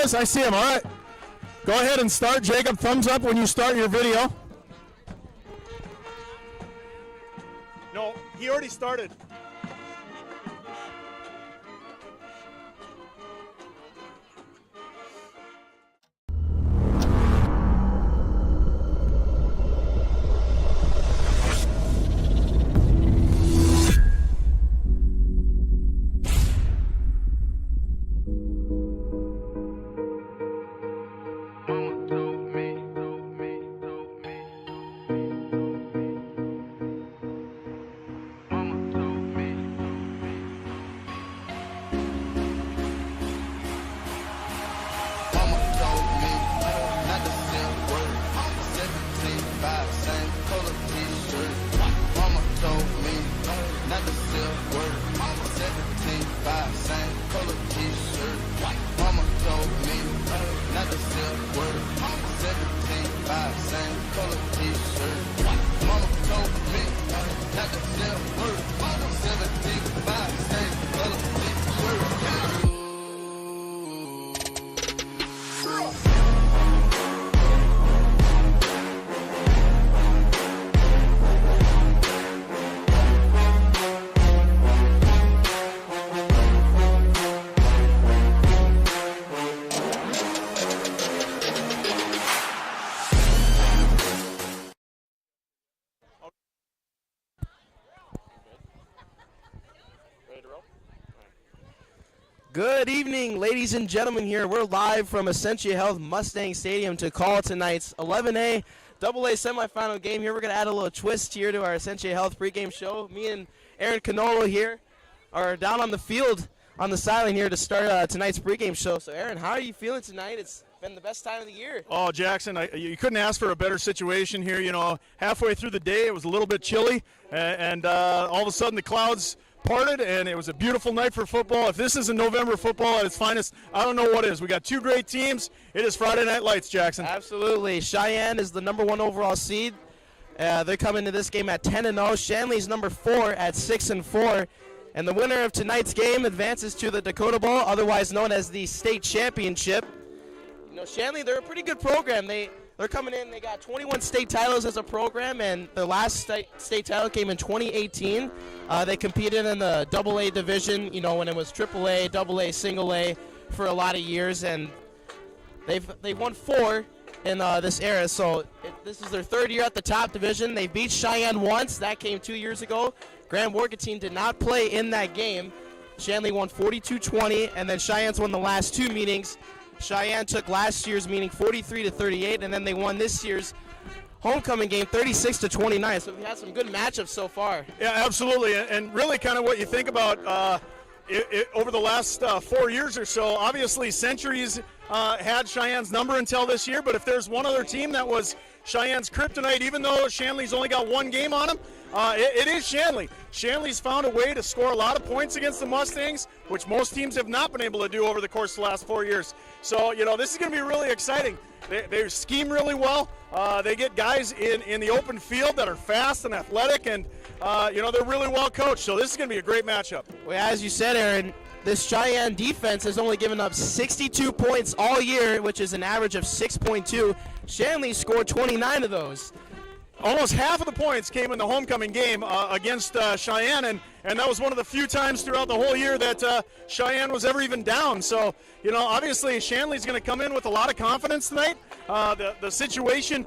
is. I see him. All right. Go ahead and start. Jacob, thumbs up when you start your video. No, he already started. Good evening, ladies and gentlemen. Here we're live from Essentia Health Mustang Stadium to call tonight's 11A AA Semifinal game. Here we're going to add a little twist here to our Essentia Health pregame show. Me and Aaron Canolo here are down on the field on the sideline here to start tonight's pregame show. So, Aaron, how are you feeling tonight? It's been the best time of the year. Oh, Jackson, you couldn't ask for a better situation here. You know, halfway through the day it was a little bit chilly, and all of a sudden the clouds parted, and it was a beautiful night for football. If this isn't November football at its finest, I don't know what is. We got two great teams. It is Friday Night Lights, Jackson. Absolutely. Cheyenne is the #1 overall seed. They come into this game at 10-0. Shanley's number 4 at 6-4. And the winner of tonight's game advances to the Dakota Bowl, otherwise known as the state championship. You know, Shanley, they're a pretty good program. They're coming in. They got 21 state titles as a program, and their last state title came in 2018. They competed in the AA division, you know, when it was AAA, AA, single A for a lot of years, and they've won 4 in this era. So this is their 3rd year at the top division. They beat Sheyenne once. That came 2 years ago. Grand Morganton did not play in that game. Shanley won 42-20, and then Cheyenne's won the last 2 meetings. Sheyenne took last year's meeting 43-38, and then they won this year's homecoming game 36-29. So we've had some good matchups so far. Yeah, absolutely, and really kind of what you think about over the last 4 years or so. Obviously, Centuries had Cheyenne's number until this year, but if there's one other team that was Cheyenne's kryptonite, even though Shanley's only got 1 game on them, it is Shanley. Shanley's found a way to score a lot of points against the Mustangs, which most teams have not been able to do over the course of the last 4 years. So, you know, this is going to be really exciting. They scheme really well. They get guys in the open field that are fast and athletic, and, you know, they're really well coached. So this is going to be a great matchup. Well, as you said, Aaron, this Cheyenne defense has only given up 62 points all year, which is an average of 6.2. Shanley scored 29 of those. Almost half of the points came in the homecoming game against Sheyenne, and that was one of the few times throughout the whole year that Cheyenne was ever even down. So, you know, obviously Shanley's going to come in with a lot of confidence tonight. The situation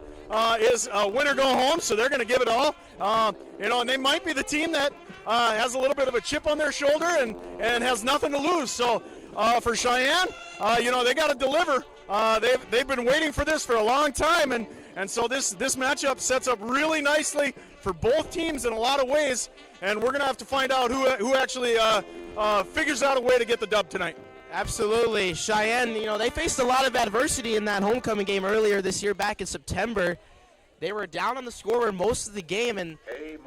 is win or go home, so they're going to give it all. You know, and they might be the team that has a little bit of a chip on their shoulder and has nothing to lose. So for Cheyenne, you know, they got to deliver. They've been waiting for this for a long time, and so this matchup sets up really nicely for both teams in a lot of ways, and we're going to have to find out who actually figures out a way to get the dub tonight. Absolutely. Cheyenne, you know, they faced a lot of adversity in that homecoming game earlier this year back in September. They were down on the scoreboard most of the game, and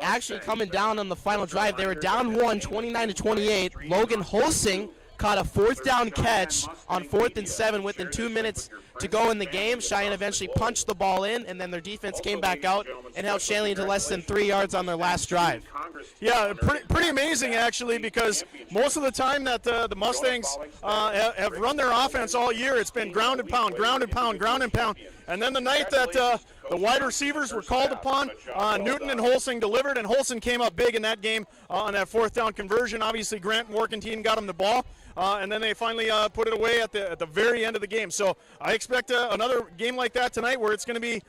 actually coming down on the final drive, they were down 1, 29-28. Logan Holsing caught a 4th down catch on 4th and 7 within 2 minutes to go in the game. Cheyenne eventually punched the ball in, and then their defense came back out and held Shanley to less than 3 yards on their last drive. Yeah, pretty amazing, actually, because most of the time that the Mustangs have run their offense all year, it's been ground and pound, ground and pound, ground and pound. And then the night that the wide receivers were called upon, Newton and Holsing delivered, and Holsing came up big in that game on that 4th down conversion. Obviously, Grant and Workentine got him the ball, and then they finally put it away at the very end of the game. So I expect another game like that tonight where it's going to be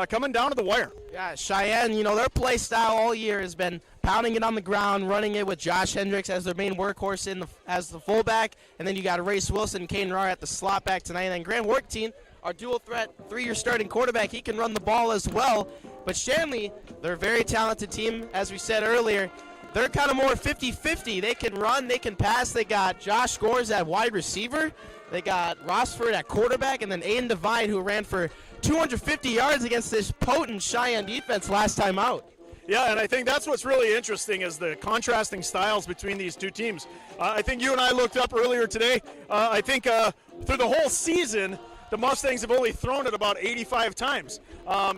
coming down to the wire. Yeah, Cheyenne, their play style all year has been pounding it on the ground, running it with Josh Hendricks as their main workhorse as the fullback, and then you got Race Wilson and Caden Rar at the slot back tonight. And then Grant Workentine, our dual threat 3-year starting quarterback, he can run the ball as well. But Shanley, they're a very talented team, as we said earlier. They're kind of more 50-50. They can run, they can pass. They got Josh Gores at wide receiver. They got Rossford at quarterback, and then Aiden Devine, who ran for 250 yards against this potent Cheyenne defense last time out. Yeah, and I think that's what's really interesting is the contrasting styles between these two teams. I think you and I looked up earlier today. I think through the whole season, the Mustangs have only thrown it about 85 times.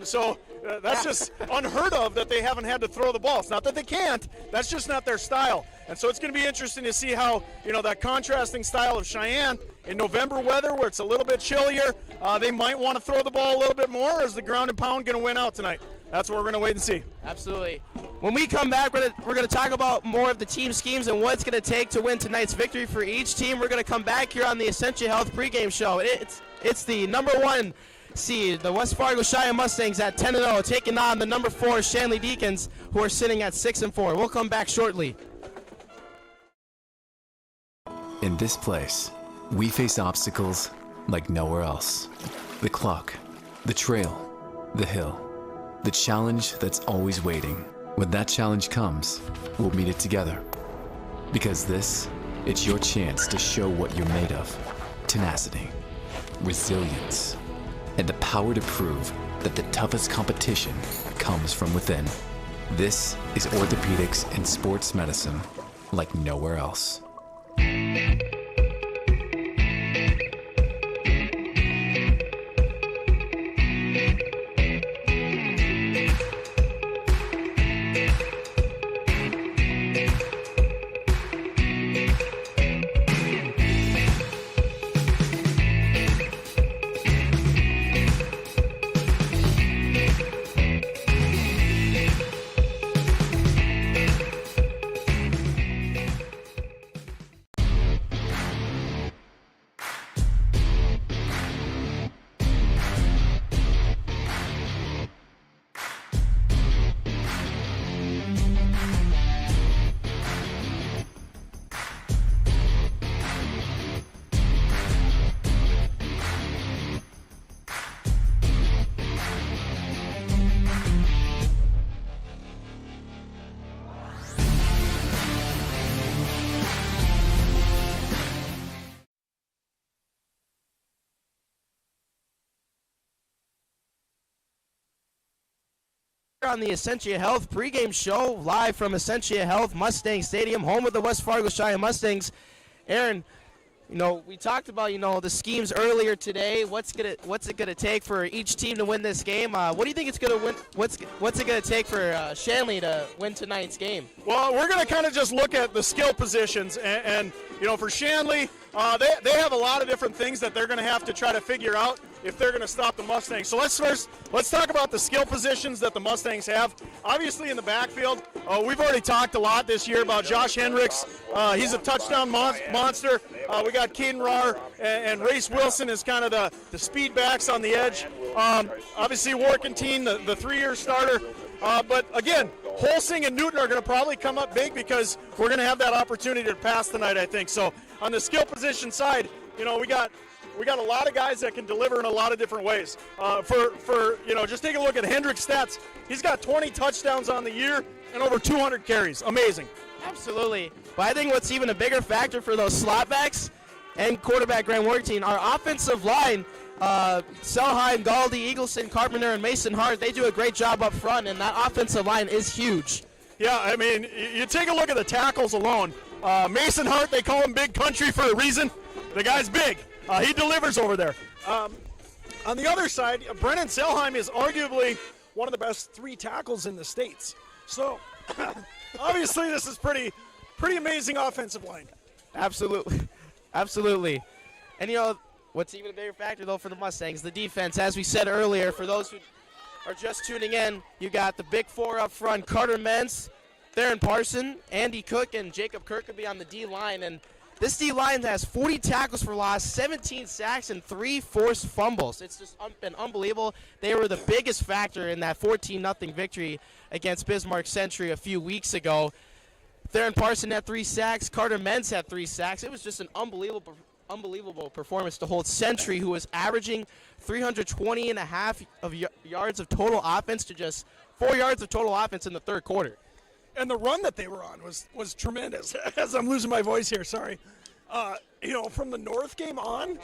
So that's just unheard of that they haven't had to throw the ball. It's not that they can't. That's just not their style. And so it's going to be interesting to see how, that contrasting style of Cheyenne in November weather where it's a little bit chillier, they might want to throw the ball a little bit more. Or is the ground and pound going to win out tonight? That's what we're going to wait and see. Absolutely. When we come back, we're going to talk about more of the team schemes and what it's going to take to win tonight's victory for each team. We're going to come back here on the Essentia Health pregame show. It's the number 1 seed, the West Fargo Sheyenne Mustangs at 10-0, taking on the number 4 Shanley Deacons, who are sitting at 6-4. We'll come back shortly. In this place, we face obstacles like nowhere else. The clock, the trail, the hill, the challenge that's always waiting. When that challenge comes, we'll meet it together. Because it's your chance to show what you're made of. Tenacity, resilience, and the power to prove that the toughest competition comes from within. This is orthopedics and sports medicine like nowhere else. On the Essentia Health pregame show, live from Essentia Health Mustang Stadium, home of the West Fargo Sheyenne Mustangs. Aaron, we talked about the schemes earlier today. What's it gonna take for each team to win this game? What do you think it's gonna win? What's it gonna take for Shanley to win tonight's game? Well, we're gonna kind of just look at the skill positions, and for Shanley, they have a lot of different things that they're gonna have to try to figure out if they're going to stop the Mustangs. So let's talk about the skill positions that the Mustangs have. Obviously in the backfield, we've already talked a lot this year about Josh Hendricks. He's a touchdown monster. We got Caden Rar and Race Wilson is kind of the speed backs on the edge. Obviously Workentine, the 3-year starter. But again, Holsing and Newton are going to probably come up big because we're going to have that opportunity to pass tonight, I think. So on the skill position side, we got a lot of guys that can deliver in a lot of different ways. Just take a look at Hendrick's stats. He's got 20 touchdowns on the year and over 200 carries. Amazing. Absolutely. But I think what's even a bigger factor for those slot backs and quarterback Grant Workentine, our offensive line, Selheim, Galdi, Eagleson, Carpenter, and Mason Hart, they do a great job up front, and that offensive line is huge. Yeah, I mean, you take a look at the tackles alone. Mason Hart, they call him Big Country for a reason. The guy's big. He delivers over there. On the other side, Brennan Selheim is arguably one of the best 3 tackles in the States. So, obviously, this is pretty amazing offensive line. Absolutely. Absolutely. And, you know, what's even a bigger factor, though, for the Mustangs, the defense. As we said earlier, for those who are just tuning in, you got the big 4 up front, Carter Mentz, Theron Parson, Andy Cook, and Jacob Kirkby on the D-line. And this D-line has 40 tackles for loss, 17 sacks, and 3 forced fumbles. It's just been unbelievable. They were the biggest factor in that 14-0 victory against Bismarck Century a few weeks ago. Theron Parson had 3 sacks. Carter Mentz had 3 sacks. It was just an unbelievable performance to hold Century, who was averaging 320.5 yards of total offense to just 4 yards of total offense in the third quarter. And the run that they were on was tremendous. As I'm losing my voice here, sorry. You know, from the North game on,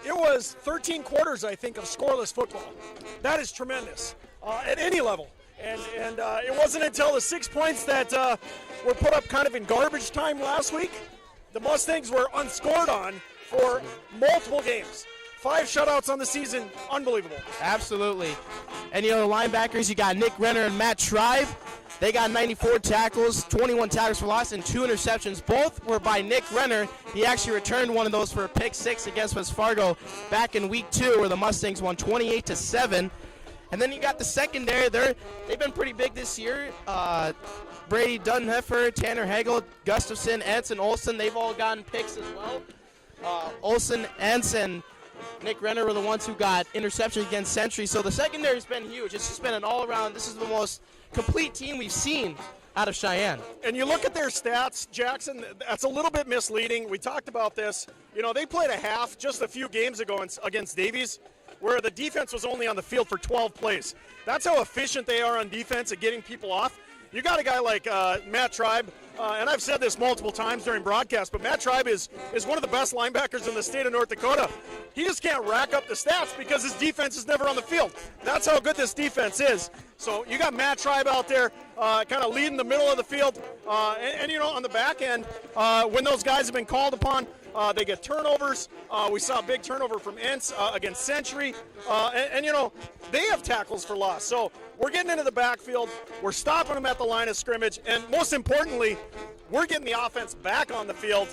it was 13 quarters, I think, of scoreless football. That is tremendous at any level. And it wasn't until the 6 points that were put up kind of in garbage time last week, the Mustangs were unscored on for multiple games. 5 shutouts on the season, unbelievable. Absolutely. And, you know, the linebackers, you got Nick Renner and Matt Tribe. They got 94 tackles, 21 tackles for loss, and 2 interceptions. Both were by Nick Renner. He actually returned one of those for a pick 6 against West Fargo back in week 2, where the Mustangs won 28-7. And then you got the secondary. They've been pretty big this year. Brady Dunheffer, Tanner Hagel, Gustafson, Entz, and Olsen, they've all gotten picks as well. Olsen, Entz, and Nick Renner were the ones who got interceptions against Century. So the secondary's been huge. It's just been an all-around, this is the most complete team we've seen out of Sheyenne. And you look at their stats, Jackson, that's a little bit misleading. We talked about this. You know, they played a half just a few games ago against Davies, where the defense was only on the field for 12 plays. That's how efficient they are on defense at getting people off. You got a guy like Matt Tribe, and I've said this multiple times during broadcast, but Matt Tribe is one of the best linebackers in the state of North Dakota. He just can't rack up the stats because his defense is never on the field. That's how good this defense is. So you got Matt Tribe out there kind of leading the middle of the field. And, you know, on the back end, when those guys have been called upon, they get turnovers. We saw a big turnover from Entz against Century. And, you know, they have tackles for loss. So we're getting into the backfield. We're stopping them at the line of scrimmage. And most importantly, we're getting the offense back on the field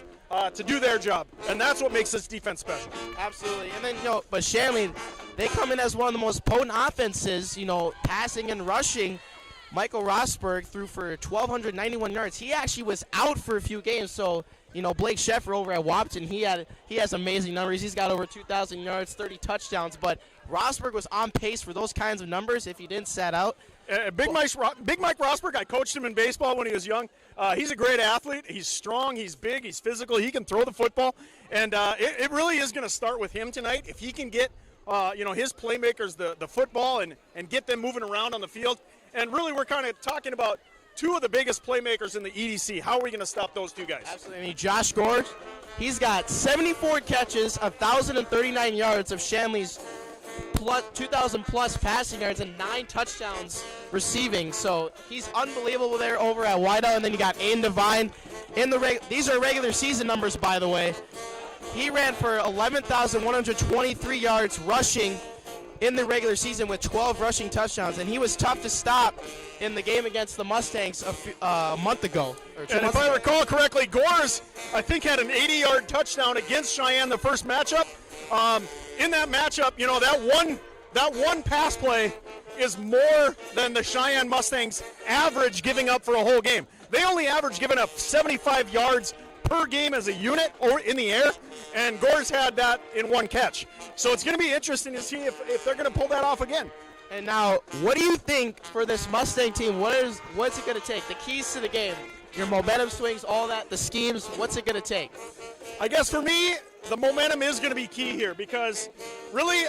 to do their job. And that's what makes this defense special. Absolutely. And then, you know, but Shanley, they come in as one of the most potent offenses, you know, passing and rushing. Michael Rosberg threw for 1,291 yards. He actually was out for a few games, so, you know, Blake Sheffer over at Wapton, he has amazing numbers. He's got over 2,000 yards, 30 touchdowns, but Rosberg was on pace for those kinds of numbers if he didn't sat out. Big Mike Rosberg, I coached him in baseball when he was young. He's a great athlete. He's strong. He's big. He's physical. He can throw the football. And it really is going to start with him tonight. If he can get, you know, his playmakers the football and get them moving around on the field. And really we're kind of talking about 2 of the biggest playmakers in the EDC. How are we going to stop those 2 guys? Absolutely. I mean, Josh Gorge, he's got 74 catches, 1,039 yards of Shanley's 2,000-plus passing yards and 9 touchdowns receiving. So he's unbelievable there over at wideout. And then you got Aiden Devine. These are regular season numbers, by the way. He ran for 11,123 yards rushing in the regular season with 12 rushing touchdowns, and he was tough to stop in the game against the Mustangs a month ago. And if I recall correctly, Gores, I think, had an 80-yard touchdown against Sheyenne the first matchup. In that matchup, you know, that one pass play is more than the Sheyenne Mustangs average giving up for a whole game. They only average giving up 75 yards per game as a unit or in the air, and Gores had that in 1 catch. So it's going to be interesting to see if they're going to pull that off again. And now, what do you think for this Mustang team? What's it going to take? The keys to the game, your momentum swings, all that, the schemes, what's it going to take? I guess for me, the momentum is going to be key here because really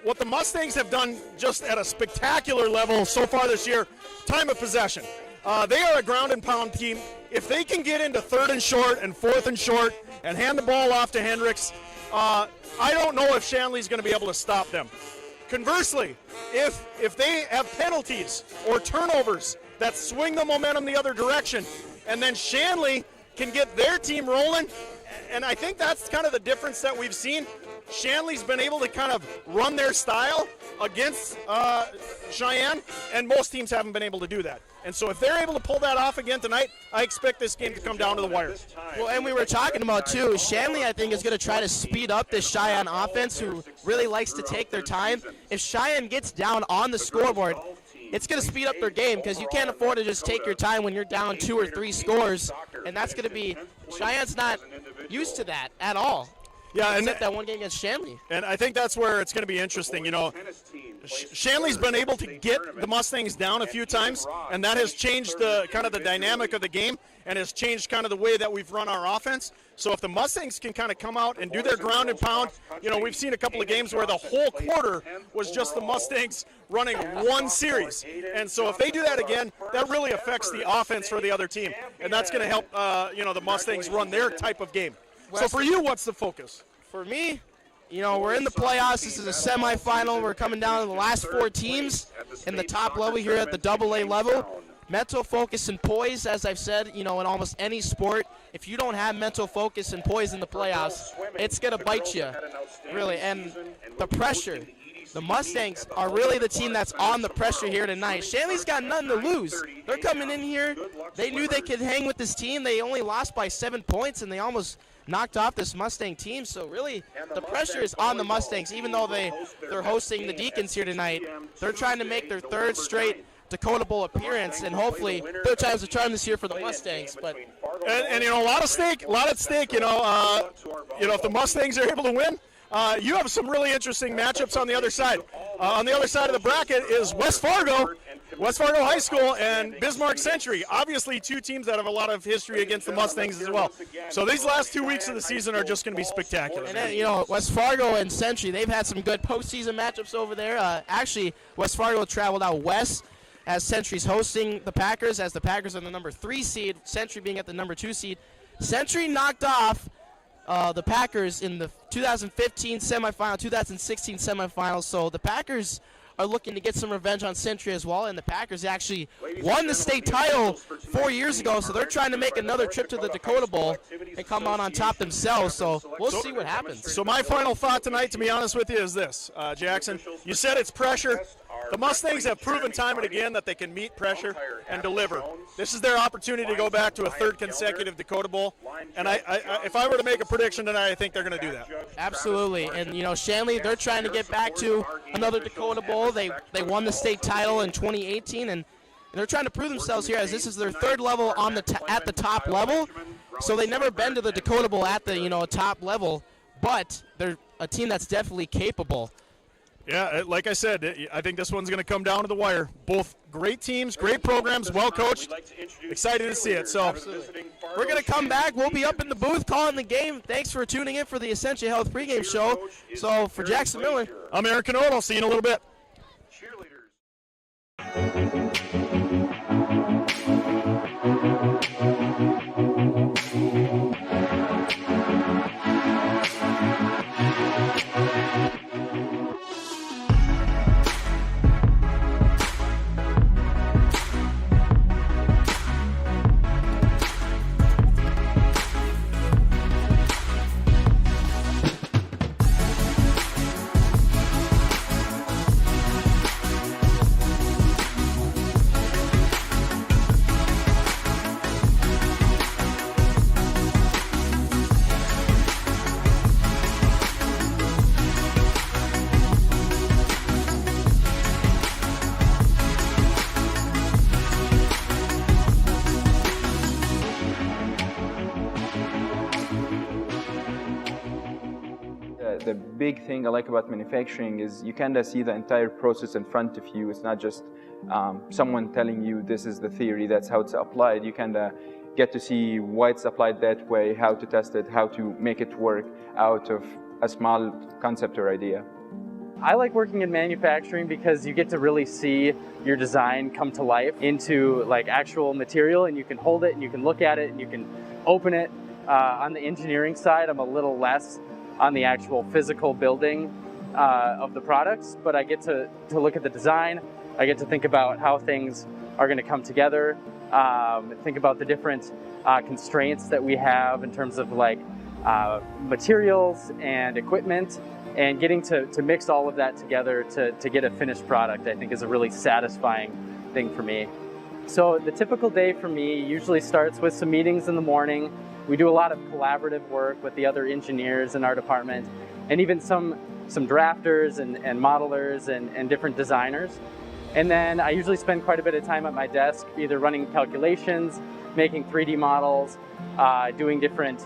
what the Mustangs have done just at a spectacular level so far this year, time of possession. They are a ground and pound team. If they can get into 3rd and short and 4th and short and hand the ball off to Hendricks, I don't know if Shanley's going to be able to stop them. Conversely, if they have penalties or turnovers that swing the momentum the other direction, and then Shanley can get their team rolling. And I think that's kind of the difference that we've seen. Shanley's been able to kind of run their style against Sheyenne, and most teams haven't been able to do that. And so if they're able to pull that off again tonight, I expect this game to come down to the wire. Well, and we were talking about, too, Shanley, I think, is going to try to speed up this Sheyenne offense, who really likes to take their time. If Sheyenne gets down on the scoreboard, it's going to speed up their game, because you can't afford to just take your time when you're down 2 or 3 scores, and that's going to be – Cheyenne's not used to that at all. Yeah, and that one game against Shanley. And I think that's where it's going to be interesting. You know, Shanley's been able to get the Mustangs down a few times, and that has changed the kind of the dynamic of the game and has changed kind of the way that we've run our offense. So if the Mustangs can kind of come out and do their ground and pound, you know, we've seen a couple of games where the whole quarter was just the Mustangs running one series. And so if they do that again, that really affects the offense for the other team. And that's going to help, you know, the Mustangs run their type of game. So for you, what's the focus? For me, you know, we're in the playoffs. This is a semifinal. We're coming down to the last 4 teams in the top level here at the AA level. Mental focus and poise, as I've said, you know, in almost any sport, if you don't have mental focus and poise in the playoffs, it's going to bite you, really. And the pressure. The Mustangs are really the team that's on the pressure here tonight. Shanley's got nothing to lose. They're coming in here. They knew they could hang with this team. They only lost by 7 points, and they almost knocked off this Mustang team. So really, the pressure is on the Mustangs, even though they're hosting the Deacons here tonight. They're trying to make their 3rd straight Dakota Bowl appearance, and hopefully 3rd time's a charm this year for the Mustangs. But and you know, a lot at stake. You know, if the Mustangs are able to win, you have some really interesting matchups on the other side. On the other side of the bracket is West Fargo High School, and Bismarck Century. Obviously, 2 teams that have a lot of history against the Mustangs as well. So these last 2 weeks of the season are just going to be spectacular. And then, you know, West Fargo and Century, they've had some good postseason matchups over there. Actually, West Fargo traveled out west as Century's hosting the Packers, as the Packers are the number 3 seed, Century being at the number 2 seed. Century knocked off the Packers in the 2015 semifinal, 2016 semifinal. So the Packers are looking to get some revenge on Century as well, and the Packers actually won the state title 4 years ago, so they're trying to make another trip to the Dakota Bowl and come out on top themselves. So we'll see what happens. So my final thought tonight, to be honest with you, is this, Jackson. You said it's pressure. The Mustangs have proven time and again that they can meet pressure and deliver. This is their opportunity to go back to a 3rd consecutive Dakota Bowl. And if I were to make a prediction tonight, I think they're going to do that. Absolutely. And, you know, Shanley, they're trying to get back to another Dakota Bowl. They won the state title in 2018, and they're trying to prove themselves here, as this is their 3rd level on at the top level. So they've never been to the Dakota Bowl at the, you know, top level, but they're a team that's definitely capable. Yeah, like I said, I think this one's going to come down to the wire. Both great teams, great programs, well coached. Excited to see it. So we're going to come back. We'll be up in the booth calling the game. Thanks for tuning in for the Essentia Health pregame show. So for Jackson Miller, I'm Aaron Canode. I'll see you in a little bit. The big thing I like about manufacturing is you kind of see the entire process in front of you. It's not just someone telling you this is the theory, that's how it's applied. You kind of get to see why it's applied that way, how to test it, how to make it work out of a small concept or idea. I like working in manufacturing because you get to really see your design come to life into like actual material, and you can hold it and you can look at it and you can open it. On the engineering side, I'm a little less on the actual physical building of the products, but I get to look at the design. I get to think about how things are going to come together. think about the different constraints that we have in terms of like materials and equipment, and getting to mix all of that together to get a finished product, I think is a really satisfying thing for me. So the typical day for me usually starts with some meetings in the morning. We do a lot of collaborative work with the other engineers in our department, and even some drafters and modelers and different designers. And then I usually spend quite a bit of time at my desk, either running calculations, making 3D models, doing different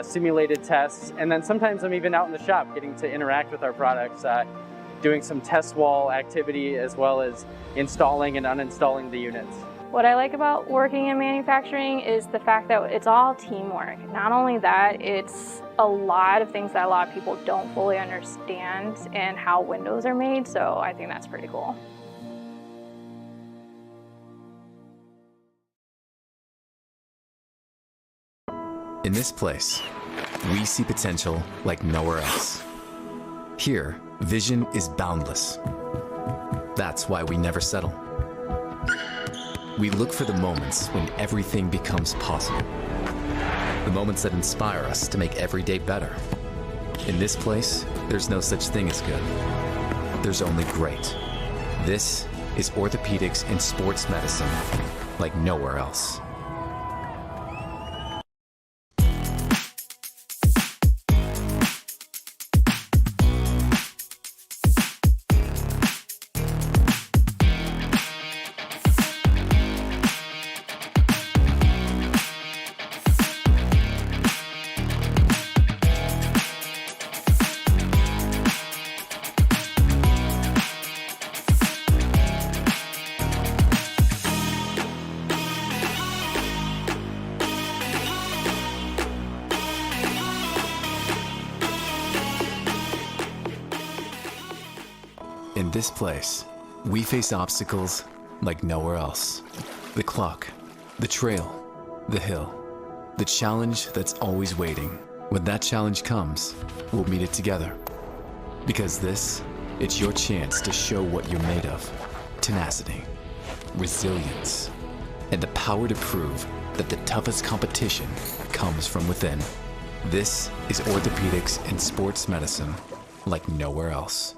simulated tests, and then sometimes I'm even out in the shop getting to interact with our products, doing some test wall activity as well as installing and uninstalling the units. What I like about working in manufacturing is the fact that it's all teamwork. Not only that, it's a lot of things that a lot of people don't fully understand and how windows are made, so I think that's pretty cool. In this place, we see potential like nowhere else. Here, vision is boundless. That's why we never settle. We look for the moments when everything becomes possible. The moments that inspire us to make every day better. In this place, there's no such thing as good. There's only great. This is orthopedics and sports medicine like nowhere else. In this place, we face obstacles like nowhere else. The clock, the trail, the hill, the challenge that's always waiting. When that challenge comes, we'll meet it together. Because it's your chance to show what you're made of. Tenacity, resilience, and the power to prove that the toughest competition comes from within. This is orthopedics and sports medicine like nowhere else.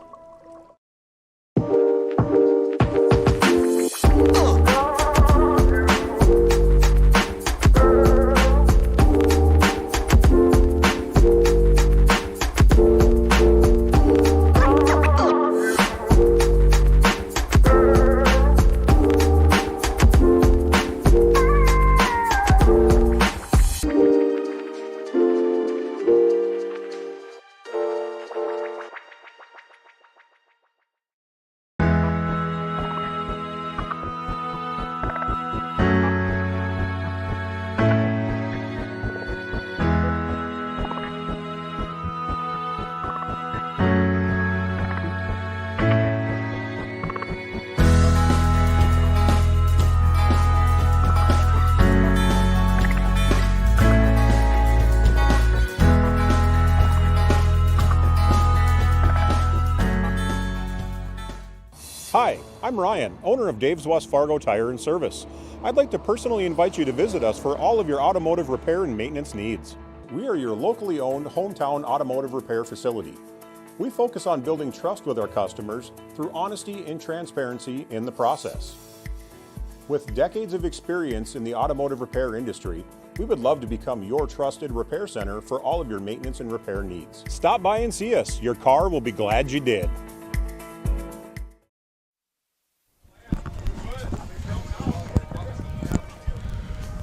Hi, I'm Ryan, owner of Dave's West Fargo Tire and Service. I'd like to personally invite you to visit us for all of your automotive repair and maintenance needs. We are your locally owned hometown automotive repair facility. We focus on building trust with our customers through honesty and transparency in the process. With decades of experience in the automotive repair industry, we would love to become your trusted repair center for all of your maintenance and repair needs. Stop by and see us. Your car will be glad you did.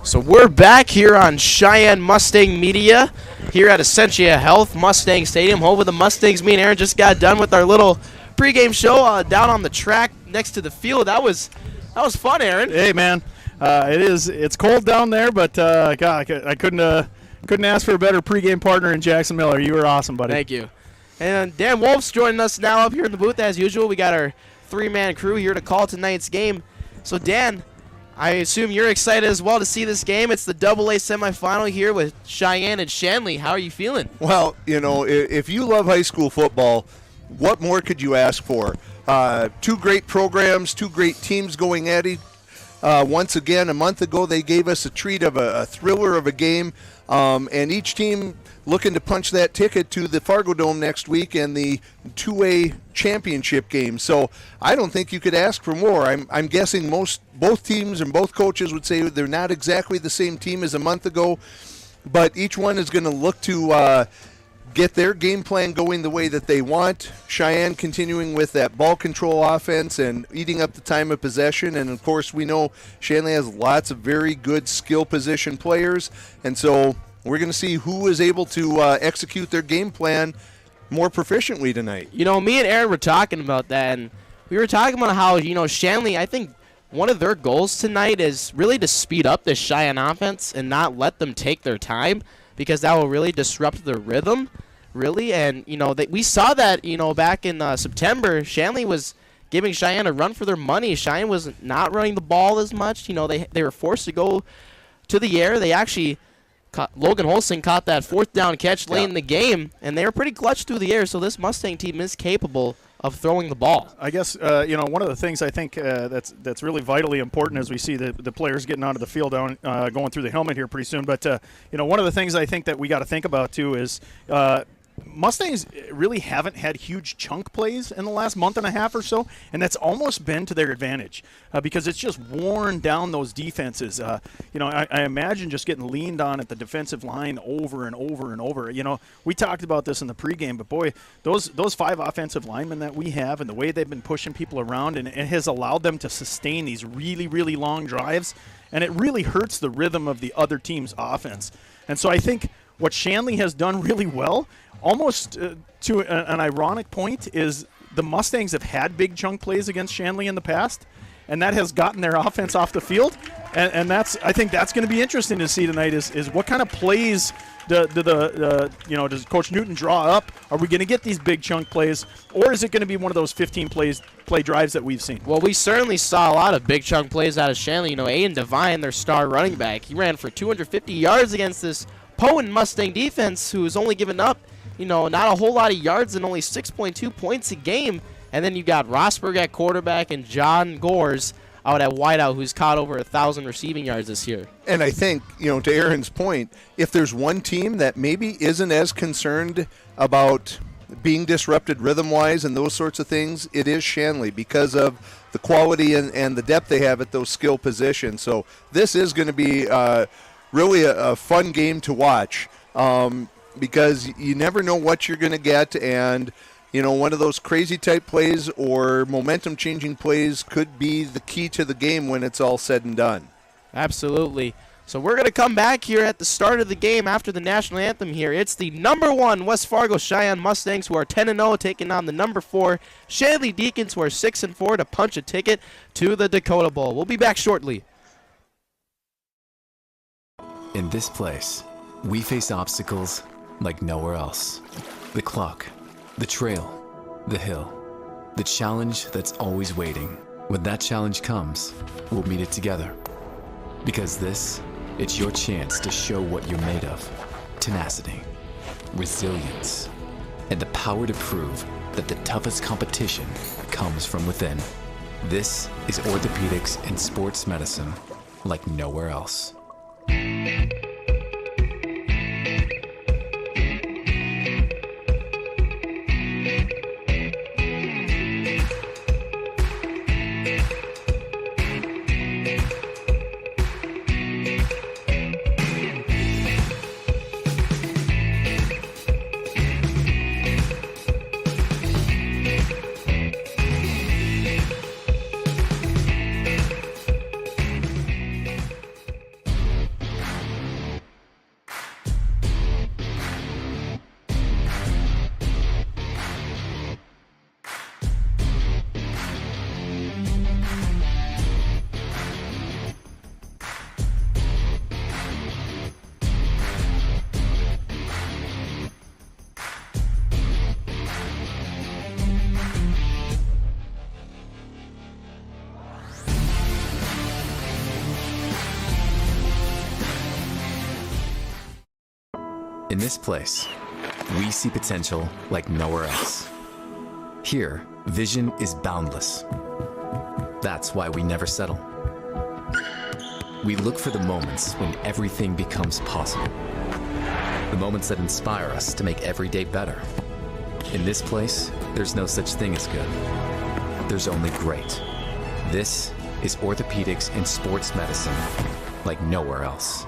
So we're back here on Sheyenne Mustang Media here at Essentia Health Mustang Stadium, home of the Mustangs. Me and Aaron just got done with our little pregame show down on the track next to the field. That was fun, Aaron. Hey, man, it's cold down there, but God, I couldn't ask for a better pregame partner in Jackson Miller. You were awesome, buddy. Thank you. And Dan Wolf's joining us now up here in the booth as usual. We got our three-man crew here to call tonight's game. So Dan, I assume you're excited as well to see this game. It's the AA Semifinal here with Sheyenne and Shanley. How are you feeling? Well, you know, if you love high school football, what more could you ask for? Two great programs, two great teams going at once again. A month ago, they gave us a treat of a thriller of a game, and each team looking to punch that ticket to the Fargo Dome next week and the 2A championship game. So I don't think you could ask for more. I'm guessing both teams and both coaches would say they're not exactly the same team as a month ago, but each one is going to look to get their game plan going the way that they want. Sheyenne continuing with that ball control offense and eating up the time of possession. And, of course, we know Shanley has lots of very good skill position players. And so we're going to see who is able to execute their game plan more proficiently tonight. You know, me and Aaron were talking about that, and we were talking about how, you know, Shanley, I think one of their goals tonight is really to speed up this Sheyenne offense and not let them take their time, because that will really disrupt their rhythm, really. And, you know, we saw that, you know, back in September, Shanley was giving Sheyenne a run for their money. Cheyenne was not running the ball as much. You know, they were forced to go to the air. They actually Logan Holsing caught that 4th down catch late in the game, and they were pretty clutch through the air, so this Mustang team is capable of throwing the ball. I guess, you know, one of the things I think that's really vitally important as we see the players getting onto the field going through the helmet here pretty soon, but, you know, one of the things I think that we got to think about, too, is Mustangs really haven't had huge chunk plays in the last month and a half or so, and that's almost been to their advantage because it's just worn down those defenses. You know, I imagine just getting leaned on at the defensive line over and over and over. You know, we talked about this in the pregame, but boy, those 5 offensive linemen that we have and the way they've been pushing people around, and it has allowed them to sustain these really, really long drives, and it really hurts the rhythm of the other team's offense. And so I think what Shanley has done really well, almost to an ironic point, is the Mustangs have had big chunk plays against Shanley in the past, and that has gotten their offense off the field. And that's, I think that's going to be interesting to see tonight is what kind of plays you know, does Coach Newton draw up? Are we going to get these big chunk plays, or is it going to be one of those 15 play drives that we've seen? Well, we certainly saw a lot of big chunk plays out of Shanley. You know, Aiden Devine, their star running back, he ran for 250 yards against this Poen Mustang defense, who's only given up, you know, not a whole lot of yards and only 6.2 points a game. And then you got Rosberg at quarterback and John Gores out at wideout, who's caught over 1,000 receiving yards this year. And I think, you know, to Aaron's point, if there's one team that maybe isn't as concerned about being disrupted rhythm-wise and those sorts of things, it is Shanley, because of the quality and the depth they have at those skill positions. So this is going to be really a fun game to watch, because you never know what you're going to get, and you know, one of those crazy type plays or momentum changing plays could be the key to the game when it's all said and done. Absolutely. So we're going to come back here at the start of the game after the national anthem here. It's the #1 West Fargo Sheyenne Mustangs, who are 10-0, taking on the #4 Shanley Deacons, who are 6-4, to punch a ticket to the Dakota Bowl. We'll be back shortly. In this place, we face obstacles like nowhere else. The clock, the trail, the hill, the challenge that's always waiting. When that challenge comes, we'll meet it together. Because it's your chance to show what you're made of. Tenacity, resilience, and the power to prove that the toughest competition comes from within. This is orthopedics and sports medicine like nowhere else. In this place, we see potential like nowhere else. Here, vision is boundless. That's why we never settle. We look for the moments when everything becomes possible. The moments that inspire us to make every day better. In this place, there's no such thing as good. There's only great. This is orthopedics and sports medicine like nowhere else.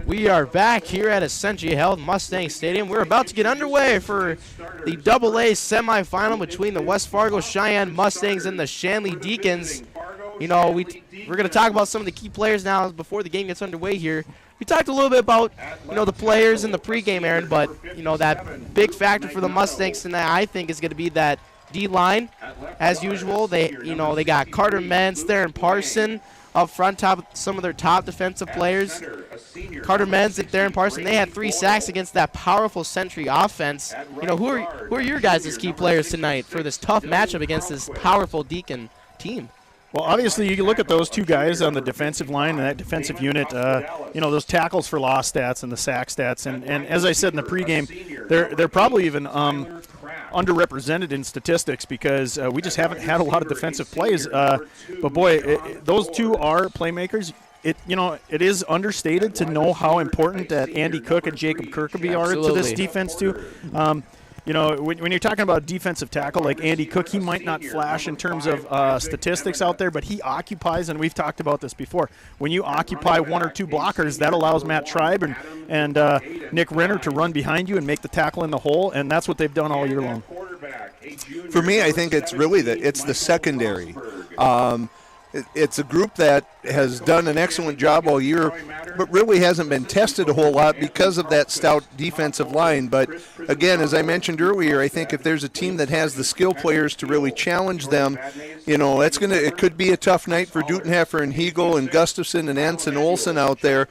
We are back here at Essentially Held Mustang Stadium. We're about to get underway for the AA Semifinal between the West Fargo Sheyenne Mustangs and the Shanley Deacons. You know, we're going to talk about some of the key players now before the game gets underway here. We talked a little bit about, you know, the players in the pregame, Aaron, but, you know, that big factor for the Mustangs tonight, I think, is going to be that D-line. As usual, they got Carter Menz, Theron Parson up front, some of their top defensive players. Carter Menz and Theron Parson, they had 3 sacks against that powerful Century offense. You know, who are your guys' key players tonight for this tough matchup against this powerful Deacon team? Well, obviously, you can look at those two guys on the defensive line and that defensive unit, you know, those tackles for loss stats and the sack stats. And as I said in the pregame, they're probably even underrepresented in statistics because we just haven't had a lot of defensive plays. But, boy, those two are playmakers. It is understated to know how important that Andy Cook and Jacob Kirkby are to this defense, too. You know, when you're talking about defensive tackle like Andy Cook, he might not flash in terms of statistics out there, but he occupies, and we've talked about this before, when you occupy 1 or 2 blockers, that allows Matt Tribe and Nick Renner to run behind you and make the tackle in the hole, and that's what they've done all year long. For me, I think it's really it's the secondary. It's a group that has done an excellent job all year, but really hasn't been tested a whole lot because of that stout defensive line. But again, as I mentioned earlier, I think if there's a team that has the skill players to really challenge them, you know, it could be a tough night for Dutenheffer and Hegel and Gustafson and Ensign Olsen out there.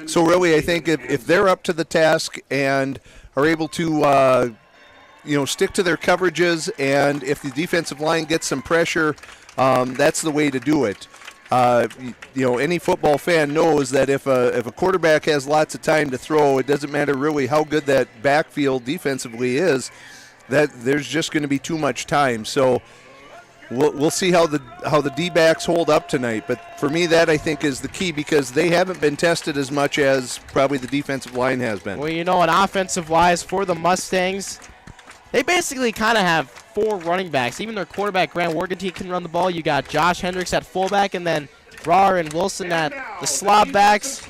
So really, I think if they're up to the task and are able to stick to their coverages, and if the defensive line gets some pressure, that's the way to do it. Any football fan knows that if a quarterback has lots of time to throw, it doesn't matter really how good that backfield defensively is, that there's just going to be too much time. So we'll see how the D-backs hold up tonight. But for me, that I think is the key because they haven't been tested as much as probably the defensive line has been. Well, you know, and offensive-wise for the Mustangs, they basically kind of have 4 running backs. Even their quarterback, Grant Workentine, can run the ball. You got Josh Hendricks at fullback, and then Rahr and Wilson at the slot backs.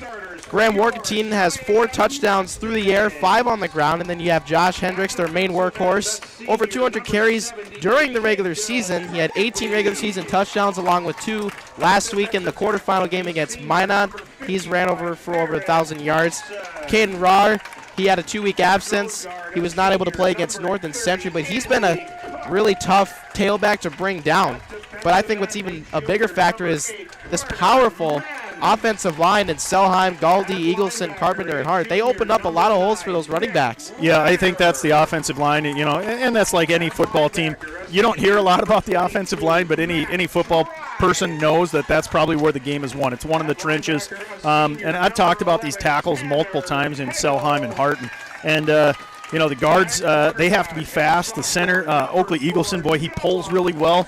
Graham Workentine has 4 touchdowns through the air, 5 on the ground, and then you have Josh Hendricks, their main workhorse. Over 200 carries during the regular season. He had 18 regular season touchdowns along with 2 last week in the quarterfinal game against Minot. He's ran for over 1,000 yards. Caden Rahr, he had a 2-week absence. He was not able to play against North and Century, but he's been a really tough tailback to bring down. But I think what's even a bigger factor is this powerful offensive line in Selheim, Galdi, Eagleson, Carpenter, and Hart. They opened up a lot of holes for those running backs. Yeah, I think that's the offensive line, you know, and that's like any football team. You don't hear a lot about the offensive line, but any football person knows that that's probably where the game is won. It's won in the trenches. And I've talked about these tackles multiple times in Selheim and Hart. And the guards, they have to be fast. The center, Oakley Eagleson, boy, he pulls really well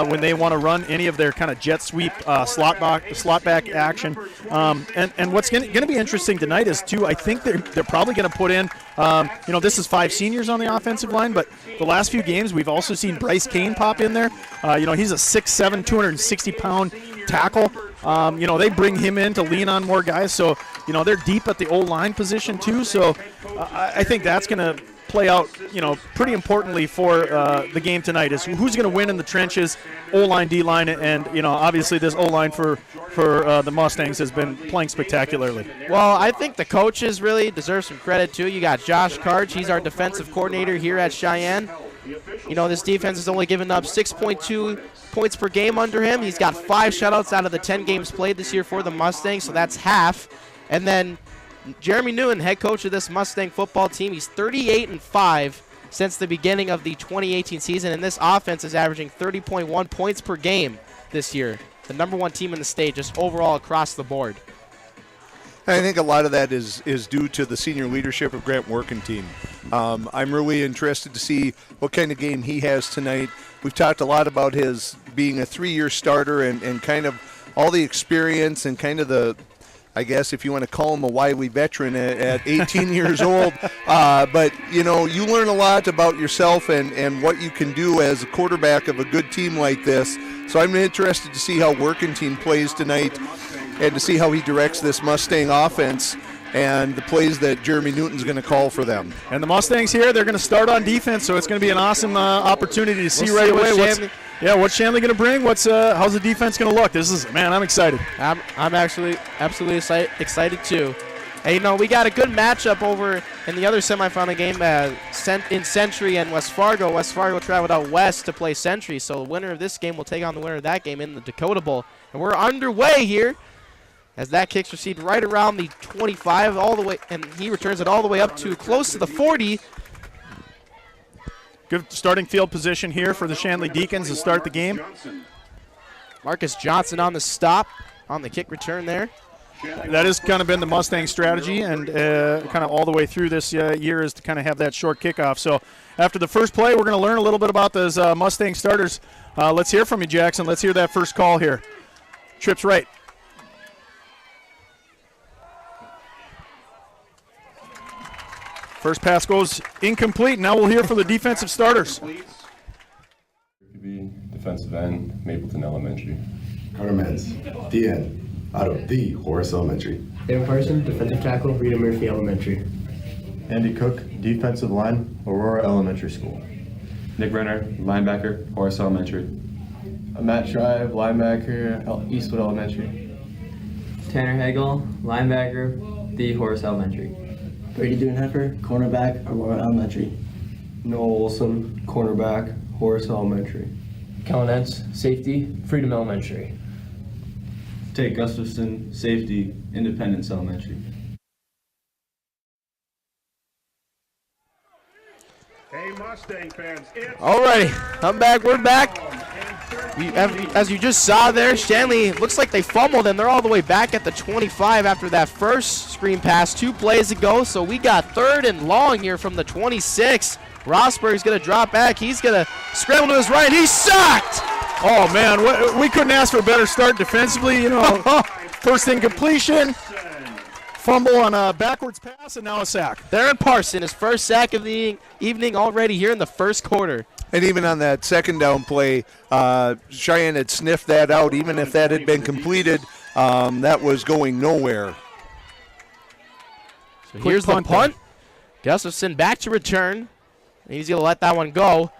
when they want to run any of their kind of jet sweep slot back action. And what's going to be interesting tonight is, too, I think they're probably going to put in, this is 5 seniors on the offensive line, but the last few games we've also seen Bryce Kane pop in there. He's a 6'7", 260-pound tackle. They bring him in to lean on more guys. So, they're deep at the O-line position, too. So I think that's going to play out, pretty importantly for the game tonight is who's going to win in the trenches, O-line, D-line, and, obviously this O-line for the Mustangs has been playing spectacularly. Well, I think the coaches really deserve some credit, too. You got Josh Karch. He's our defensive coordinator here at Sheyenne. This defense has only given up 6.2 points per game under him. He's got 5 shutouts out of the 10 games played this year for the Mustangs, so that's half. And then Jeremy Newen, head coach of this Mustang football team, he's 38-5 since the beginning of the 2018 season, and this offense is averaging 30.1 points per game this year. The #1 team in the state just overall across the board. I think a lot of that is due to the senior leadership of Grant Workentine. I'm really interested to see what kind of game he has tonight. We've talked a lot about his being a 3-year starter and kind of all the experience and kind of the, I guess if you want to call him a wily veteran at 18 years old. But, you learn a lot about yourself and what you can do as a quarterback of a good team like this. So I'm interested to see how Workentine plays tonight and to see how he directs this Mustang offense and the plays that Jeremy Newton's going to call for them. And the Mustangs here, they're going to start on defense, so it's going to be an awesome opportunity to see right away what's Shanley going to bring. How's the defense going to look? I'm excited. I'm actually absolutely excited too. And we got a good matchup over in the other semifinal game in Century and West Fargo. West Fargo traveled out west to play Century, so the winner of this game will take on the winner of that game in the Dakota Bowl. And we're underway here as that kick's received right around the 25 all the way, and he returns it all the way up to close to the 40. Good starting field position here for the Shanley Deacons to start the game. Marcus Johnson on the stop on the kick return there. That has kind of been the Mustang strategy, and kind of all the way through this year is to kind of have that short kickoff. So after the first play, we're going to learn a little bit about those Mustang starters. Let's hear from you, Jackson. Let's hear that first call here. Trips right. First pass goes incomplete. Now we'll hear from the defensive starters. Defensive end, Mapleton Elementary. Carter Menz, DN, out of the Horace Elementary. Dan Parson, defensive tackle, Rita Murphy Elementary. Andy Cook, defensive line, Aurora Elementary School. Nick Renner, linebacker, Horace Elementary. Matt Shrive, linebacker, Eastwood Elementary. Tanner Hagel, linebacker, the Horace Elementary. Brady Duneheffer, cornerback, Aurora Elementary. Noah Olson, cornerback, Horace Elementary. Kellen Entz, safety, Freedom Elementary. Tate Gustafson, safety, Independence Elementary. Hey, Mustang fans. Alrighty, we're back. As you just saw there, Shanley looks like they fumbled, and they're all the way back at the 25 after that first screen pass 2 plays ago. So we got 3rd and long here from the 26. Rosberg's going to drop back. He's going to scramble to his right. He's sacked! Oh, man, we couldn't ask for a better start defensively. First incompletion, fumble on a backwards pass, and now a sack. Darren Parson, his first sack of the evening already here in the first quarter. And even on that second down play, Sheyenne had sniffed that out. Even if that had been completed, that was going nowhere. So here's the punt. Gustafson back to return. He's going to let that one go.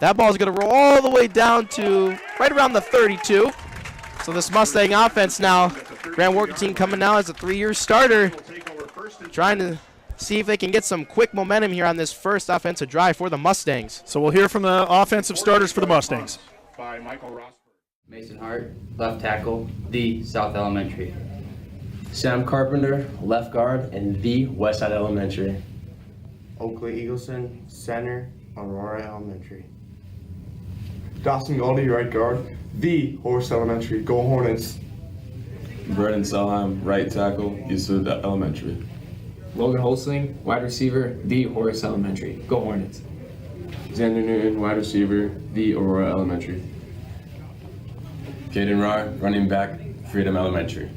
That ball's going to roll all the way down to right around the 32. So this Mustang offense now, Grant Workentine coming now as a 3-year starter, trying to see if they can get some quick momentum here on this first offensive drive for the Mustangs. So we'll hear from the offensive starters for the Mustangs. By Michael Rosberg. Mason Hart, left tackle, the South Elementary. Sam Carpenter, left guard, and the Westside Elementary. Oakley Eagleson, center, Aurora Elementary. Dawson Goldie, right guard, the Horace Elementary. Go Hornets. Brennan Selheim, right tackle, Eastwood Elementary. Logan Holsling, wide receiver, the Horace Elementary. Go Hornets. Xander Newton, wide receiver, the Aurora Elementary. Caden Rahr, running back, Freedom Elementary.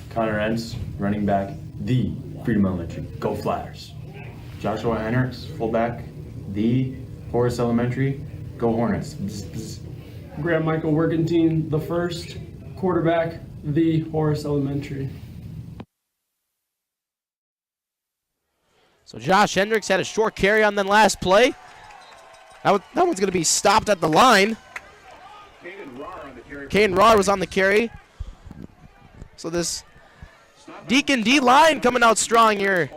Connor Entz, running back, the Freedom Elementary. Go Flyers. Joshua Henricks, fullback, the Horace Elementary. Go Hornets. Bzz, bzz. Grant Michael Workentine, the first quarterback, the Horace Elementary. So Josh Hendricks had a short carry on the last play. That one's going to be stopped at the line. Caden Rahr was on the carry. So this Deacon D-line coming out strong here.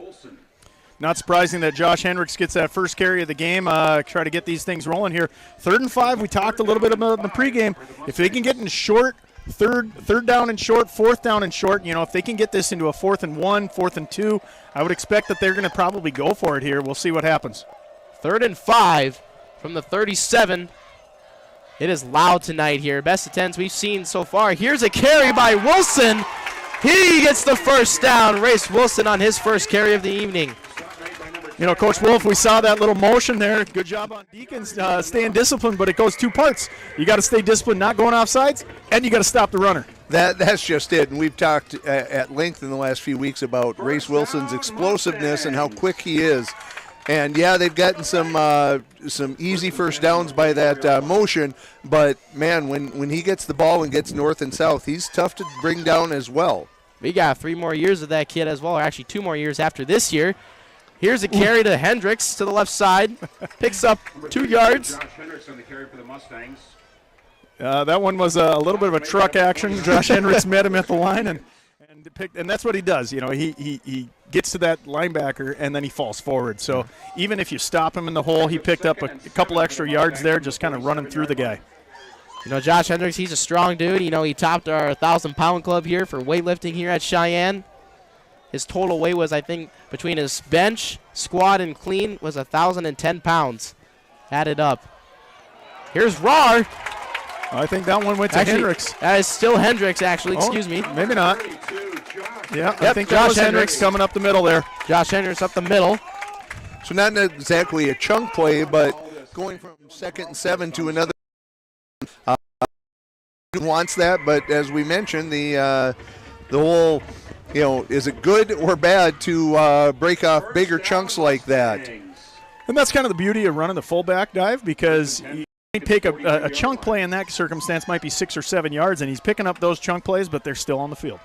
Not surprising that Josh Hendricks gets that first carry of the game. Try to get these things rolling here. 3rd and 5, we talked a little bit about in the pregame. If they can get in short, third down and short, 4th down and short, if they can get this into a 4th and 1, 4th and 2, I would expect that they're going to probably go for it here. We'll see what happens. 3rd and 5 from the 37. It is loud tonight here. Best attempts we've seen so far. Here's a carry by Wilson. He gets the first down. Race Wilson on his first carry of the evening. You know, Coach Wolf, we saw that little motion there. Good job on Deacons staying disciplined, but it goes two parts. You got to stay disciplined, not going off sides, and you got to stop the runner. That's just it, and we've talked at length in the last few weeks about Race Wilson's explosiveness and how quick he is. And yeah, they've gotten some easy first downs by that motion, but man, when he gets the ball and gets north and south, he's tough to bring down as well. We got 3 more years of that kid as well, or actually 2 more years after this year. Here's a carry to Hendricks to the left side. Picks up 2 yards. Josh Hendricks on the carry for the Mustangs. That one was a little bit of a truck action. Josh Hendricks met him at the line, and that's what he does. You know, he gets to that linebacker, and then he falls forward. So even if you stop him in the hole, he picked up a couple extra yards there, just kind of running through the guy. You know, Josh Hendricks, he's a strong dude. You know, he topped our 1,000-pound club here for weightlifting here at Sheyenne. His total weight was, I think, between his bench, squat, and clean was 1,010 pounds. Added up. Here's Rar. I think that one went to Hendricks. That is still Hendricks, actually. Excuse me. Maybe not. Yeah, I think Josh that was Hendricks coming up the middle there. Josh Hendricks up the middle. So not exactly a chunk play, but going from 2nd and 7 to another. Wants that, but as we mentioned, the whole, you know, is it good or bad to break off bigger chunks like that? And that's kind of the beauty of running the fullback dive, because you take a chunk play in that circumstance might be 6 or 7 yards, and he's picking up those chunk plays, but they're still on the field.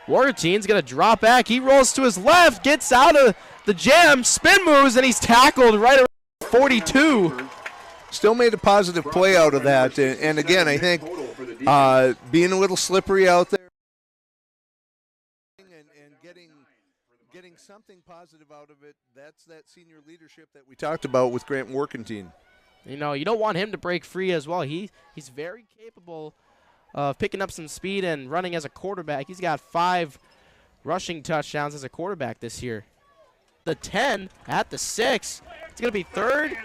Warratine's going to drop back. He rolls to his left, gets out of the jam, spin moves, and he's tackled right around 42. Still made a positive play out of that. And again, I think being a little slippery out there and getting something positive out of it, that's that senior leadership that we talked about with Grant Workentine. You know, you don't want him to break free as well. He's very capable of picking up some speed and running as a quarterback. He's got 5 rushing touchdowns as a quarterback this year. The 10 at the 6. It's going to be third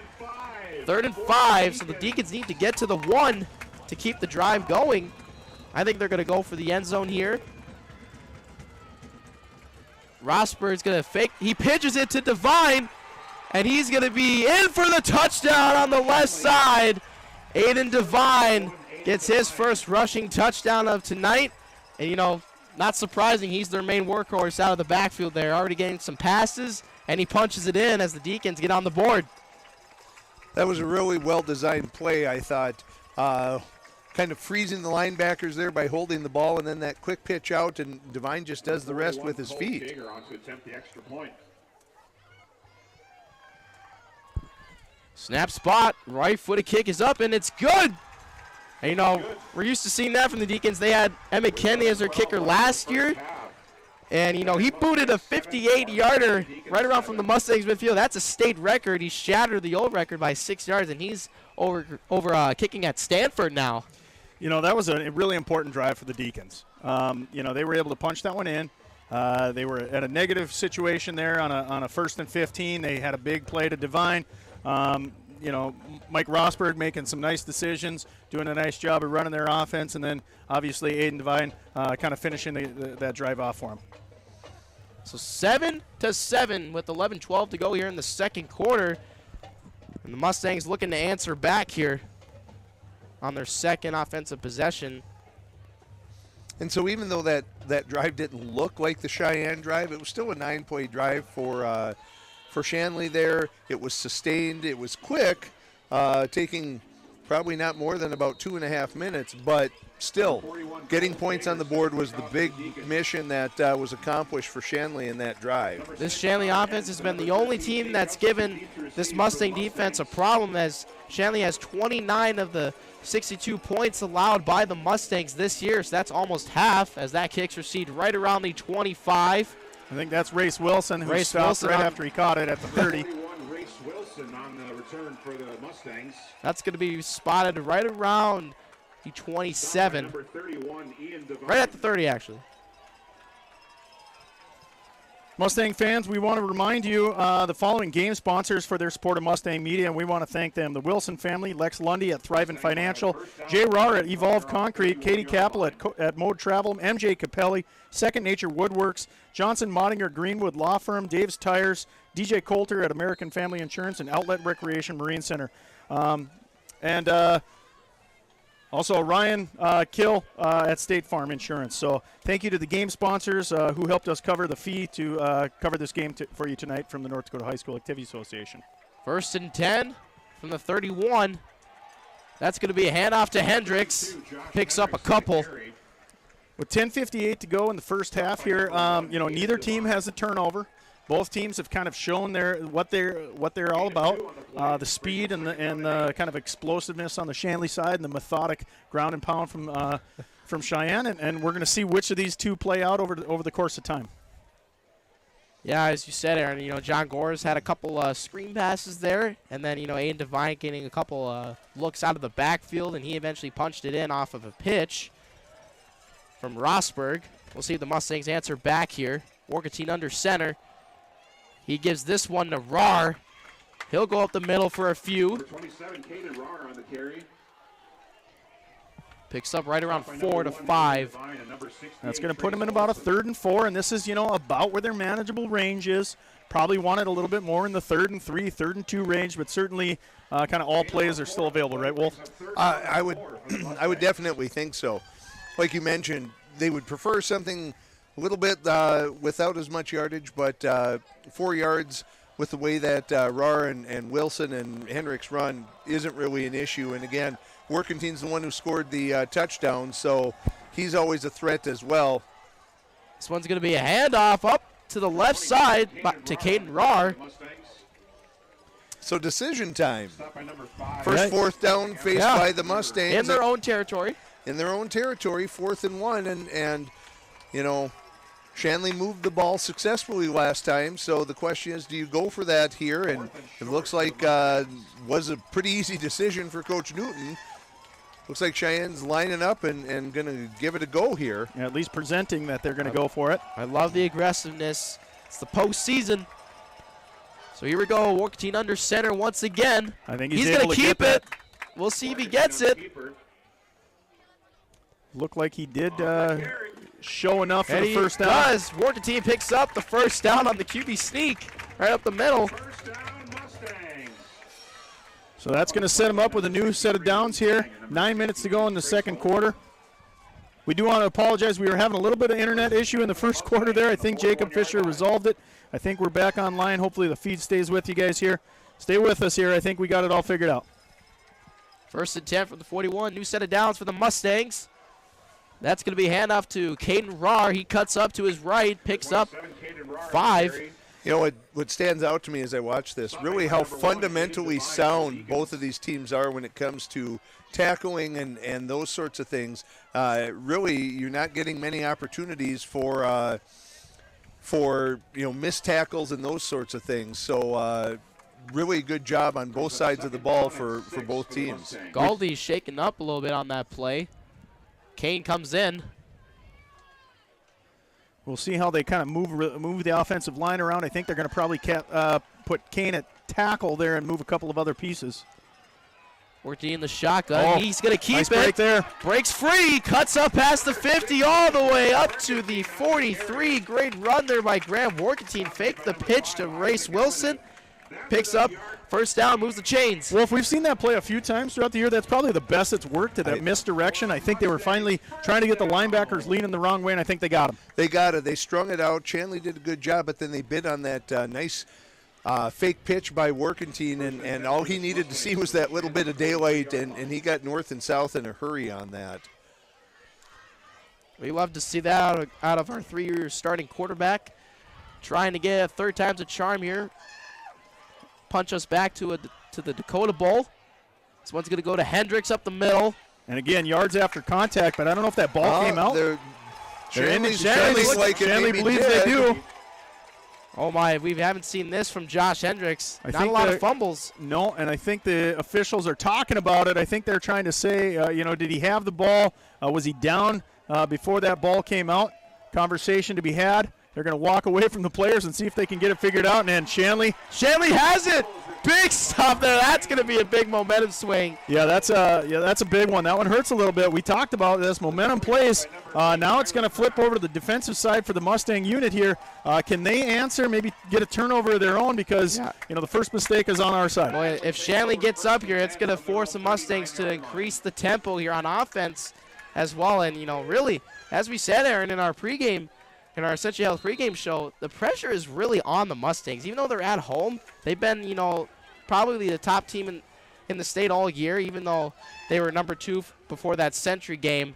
and 5, so the Deacons need to get to the 1 to keep the drive going. I think they're going to go for the end zone here. Rosberg's going to fake. He pitches it to Devine, and he's going to be in for the touchdown on the left side. Aiden Devine gets his first rushing touchdown of tonight. And, you know, not surprising, he's their main workhorse out of the backfield there. Already getting some passes, and he punches it in as the Deacons get on the board. That was a really well-designed play, I thought. Kind of freezing the linebackers there by holding the ball, and then that quick pitch out, and Devine just does the rest with his feet. Snap spot, right-footed kick is up, and it's good. And, you know, we're used to seeing that from the Deacons. They had Emmett Kennedy as their kicker last year. And, you know, he booted a 58-yarder right around from the Mustangs midfield. That's a state record. He shattered the old record by 6 yards, and he's over kicking at Stanford now. You know, that was a really important drive for the Deacons. You know, they were able to punch that one in. They were at a negative situation there on a 1st and 15. They had a big play to Devine. You know, Mike Rosberg making some nice decisions, doing a nice job of running their offense, and then obviously Aiden Devine kind of finishing that drive off for him. So 7-7 with 11:12 to go here in the second quarter. And the Mustangs looking to answer back here on their second offensive possession. And so even though that drive didn't look like the Sheyenne drive, it was still a 9-play drive for Shanley there. It was sustained. It was quick, taking probably not more than about 2.5 minutes, but still getting points on the board was the big mission that was accomplished for Shanley in that drive. This Shanley offense has been the only team that's given this Mustang defense a problem, as Shanley has 29 of the 62 points allowed by the Mustangs this year, so that's almost half, as that kick's received right around the 25. I think that's Race Wilson, who stopped right after he caught it at the 30. Race Wilson on the return for the Mustangs. That's going to be spotted right around the 27. Right at the 30, actually. Mustang fans, we want to remind you the following game sponsors for their support of Mustang Media, and we want to thank them. The Wilson family, Lex Lundy at Thrivent Financial, Jay Rahr at Evolve Concrete, Katie Capel at Mode Travel, MJ Capelli, Second Nature Woodworks, Johnson Mottinger Greenwood Law Firm, Dave's Tires, DJ Coulter at American Family Insurance, and Outlet Recreation Marine Center. Also, Ryan Kill at State Farm Insurance. So thank you to the game sponsors who helped us cover the fee to cover this game for you tonight from the North Dakota High School Activity Association. 1st and 10 from the 31. That's going to be a handoff to Hendricks. Picks up a couple. With 10:58 to go in the first half here, neither team has a turnover. Both teams have kind of shown what they're all about, the speed and the kind of explosiveness on the Shanley side, and the methodic ground and pound from Sheyenne, and we're going to see which of these two play out over the course of time. Yeah, as you said, Aaron, John Gore's had a couple screen passes there, and then Aiden Devine getting a couple looks out of the backfield, and he eventually punched it in off of a pitch from Rosberg. We'll see if the Mustangs answer back here. Warkentine under center. He gives this one to Rahr. He'll go up the middle for a few. 27, Caden Rahr on the carry. Picks up right around 4 to 5. That's going to put him in about a 3rd and 4, and this is, about where their manageable range is. Probably wanted a little bit more in the 3rd and 3, 3rd and 2 range, but certainly kind of all plays are still available, right, Wolf? I would definitely think so. Like you mentioned, they would prefer something a little bit without as much yardage, but 4 yards with the way that Rahr and Wilson and Hendricks run isn't really an issue. And again, Warkentine's the one who scored the touchdown, so he's always a threat as well. This one's going to be a handoff up to the left side to Caden Rahr. So decision time. First 4th down faced by the Mustangs. In their own territory. In their own territory, 4th and 1, and Shanley moved the ball successfully last time, so the question is, do you go for that here? And it looks like was a pretty easy decision for Coach Newton. Looks like Cheyenne's lining up and going to give it a go here. Yeah, at least presenting that they're going to go for it. I love the aggressiveness. It's the postseason. So here we go, Warkentine under center once again. I think he's going to keep it. We'll see if he gets it. Looked like he did show enough for the first down. Does. Warkentine picks up the first down on the QB sneak right up the middle. First down, Mustangs. So that's going to set him up with a new set of downs here. 9 minutes to go in the second quarter. We do want to apologize. We were having a little bit of internet issue in the first quarter there. I think Jacob Fisher resolved it. I think we're back online. Hopefully the feed stays with you guys here. Stay with us here. I think we got it all figured out. 1st and 10 from the 41. New set of downs for the Mustangs. That's going to be handoff to Caden Rahr. He cuts up to his right, picks up 5. What stands out to me as I watch this, really how fundamentally sound both of these teams are when it comes to tackling and those sorts of things. Really, you're not getting many opportunities for missed tackles and those sorts of things. So really good job on both sides of the ball for both teams. Galdy's shaking up a little bit on that play. Kane comes in. We'll see how they kind of move the offensive line around. I think they're going to probably put Kane at tackle there and move a couple of other pieces. Warkentine in the shotgun. He's going to keep nice it. Break there. Breaks free. Cuts up past the 50 all the way up to the 43. Great run there by Graham. Warkentine faked the pitch to Race Wilson. Picks up first down, moves the chains. Well, if we've seen that play a few times throughout the year, that's probably the best it's worked at that misdirection. I think they were finally trying to get the linebackers leaning the wrong way, and I think they got him. They got it. They strung it out. Shanley did a good job, but then they bid on that nice fake pitch by Warkentine, and all he needed to see was that little bit of daylight, and he got north and south in a hurry on that. We love to see that out of our 3-year starting quarterback. Trying to get a 3rd time's a charm here. Punch us back to the Dakota Bowl. This one's going to go to Hendricks up the middle. And again, yards after contact, but I don't know if that ball came out. Shanley believes they do. Oh my, we haven't seen this from Josh Hendricks. Not a lot of fumbles. No, and I think the officials are talking about it. I think they're trying to say, did he have the ball? Was he down before that ball came out? Conversation to be had. They're going to walk away from the players and see if they can get it figured out. And then Shanley has it. Big stop there. That's going to be a big momentum swing. Yeah, that's a big one. That one hurts a little bit. We talked about this. Momentum plays. Now it's going to flip over to the defensive side for the Mustang unit here. Can they answer, maybe get a turnover of their own, because the first mistake is on our side. Boy, if Shanley gets up here, it's going to force the Mustangs to increase the tempo here on offense as well. And, really, as we said, Aaron, in our pregame, in our Essential Health pregame show, the pressure is really on the Mustangs. Even though they're at home, they've been, probably the top team in the state all year, even though they were number 2 before that Century game.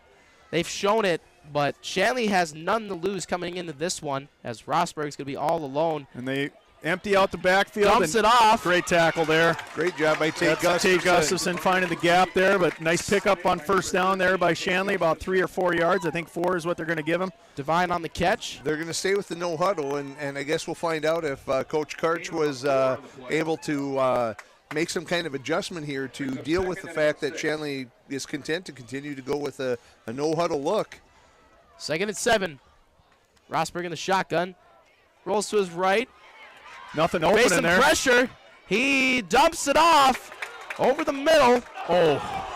They've shown it, but Shanley has none to lose coming into this one, as Rosberg's going to be all alone. And they empty out the backfield. Dumps it off. Great tackle there. Great job by Tate Gustafson. Tate Gustafson finding the gap there, but nice pickup on first down there by Shanley, about 3 or 4 yards. I think 4 is what they're going to give him. Divine on the catch. They're going to stay with the no huddle, and I guess we'll find out if Coach Karch was able to make some kind of adjustment here to deal with the fact that Shanley is content to continue to go with a no huddle look. 2nd and 7. Rosberg in the shotgun. Rolls to his right. Nothing open Facing in there. Pressure. He dumps it off over the middle. Oh.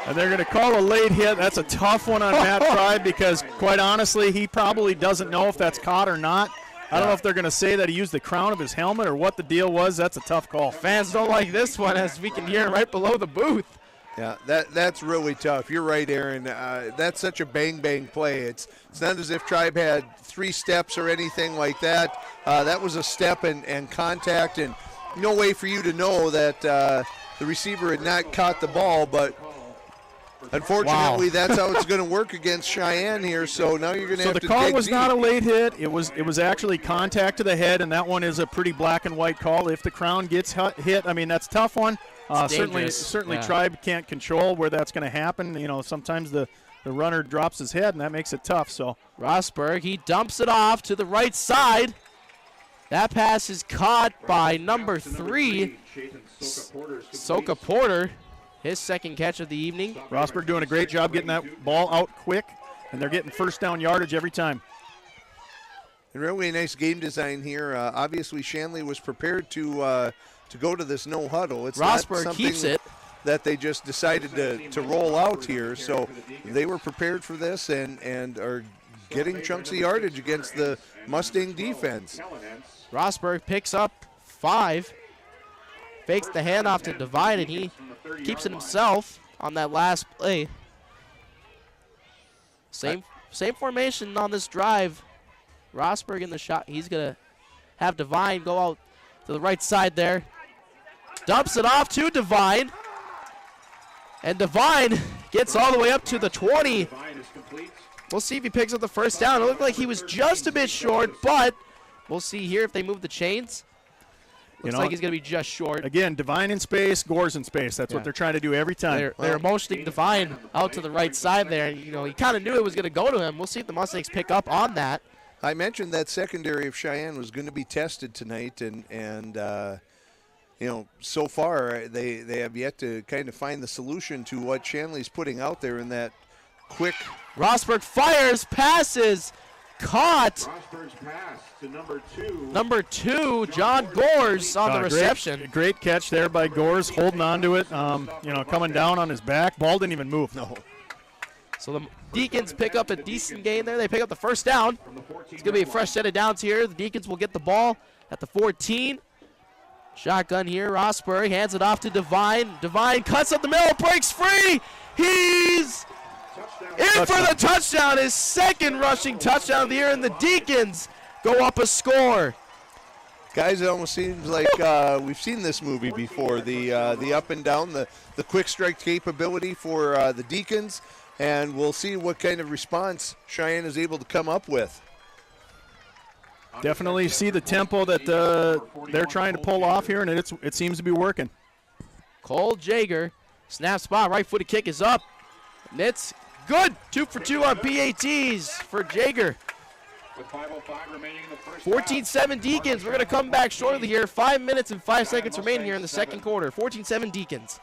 And they're going to call a late hit. That's a tough one on Matt Tribe, because, quite honestly, he probably doesn't know if that's caught or not. I don't know if they're going to say that he used the crown of his helmet or what the deal was. That's a tough call. Fans don't like this one, as we can hear right below the booth. Yeah, that's really tough. You're right, Aaron. That's such a bang-bang play. It's not as if Tribe had 3 steps or anything like that. That was a step and contact, and no way for you to know that the receiver had not caught the ball, but unfortunately, that's how it's going to work against Sheyenne here. So now you're going to have to dig So the call was deep. not a late hit. It was actually contact to the head, and that one is a pretty black and white call. If the crown gets hit, I mean, that's a tough one. Certainly, Tribe can't control where that's going to happen. Sometimes the runner drops his head, and that makes it tough. So Rosberg, he dumps it off to the right side. That pass is caught by number 3, Soka Porter. His second catch of the evening. Rosberg doing a great job getting that ball out quick, and they're getting first down yardage every time. And really nice game design here. Obviously, Shanley was prepared to go to this no huddle. It's Rosberg not keeps something it. that they just decided to roll out here. So they were prepared for this and are getting chunks of yardage against the Mustang defense. Rosberg picks up 5. Fakes the handoff to Divide, and he keeps it himself on that last play. Same formation on this drive. Rosberg in the shot. He's going to have Divine go out to the right side there. Dumps it off to Divine. And Divine gets all the way up to the 20. We'll see if he picks up the first down. It looked like he was just a bit short, but we'll see here if they move the chains. Looks like he's going to be just short. Again, Divine in space, Gore's in space. That's what they're trying to do every time. They're motioning Divine out to the right side there. And, he kind of knew it was going to go to him. We'll see if the Mustangs pick up on that. I mentioned that secondary of Sheyenne was going to be tested tonight, and so far they have yet to kind of find the solution to what Shanley's putting out there in that quick. Rosberg fires, passes, caught. Rosberg's pass to Number 2, John Gores on the reception. Great catch there by Gores, holding on to it, coming down on his back. Ball didn't even move. No. So the Deacons pick up a decent gain there. They pick up the first down. It's going to be a fresh set of downs here. The Deacons will get the ball at the 14. Shotgun here. Rosberg hands it off to Divine. Divine cuts up the middle, breaks free. He's in for the touchdown. His second rushing touchdown of the year, and the Deacons go up a score. Guys, it almost seems like we've seen this movie before. The up and down, the quick strike capability for the Deacons, and we'll see what kind of response Sheyenne is able to come up with. Definitely see the tempo that they're trying to pull off here, and it seems to be working. Cole Jager, snap spot, right footed kick is up, and it's good. 2 for 2 on PATs for Jager. 14-7 Deacons. We're going to come back shortly here. 5 minutes and 5 seconds remaining here in the second quarter. 14-7 Deacons.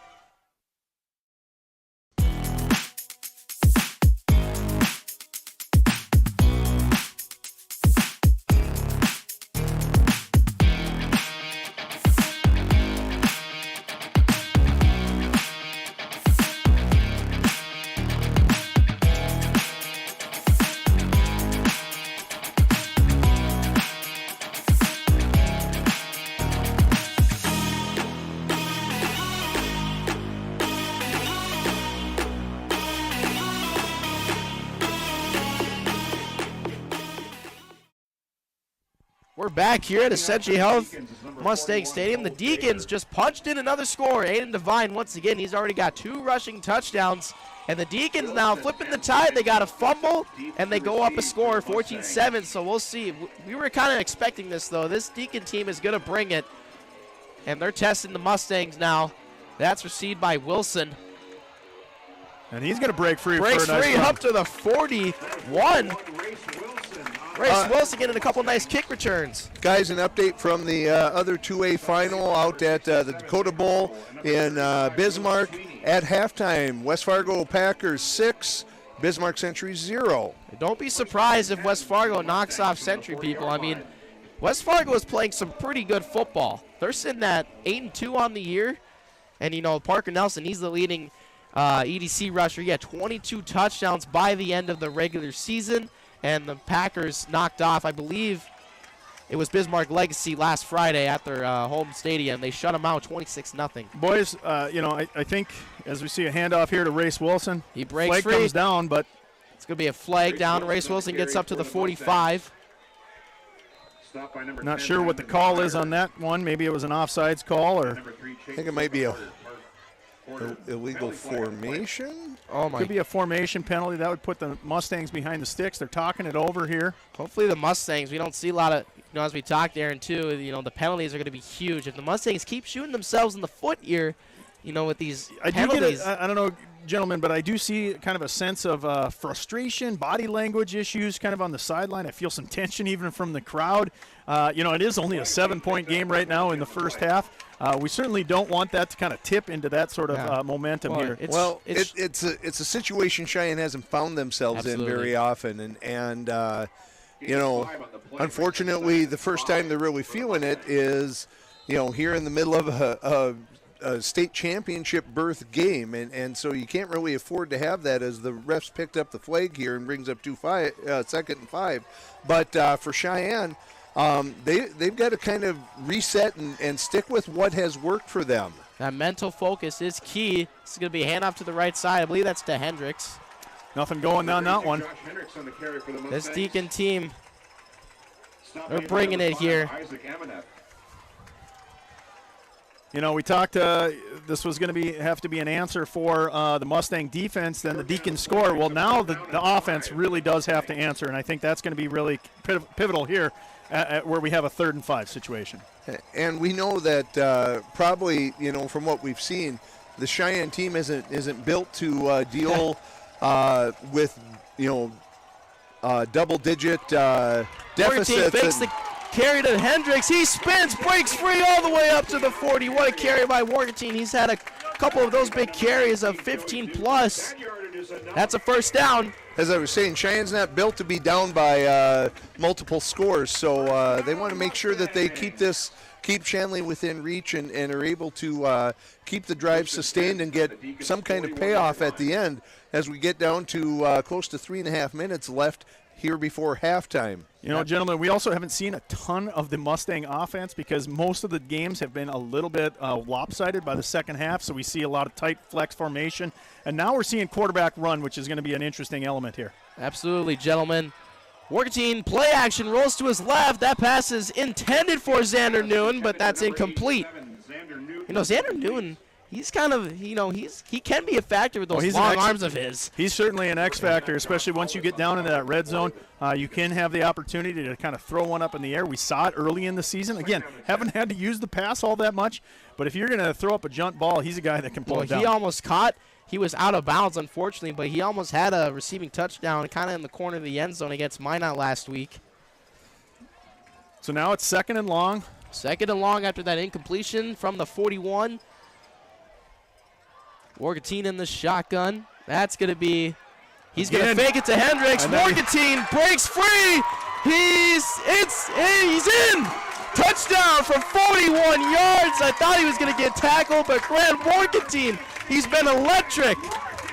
We're back here at Essential Health Mustang Stadium. The Deacons just punched in another score. Aiden Devine, once again, he's already got 2 rushing touchdowns. And the Deacons now flipping the tide. They got a fumble, and they go up a score, 14-7. So we'll see. We were kind of expecting this, though. This Deacon team is going to bring it. And they're testing the Mustangs now. That's received by Wilson. And he's going to break free. Breaks for a nice free run. up to the 41. Race Wilson getting a couple nice kick returns. Guys, an update from the other 2A final out at the Dakota Bowl in Bismarck. At halftime, West Fargo Packers 6, Bismarck Century 0. Don't be surprised if West Fargo knocks off Century, people. I mean, West Fargo is playing some pretty good football. They're sitting at 8-2 on the year. And, you know, Parker Nelson, he's the leading EDC rusher. He had 22 touchdowns by the end of the regular season. And the Packers knocked off, I believe, it was Bismarck Legacy last Friday at their home stadium. They shut them out 26-0. Boys, you know, I think as we see a handoff here to Race Wilson, he breaks flag free. comes down, but it's going to be a flag down. Race Wilson gets up to the 45. Not sure what the call is on that one. Maybe it was an offsides call, or I think it might be a illegal formation. Oh my! Could be a formation penalty. That would put the Mustangs behind the sticks. They're talking it over here. Hopefully the Mustangs, we don't see a lot of, you know, as we talked, Aaron, too, you know, the penalties are going to be huge. If the Mustangs keep shooting themselves in the foot here, you know, with these penalties. I don't know, gentlemen, but I do see kind of a sense of frustration, body language issues kind of on the sideline. I feel some tension even from the crowd. You know, it is only a 7-point game right now in the first half. We certainly don't want that to kind of tip into that sort of momentum here. It's a situation Cheyenne hasn't found themselves in very often, and you know, unfortunately, the first time they're really feeling it is, you know, here in the middle of a state championship berth game, and so you can't really afford to have that as the refs picked up the flag here and brings up 2-2 and 5. But for Cheyenne, they've got to kind of reset and stick with what has worked for them. That mental focus is key. This is going to be a handoff to the right side. I believe that's to Hendricks. Nothing going on that one. This Deacon team, they're bringing it here. You know, we talked. This was going to have to be an answer for the Mustang defense. Then the Deacons score. Well, now the offense really does have to answer, and I think that's going to be really pivotal here, at where we have a 3rd and 5 situation. And we know that probably, you know, from what we've seen, the Cheyenne team isn't built to deal with, you know, double-digit deficits. Fakes the carry to Hendricks. He spins, breaks free all the way up to the 40. What a carry by Morganton. He's had a couple of those big carries of 15-plus. That's a first down. As I was saying, Cheyenne's not built to be down by multiple scores, so they want to make sure that they keep Shanley within reach and are able to keep the drive sustained and get some kind of payoff at the end as we get down to close to 3.5 minutes left here before halftime. You know, gentlemen, we also haven't seen a ton of the Mustang offense because most of the games have been a little bit lopsided by the second half, so we see a lot of tight flex formation. And now we're seeing quarterback run, which is going to be an interesting element here. Absolutely, gentlemen. Morganton play action, rolls to his left. That pass is intended for Xander Noon, but that's incomplete. You know, Xander Noon, he's kind of, you know, he can be a factor with those long arms of his. He's certainly an X factor, especially once you get down into that red zone. You can have the opportunity to kind of throw one up in the air. We saw it early in the season. Again, haven't had to use the pass all that much, but if you're going to throw up a jump ball, he's a guy that can pull it down. He almost caught. He was out of bounds, unfortunately, but he almost had a receiving touchdown kind of in the corner of the end zone against Minot last week. So now it's 2nd and long. 2nd and long after that incompletion from the 41. Morganton in the shotgun. That's going to be, he's going to fake it to Hendricks. Morganton breaks free. He's in. Touchdown from 41 yards. I thought he was going to get tackled, but Grant Morganton, he's been electric.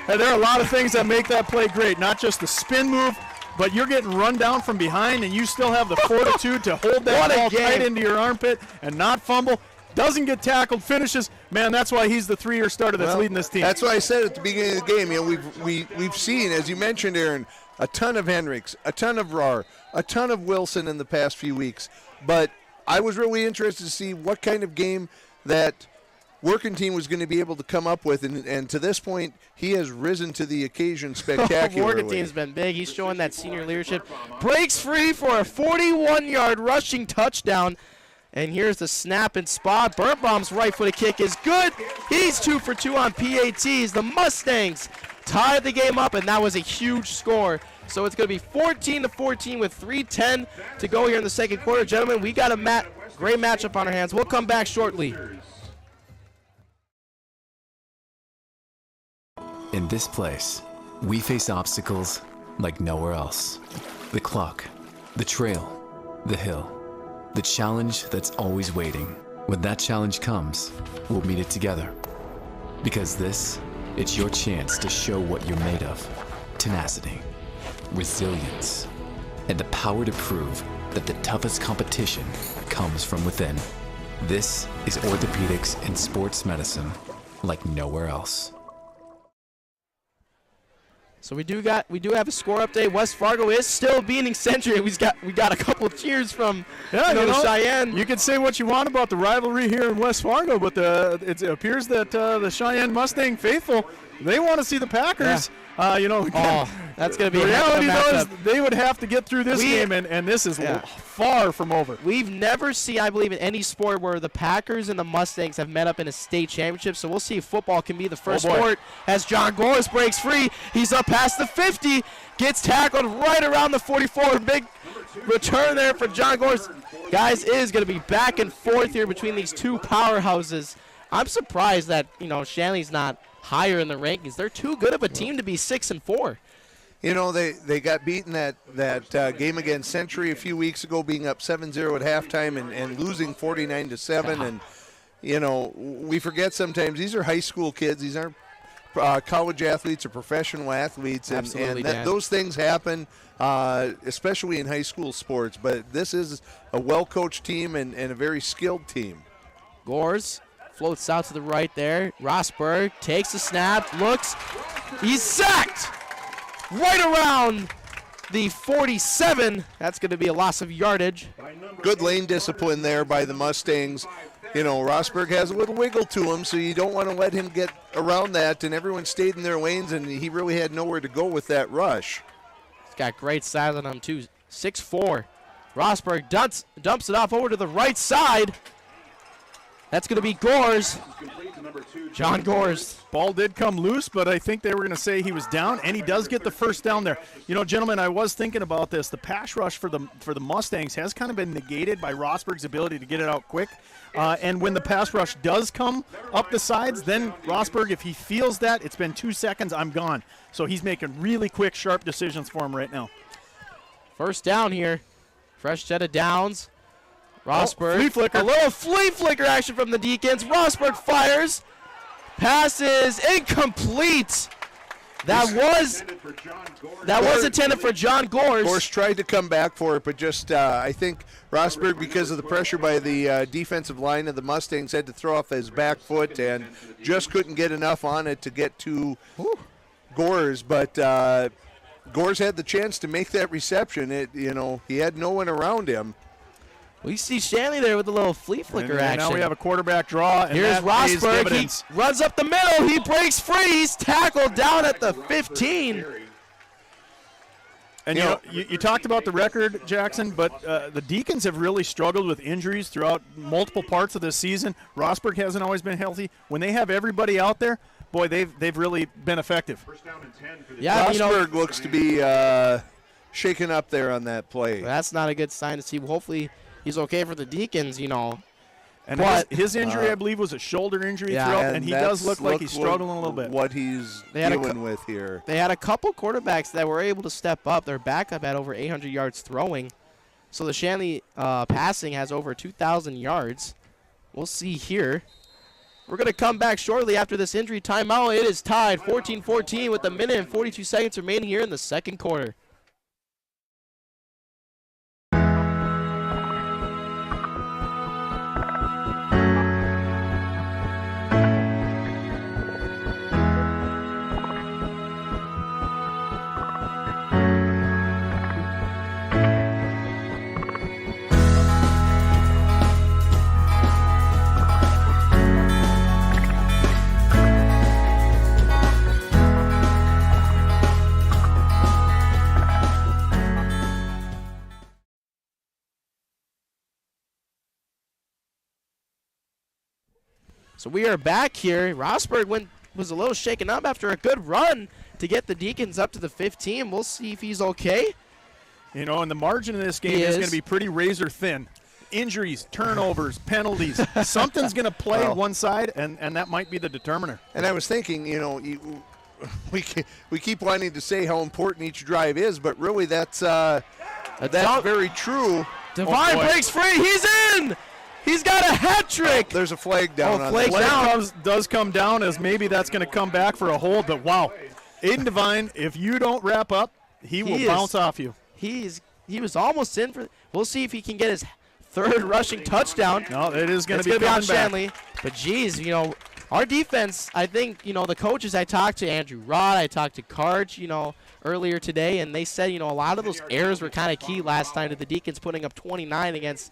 Hey, there are a lot of things that make that play great, not just the spin move, but you're getting run down from behind, and you still have the fortitude to hold that ball tight into your armpit and not fumble. Doesn't get tackled, finishes. Man, that's why he's the 3-year starter that's leading this team. That's why I said at the beginning of the game, you know, we've seen, as you mentioned, Aaron, a ton of Henricks, a ton of Rahr, a ton of Wilson in the past few weeks. But I was really interested to see what kind of game that working team was going to be able to come up with, and to this point, he has risen to the occasion spectacularly. Working team's been big. He's showing that senior leadership. Breaks free for a 41-yard rushing touchdown. And here's the snap and spot. Birnbaum's right-footed kick is good. He's 2 for 2 on PATs. The Mustangs tied the game up, and that was a huge score. So it's going to be 14-14 with 3:10 to go here in the second quarter. Gentlemen, we got a great matchup on our hands. We'll come back shortly. In this place, we face obstacles like nowhere else. The clock, the trail, the hill, the challenge that's always waiting. When that challenge comes, we'll meet it together. Because it's your chance to show what you're made of. Tenacity, resilience, and the power to prove that the toughest competition comes from within. This is orthopedics and sports medicine like nowhere else. So we do have a score update. West Fargo is still beating Century. We got a couple of cheers from Sheyenne. You can say what you want about the rivalry here in West Fargo, but it appears that the Sheyenne Mustang faithful, they want to see the Packers. That's going to be the a reality though is matchup. they would have to get through this game, and this is far from over. We've never seen, I believe, in any sport where the Packers and the Mustangs have met up in a state championship. So we'll see if football can be the first sport as John Gores breaks free. He's up past the 50, gets tackled right around the 44. Big return there for John Gores. Guys, it is going to be back and forth here between these two powerhouses. I'm surprised that Shanley's not higher in the rankings. They're too good of a team to be 6-4. They got beaten that game against Century a few weeks ago, being up 7-0 at halftime and losing 49-7. And we forget sometimes these are high school kids. These aren't college athletes or professional athletes, and those things happen, especially in high school sports. But this is a well-coached team and a very skilled team. Gores floats out to the right there. Rosberg takes the snap, looks. He's sacked right around the 47. That's going to be a loss of yardage. Good lane discipline there by the Mustangs. Rosberg has a little wiggle to him, so you don't want to let him get around that, and everyone stayed in their lanes, and he really had nowhere to go with that rush. He's got great size on him, too. 6'4". Rosberg dumps it off over to the right side. That's going to be Gores. John Gores. Ball did come loose, but I think they were going to say he was down, and he does get the first down there. Gentlemen, I was thinking about this. The pass rush for the Mustangs has kind of been negated by Rosberg's ability to get it out quick. And when the pass rush does come up the sides, then Rosberg, if he feels that, it's been 2 seconds, I'm gone. So he's making really quick, sharp decisions for him right now. First down here. Fresh set of downs. Rosberg. Flea flicker. A little flea flicker action from the Deacons. Rosberg fires. Passes incomplete. That was intended for John Gores. Gores tried to come back for it, but just I think Rosberg, because of the pressure by the defensive line of the Mustangs, had to throw off his back foot and just couldn't get enough on it to get to Gores. But Gores had the chance to make that reception. He had no one around him. We see Shanley there with a little flea flicker action. Now we have a quarterback draw. And here's Rosberg. He runs up the middle. He breaks free. He's tackled down at the 15. And you talked about the record, Jackson, but the Deacons have really struggled with injuries throughout multiple parts of this season. Rosberg hasn't always been healthy. When they have everybody out there, boy, they've really been effective. Yeah, Rosberg looks to be shaken up there on that play. That's not a good sign to see. Hopefully he's okay for the Deacons, And his injury, I believe, was a shoulder injury throughout, and he does look like he's struggling a little bit. What he's dealing with here. They had a couple quarterbacks that were able to step up. Their backup had over 800 yards throwing. So the Shanley passing has over 2,000 yards. We'll see here. We're going to come back shortly after this injury timeout. It is tied 14-14 with a minute and 42 seconds remaining here in the second quarter. So we are back here. Rosberg was a little shaken up after a good run to get the Deacons up to the 15. We'll see if he's okay. You know, and the margin in this game is going to be pretty razor thin. Injuries, turnovers, penalties. Something's going to play one side, and that might be the determiner. And I was thinking, you know, we keep wanting to say how important each drive is, but really that's very true. Divine breaks free. He's in. He's got a hat trick. There's a flag down. Flag does come down, as maybe that's going to come back for a hold. But wow, Aiden Divine, if you don't wrap up, he will bounce off you. He was almost in for. We'll see if he can get his third rushing touchdown. No, it is going to be on Shanley. But geez, you know, our defense. I think, you know, the coaches I talked to, Andrew Rod, I talked to Karch, you know, earlier today, and they said, you know, a lot of those errors were kind of key last time to the Deacons putting up 29 against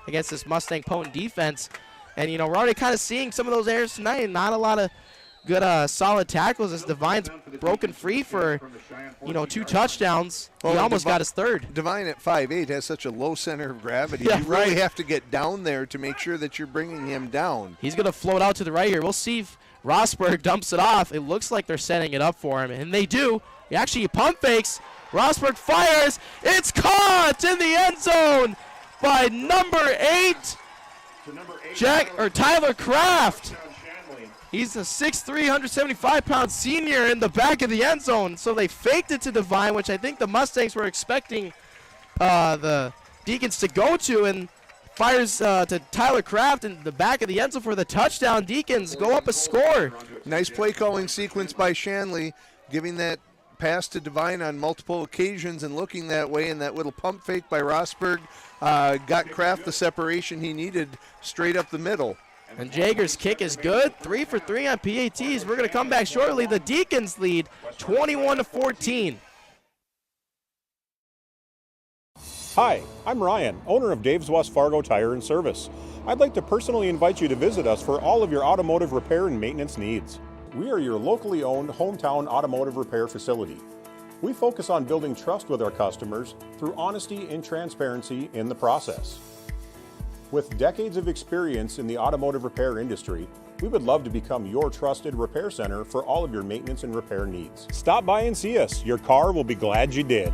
this Mustang potent defense. And, you know, we're already kind of seeing some of those errors tonight, and not a lot of good solid tackles as Divine's broken free for, you know, 2 touchdowns. He almost got his third. Divine at 5'8" has such a low center of gravity. Yeah, you really have to get down there to make sure that you're bringing him down. He's going to float out to the right here. We'll see if Rosberg dumps it off. It looks like they're setting it up for him, and they do. He pump fakes. Rosberg fires. It's caught in the end zone by number 8, Tyler Kraft. He's a 6'3", 175-pound senior in the back of the end zone. So they faked it to Divine, which I think the Mustangs were expecting the Deacons to go to, and fires to Tyler Kraft in the back of the end zone for the touchdown. Deacons go up a score. Nice play calling sequence by Shanley, giving that pass to Divine on multiple occasions and looking that way, and that little pump fake by Rosberg got Kraft the separation he needed straight up the middle. And Jager's kick is good. 3 for 3 on PATs. We're going to come back shortly. The Deacons lead 21-14. Hi, I'm Ryan, owner of Dave's West Fargo Tire and Service. I'd like to personally invite you to visit us for all of your automotive repair and maintenance needs. We are your locally owned hometown automotive repair facility. We focus on building trust with our customers through honesty and transparency in the process. With decades of experience in the automotive repair industry, we would love to become your trusted repair center for all of your maintenance and repair needs. Stop by and see us. Your car will be glad you did.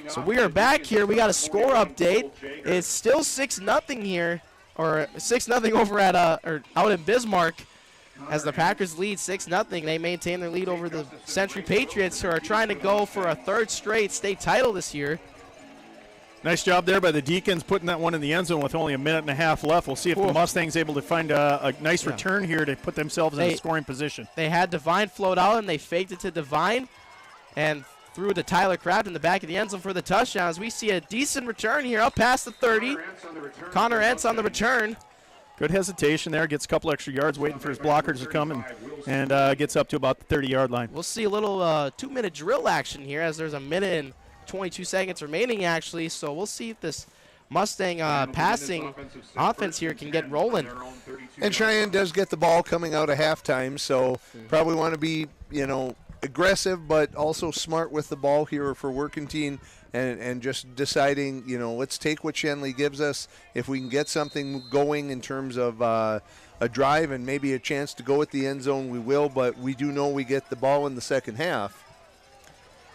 So we are back here. We got a score update. It's still 6-0 here, or 6-0 over at out in Bismarck, as the Packers lead 6-0. They maintain their lead over the Century Patriots, who are trying to go for a 3rd straight state title this year. Nice job there by the Deacons, putting that one in the end zone with only a minute and a half left. We'll see if the Mustangs able to find a nice return here to put themselves in a scoring position. They had Divine float out, and they faked it to Divine and threw it to Tyler Kraft in the back of the end zone for the touchdown. As we see a decent return here up past the 30. Connor Entz on the return. Good hesitation there. Gets a couple extra yards waiting for his blockers to come, and gets up to about the 30-yard line. We'll see a little 2-minute drill action here, as there's a minute and 22 seconds remaining, actually. So we'll see if this Mustang passing offense here can get rolling. And Cheyenne does get the ball coming out of halftime, so probably want to be, you know, aggressive but also smart with the ball here for working team, and just deciding, you know, let's take what Shanley gives us. If we can get something going in terms of a drive and maybe a chance to go at the end zone, we will, but we do know we get the ball in the second half.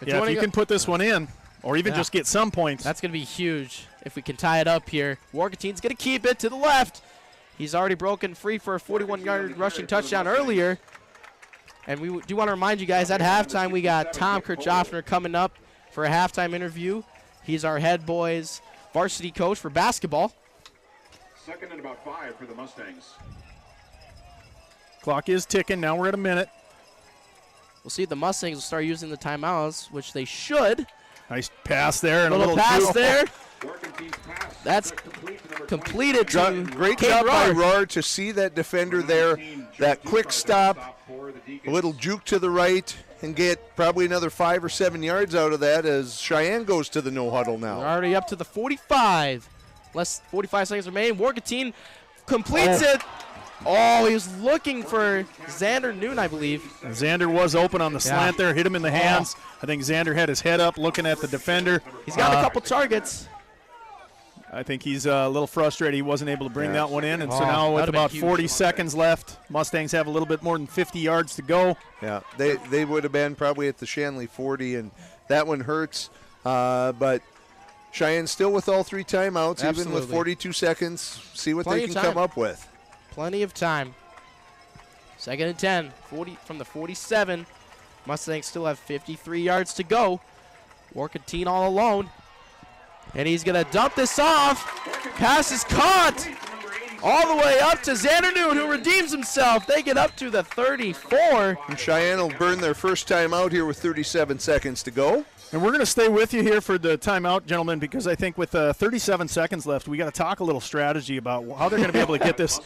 Yeah, if you can put this one in, or even just get some points. That's going to be huge if we can tie it up here. Warkentine's going to keep it to the left. He's already broken free for a 41-yard rushing touchdown earlier. And we do want to remind you guys, at halftime, we got Tom Kirchhoffner coming up for a halftime interview. He's our head boys varsity coach for basketball. 2nd and about 5 for the Mustangs. Clock is ticking. Now we're at a minute. We'll see if the Mustangs will start using the timeouts, which they should. Nice pass there. And a little pass there. That's completed to Great job by Roar to see that defender there, that quick stop, a little juke to the right, and get probably another 5 or 7 yards out of that as Cheyenne goes to the no huddle now. We're already up to the 45. Less 45 seconds remaining. Warkentine completes it. Oh, he was looking for Xander Noon, I believe. Xander was open on the slant there, hit him in the hands. I think Xander had his head up looking at the defender. He's got a couple targets. I think he's a little frustrated he wasn't able to bring that one in. And so now with about 40 seconds left, Mustangs have a little bit more than 50 yards to go. Yeah, they would have been probably at the Shanley 40, and that one hurts. But Cheyenne still with all 3 timeouts, even with 42 seconds. See what they can come up with. Plenty of time. 2nd and 10, 40 from the 47. Mustangs still have 53 yards to go. Warkentine all alone. And he's going to dump this off. Pass is caught. All the way up to Xander Noon, who redeems himself. They get up to the 34. And Cheyenne will burn their first timeout here with 37 seconds to go. And we're going to stay with you here for the timeout, gentlemen, because I think with 37 seconds left, we got to talk a little strategy about how they're going to be able to get this,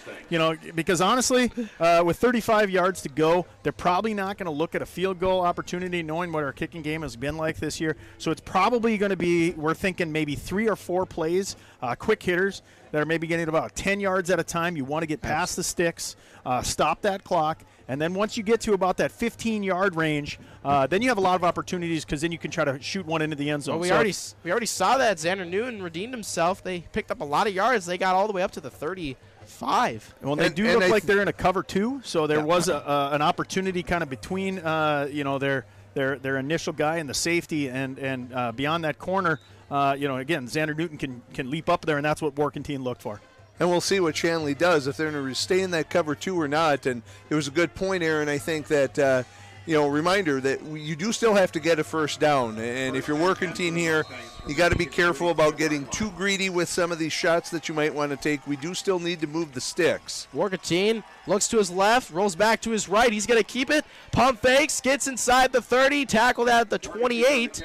because honestly, with 35 yards to go, they're probably not going to look at a field goal opportunity, knowing what our kicking game has been like this year. So it's probably going to be, we're thinking maybe 3 or 4 plays, quick hitters that are maybe getting about 10 yards at a time. You want to get past the sticks, stop that clock. And then once you get to about that 15-yard range, then you have a lot of opportunities because then you can try to shoot one into the end zone. Well, we already saw that. Xander Newton redeemed himself. They picked up a lot of yards. They got all the way up to the 35. Well, they do look like they're in a cover 2, so there was an opportunity kind of between their initial guy and the safety and beyond that corner. Again, Xander Newton can leap up there, and that's what Warkentine looked for. And we'll see what Shanley does, if they're going to stay in that cover 2 or not. And it was a good point, Aaron. I think that, reminder that you do still have to get a first down. And if you're Warkentine here, you got to be careful about getting too greedy with some of these shots that you might want to take. We do still need to move the sticks. Warkentine looks to his left, rolls back to his right. He's going to keep it. Pump fakes, gets inside the 30, tackled at the 28.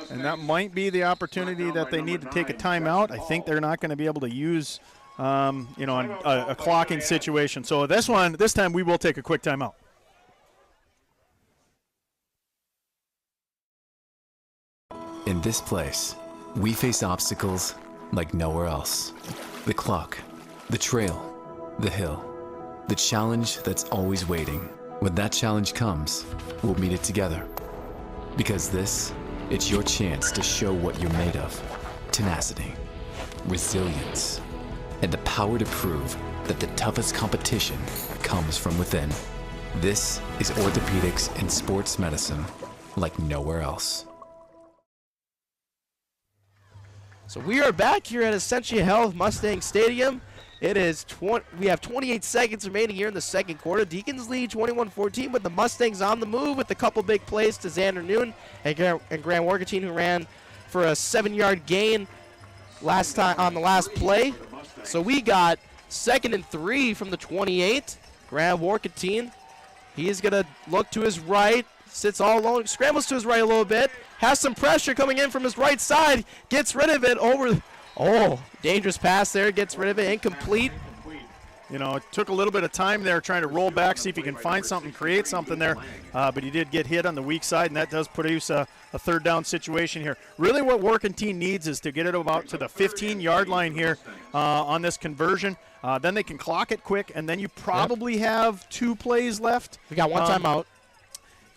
And that might be the opportunity that they need to take a timeout. I think they're not going to be able to use a clocking situation. So this time we will take a quick timeout. In this place, we face obstacles like nowhere else. The clock, the trail, the hill, the challenge that's always waiting. When that challenge comes, we'll meet it together. Because it's your chance to show what you're made of. Tenacity, resilience, and the power to prove that the toughest competition comes from within. This is orthopedics and sports medicine like nowhere else. So we are back here at Essentia Health Mustang Stadium. We have 28 seconds remaining here in the second quarter. Deacons lead 21-14 with the Mustangs on the move with a couple big plays to Xander Noon and Grant Warkentine, who ran for a 7-yard gain on the last play. So we got 2nd and 3 from the 28. Grant Warkentine, he is going to look to his right, sits all alone, scrambles to his right a little bit, has some pressure coming in from his right side, gets rid of it dangerous pass there, gets rid of it, incomplete. It took a little bit of time there trying to roll back, see if he can find something, create something there, but he did get hit on the weak side, and that does produce a 3rd down situation here. Really what Warkentine needs is to get it about to the 15-yard line here on this conversion. Then they can clock it quick, and then you probably have 2 plays left. We got one timeout.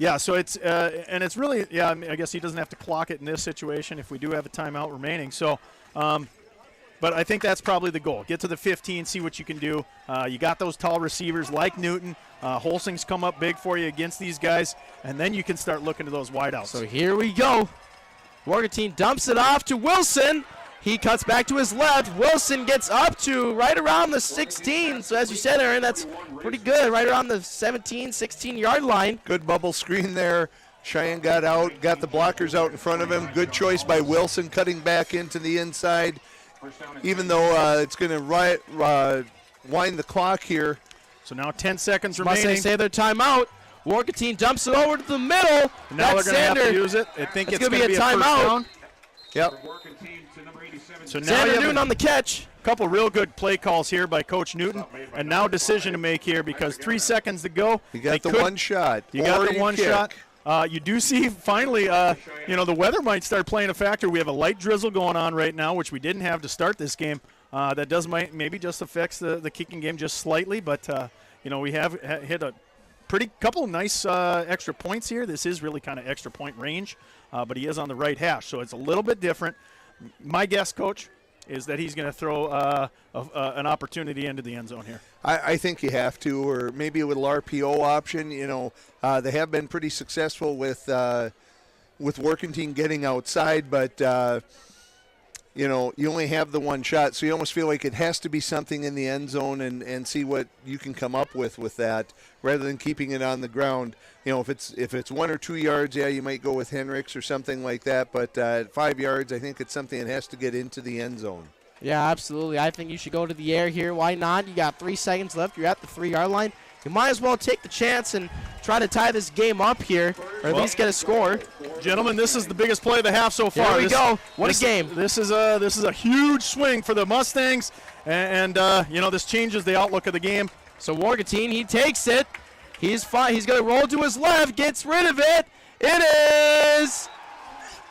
Yeah, so it's really, I guess he doesn't have to clock it in this situation if we do have a timeout remaining. So, but I think that's probably the goal. Get to the 15, see what you can do. You got those tall receivers like Newton. Holsing's come up big for you against these guys, and then you can start looking to those wideouts. So here we go. Warkentine dumps it off to Wilson. He cuts back to his left. Wilson gets up to right around the 16. So as you said, Aaron, that's pretty good. Right around the 17, 16-yard line. Good bubble screen there. Cheyenne got out, got the blockers out in front of him. Good choice by Wilson, cutting back into the inside. Even though it's going to wind the clock here. So now 10 seconds remaining. Mustangs say their timeout. Warkentine dumps it over to the middle. Now they're going to have to use it. I think it's going to be a timeout. Yep. So now Xander Newton on the catch. A couple real good play calls here by Coach Newton, and now decision to make here because 3 seconds to go. You got one shot. You got the one shot. You do see finally, the weather might start playing a factor. We have a light drizzle going on right now, which we didn't have to start this game. That does maybe just affects the kicking game just slightly, but we have hit a pretty couple nice extra points here. This is really kind of extra point range, but he is on the right hash, so it's a little bit different. My guess, Coach, is that he's going to throw an opportunity into the end zone here. I think you have to, or maybe with an RPO option. They have been pretty successful with working team getting outside, but you only have the one shot, so you almost feel like it has to be something in the end zone and see what you can come up with that, rather than keeping it on the ground. If it's 1 or 2 yards, yeah, you might go with Henricks or something like that, but at 5 yards, I think it's something that has to get into the end zone. Yeah, absolutely. I think you should go to the air here. Why not? You got 3 seconds left. You're at the 3-yard line. You might as well take the chance and try to tie this game up here, or at least get a score. Gentlemen, this is the biggest play of the half so far. There we go. What a game. This is a huge swing for the Mustangs, and this changes the outlook of the game. So Wargentine, he takes it. He's fine. He's going to roll to his left, gets rid of it. It is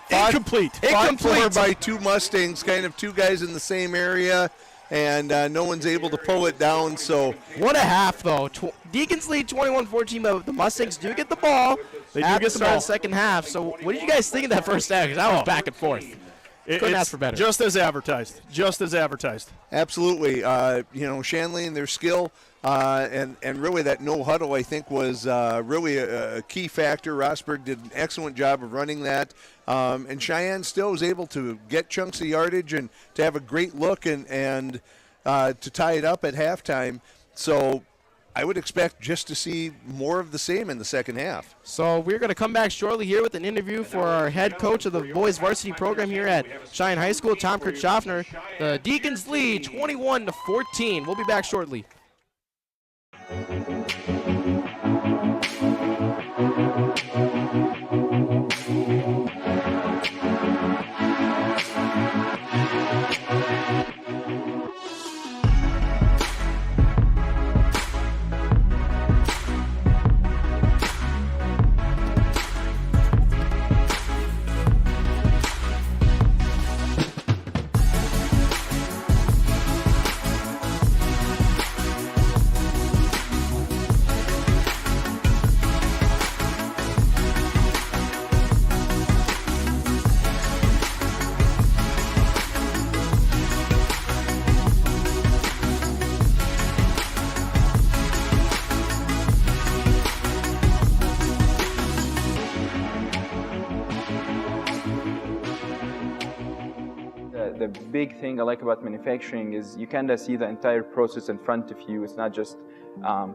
incomplete. Fought for by 2 Mustangs, kind of 2 guys in the same area, and no one's able to pull it down. So what a half, though. Deacons lead 21-14, but the Mustangs do get the ball. They do get the ball. Second half. So what did you guys think of that first half? Because I was back and forth. Couldn't ask for better. Just as advertised. Just as advertised. Absolutely. Shanley and their skill, and really that no huddle, I think, was really a key factor. Rosberg did an excellent job of running that. And Sheyenne still was able to get chunks of yardage and to have a great look and to tie it up at halftime. So I would expect just to see more of the same in the second half. So we're going to come back shortly here with an interview for our head coach of the boys varsity program here at Sheyenne High School, Tom Kirchhoffner. The Deacons lead 21-14. We'll be back shortly. The big thing I like about manufacturing is you kind of see the entire process in front of you. It's not just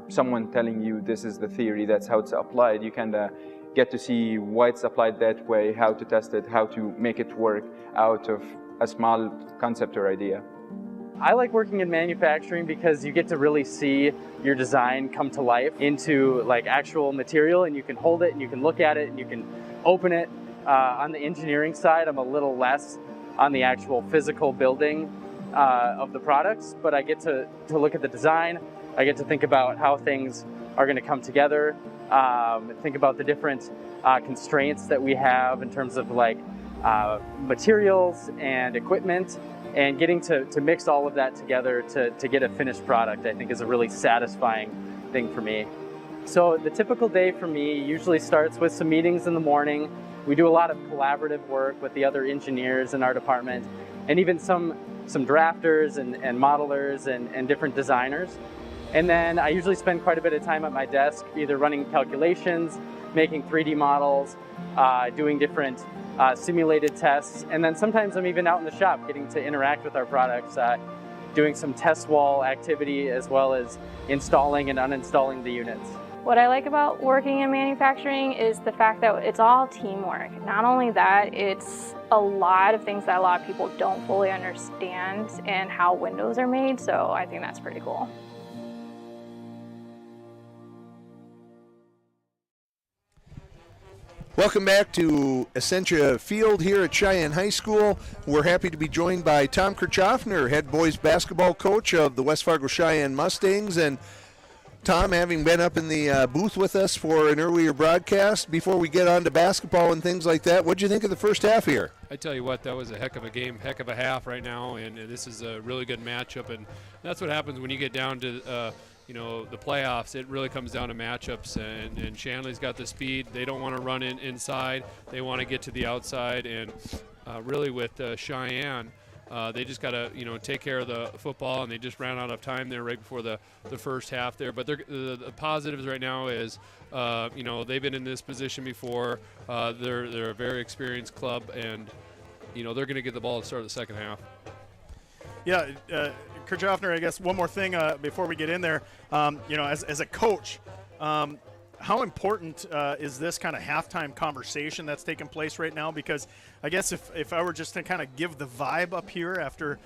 someone telling you this is the theory, that's how it's applied. You kind of get to see why it's applied that way, how to test it, how to make it work out of a small concept or idea. I like working in manufacturing because you get to really see your design come to life into like actual material, and you can hold it and you can look at it and you can open it. On the engineering side, I'm a little less on the actual physical building of the products, but I get to look at the design. I get to think about how things are going to come together, think about the different constraints that we have in terms of like materials and equipment, and getting to mix all of that together to get a finished product, I think, is a really satisfying thing for me. So the typical day for me usually starts with some meetings in the morning. We do a lot of collaborative work with the other engineers in our department, and even some drafters and modelers and different designers. And then I usually spend quite a bit of time at my desk, either running calculations, making 3D models, doing different simulated tests, and then sometimes I'm even out in the shop getting to interact with our products, doing some test wall activity as well as installing and uninstalling the units. What I like about working in manufacturing is the fact that it's all teamwork. Not only that, it's a lot of things that a lot of people don't fully understand and how windows are made, so I think that's pretty cool. Welcome back to Essentia Field here at Sheyenne High School. We're happy to be joined by Tom Kirchhoffner, head boys basketball coach of the West Fargo Sheyenne Mustangs. And Tom, having been up in the booth with us for an earlier broadcast, before we get on to basketball and things like that, what did you think of the first half here? I tell you what, that was a heck of a game, heck of a half right now, and this is a really good matchup, and that's what happens when you get down to the playoffs, it really comes down to matchups, and Shanley's got the speed. They don't want to run inside. They want to get to the outside, and really with Sheyenne, they just got to take care of the football, and they just ran out of time there right before the first half there. But the positives right now is they've been in this position before. They're a very experienced club, and they're going to get the ball to start the second half. Yeah, Kirchhoffner, I guess one more thing before we get in there. As a coach, how important is this kind of halftime conversation that's taking place right now? Because I guess if I were just to kind of give the vibe up here after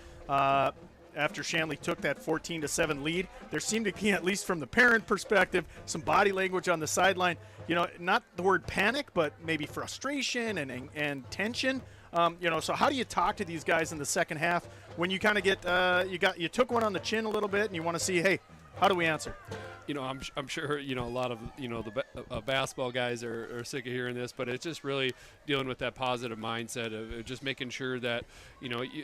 Shanley took that 14-7 lead, there seemed to be, at least from the parent perspective, some body language on the sideline. Not the word panic, but maybe frustration and tension. So how do you talk to these guys in the second half when you kind of get you took one on the chin a little bit and you want to see, hey, how do we answer? I'm sure a lot of the basketball guys are sick of hearing this, but it's just really dealing with that positive mindset of just making sure that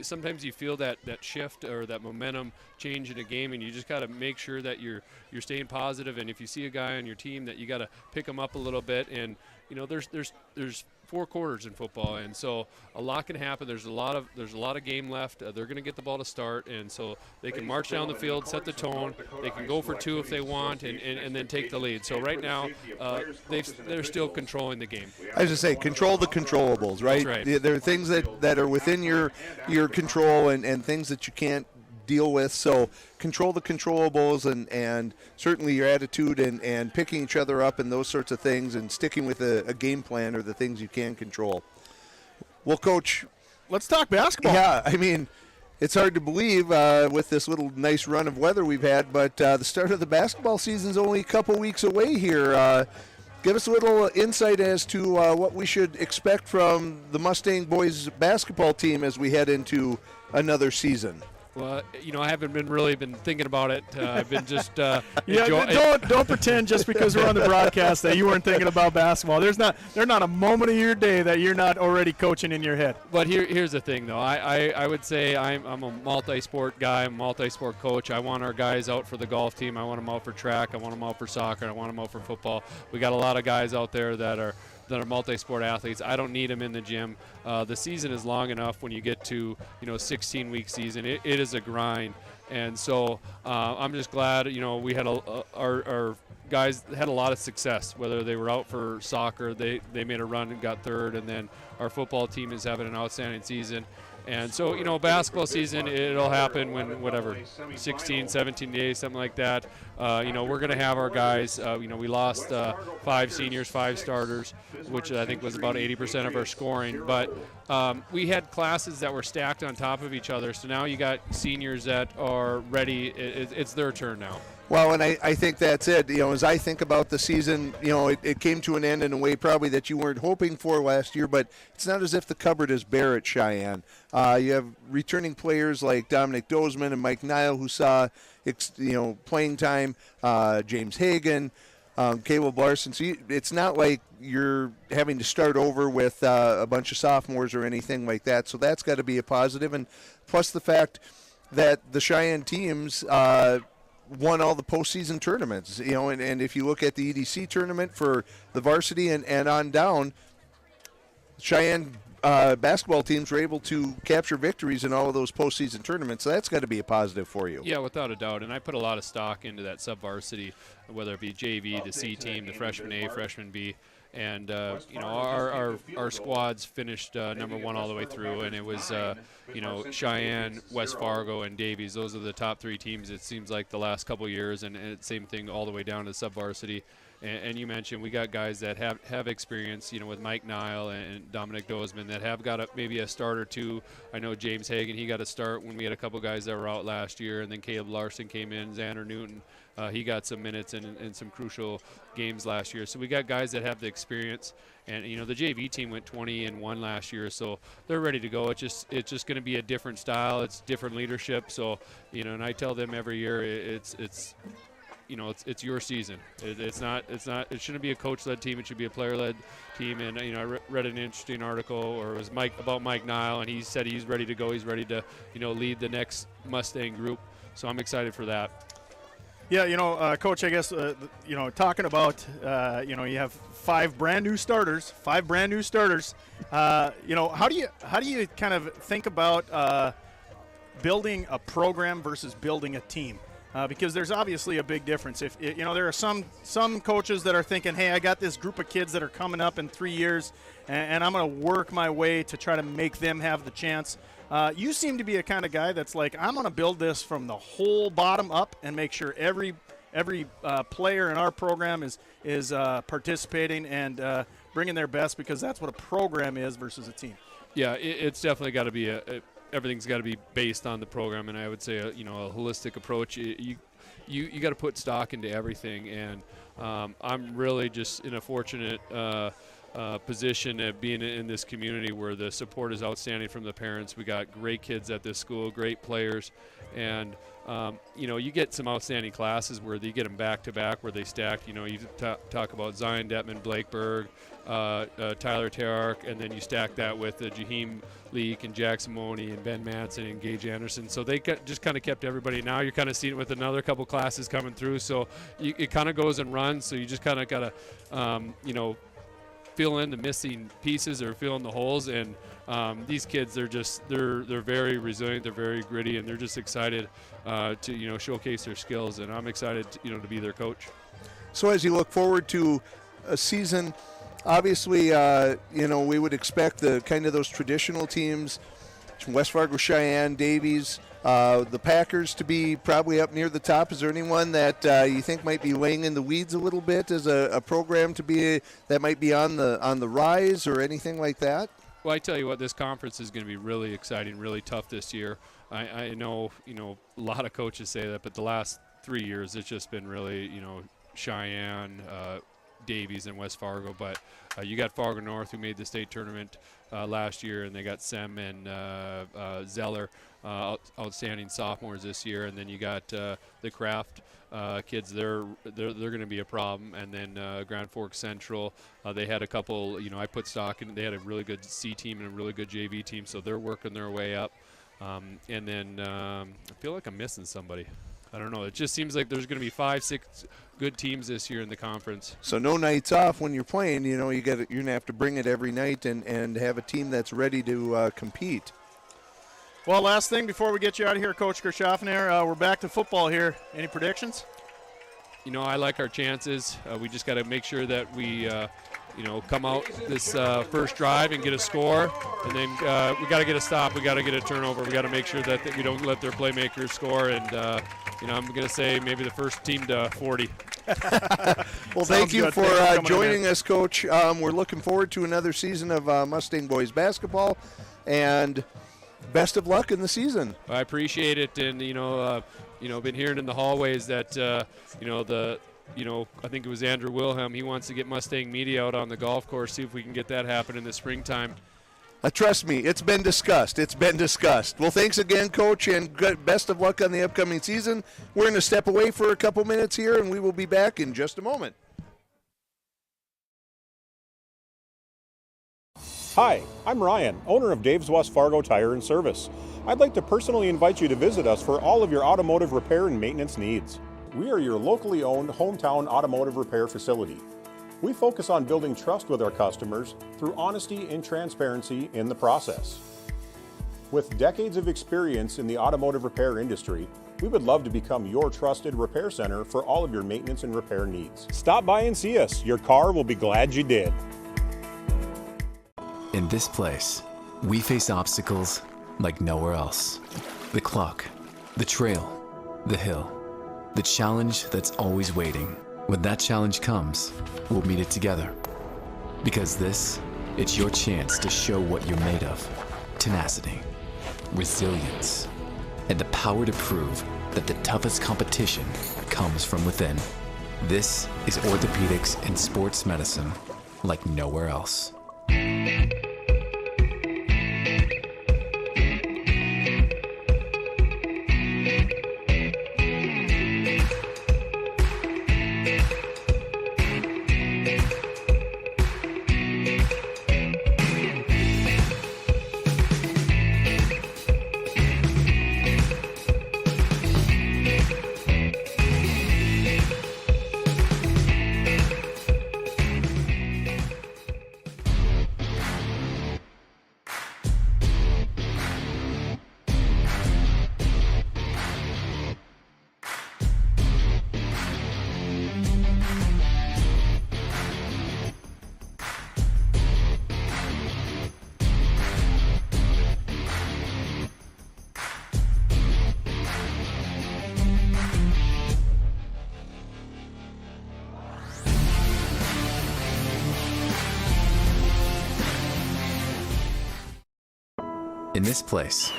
sometimes you feel that shift or that momentum change in a game, and you just got to make sure that you're staying positive. And if you see a guy on your team, that you got to pick him up a little bit. And there's 4 quarters in football, and so a lot can happen. There's a lot of game left. They're going to get the ball to start, and so they can march down the field, set the tone. They can go for 2 if they want, and then take the lead. So right now, they're still controlling the game. I was just say, control the controllables, right? That's right. There are things that are within your control and things that you can't deal with. So control the controllables and certainly your attitude and picking each other up and those sorts of things, and sticking with a game plan are the things you can control. Well, Coach, let's talk basketball. Yeah, I mean, it's hard to believe with this little nice run of weather we've had, but the start of the basketball season is only a couple weeks away here. Give us a little insight as to what we should expect from the Mustang boys basketball team as we head into another season. Well, I haven't really been thinking about it. I've been just don't pretend just because we're on the broadcast that you weren't thinking about basketball. There's not a moment of your day that you're not already coaching in your head. But here's the thing, though. I would say I'm a multi-sport guy. I'm a multi-sport coach. I want our guys out for the golf team. I want them out for track. I want them out for soccer. I want them out for football. We got a lot of guys out there that are multi-sport athletes. I don't need them in the gym. The season is long enough when you get to 16-week season. It is a grind, and so I'm just glad we had our guys had a lot of success. Whether they were out for soccer, they made a run and got third, and then our football team is having an outstanding season. And so, basketball season, it'll happen when, 16, 17 days, something like that. We're going to have our guys. We lost 5 seniors, 5 starters, which I think was about 80% of our scoring. But we had classes that were stacked on top of each other. So now you got seniors that are ready. It's their turn now. Well, and I think that's it. As I think about the season, it came to an end in a way probably that you weren't hoping for last year, but it's not as if the cupboard is bare at Sheyenne. You have returning players like Dominic Dozman and Mike Nile who saw, playing time, James Hagan, Caleb Larson. So it's not like you're having to start over with a bunch of sophomores or anything like that. So that's got to be a positive. And plus the fact that the Sheyenne teams won all the postseason tournaments, and if you look at the EDC tournament for the varsity and on down, Sheyenne basketball teams were able to capture victories in all of those postseason tournaments. So that's got to be a positive for you. Yeah, without a doubt. And I put a lot of stock into that sub-varsity, whether it be JV, the C team, the freshman A, freshman B. And our squads finished number 1 all the way through, and it was Sheyenne, West Fargo, and Davies. Those are the top 3 teams. It seems like the last couple years, and same thing all the way down to sub-varsity. And you mentioned we got guys that have experience, with Mike Nile and Dominic Dozman that have got maybe a start or 2. I know James Hagan, he got a start when we had a couple guys that were out last year, and then Caleb Larson came in, Xander Newton. He got some minutes in some crucial games last year. So we got guys that have the experience, and the JV team went 20-1 last year, so they're ready to go. It's just going to be a different style. It's different leadership. So and I tell them every year it's your season. It shouldn't be a coach-led team. It should be a player-led team. And I read an interesting article, or it was about Mike Nile, and he said he's ready to go. He's ready to lead the next Mustang group. So I'm excited for that. Yeah, Coach, I guess, talking about, you have five brand new starters. How do you kind of think about building a program versus building a team? Because there's obviously a big difference. If there are some coaches that are thinking, hey, I got this group of kids that are coming up in 3 years, and I'm going to work my way to try to make them have the chance. You seem to be a kind of guy that's like, I'm going to build this from the whole bottom up and make sure every player in our program is participating and bringing their best, because that's what a program is versus a team. Yeah, it's definitely got to be everything's got to be based on the program, and I would say a holistic approach. You got to put stock into everything, and I'm really just in a fortunate position of being in this community where the support is outstanding from the parents. We got great kids at this school, great players, and you get some outstanding classes where you get them back to back where they stack. You talk about Zion Detman, Blake Berg, Tyler Terark, and then you stack that with Jaheim Leak and Jackson Money and Ben Madsen and Gage Anderson. So they just kind of kept everybody. Now you're kind of seeing it with another couple classes coming through. So it kind of goes and runs. So you just kind of got to, fill in the missing pieces or fill in the holes. And these kids, they're very resilient. They're very gritty, and they're just excited to showcase their skills. And I'm excited to be their coach. So as you look forward to a season, obviously, we would expect those traditional teams, West Fargo Sheyenne, Davies, the Packers to be probably up near the top. Is there anyone that you think might be laying in the weeds a little bit as a program that might be on the rise or anything like that? Well, I tell you what, this conference is going to be really exciting, really tough this year. I know, a lot of coaches say that, but the last 3 years it's just been really, Sheyenne, Davies, and West Fargo. But you got Fargo North, who made the state tournament last year, and they got Sem and Zeller, outstanding sophomores this year. And then you got the Kraft kids. They're going to be a problem. And then Grand Forks Central, they had a couple. I put stock in. They had a really good C team and a really good JV team, so they're working their way up. And then I feel like I'm missing somebody. I don't know. It just seems like there's going to be 5-6 good teams this year in the conference. So no nights off when you're playing. You're going to have to bring it every night and have a team that's ready to compete. Well, last thing before we get you out of here, Coach Gershoffner, we're back to football here. Any predictions? I like our chances. We just got to make sure that we come out this first drive and get a score, and then we got to get a stop. We got to get a turnover. We got to make sure that we don't let their playmakers score. And I'm going to say maybe the first team to 40. Well, thank you for joining us, Coach. We're looking forward to another season of Mustang boys basketball, and best of luck in the season. I appreciate it, and been hearing in the hallways that I think it was Andrew Wilhelm. He wants to get Mustang media out on the golf course, see if we can get that happen in the springtime. Trust me, it's been discussed. Well, thanks again, Coach, and best of luck on the upcoming season. We're going to step away for a couple minutes here, and we will be back in just a moment. Hi, I'm Ryan, owner of Dave's West Fargo Tire and Service. I'd like to personally invite you to visit us for all of your automotive repair and maintenance needs. We are your locally owned hometown automotive repair facility. We focus on building trust with our customers through honesty and transparency in the process. With decades of experience in the automotive repair industry, we would love to become your trusted repair center for all of your maintenance and repair needs. Stop by and see us. Your car will be glad you did. In this place, we face obstacles like nowhere else. The clock, the trail, the hill, the challenge that's always waiting. When that challenge comes, we'll meet it together. Because it's your chance to show what you're made of. Tenacity, resilience, and the power to prove that the toughest competition comes from within. This is orthopedics and sports medicine like nowhere else. In this place,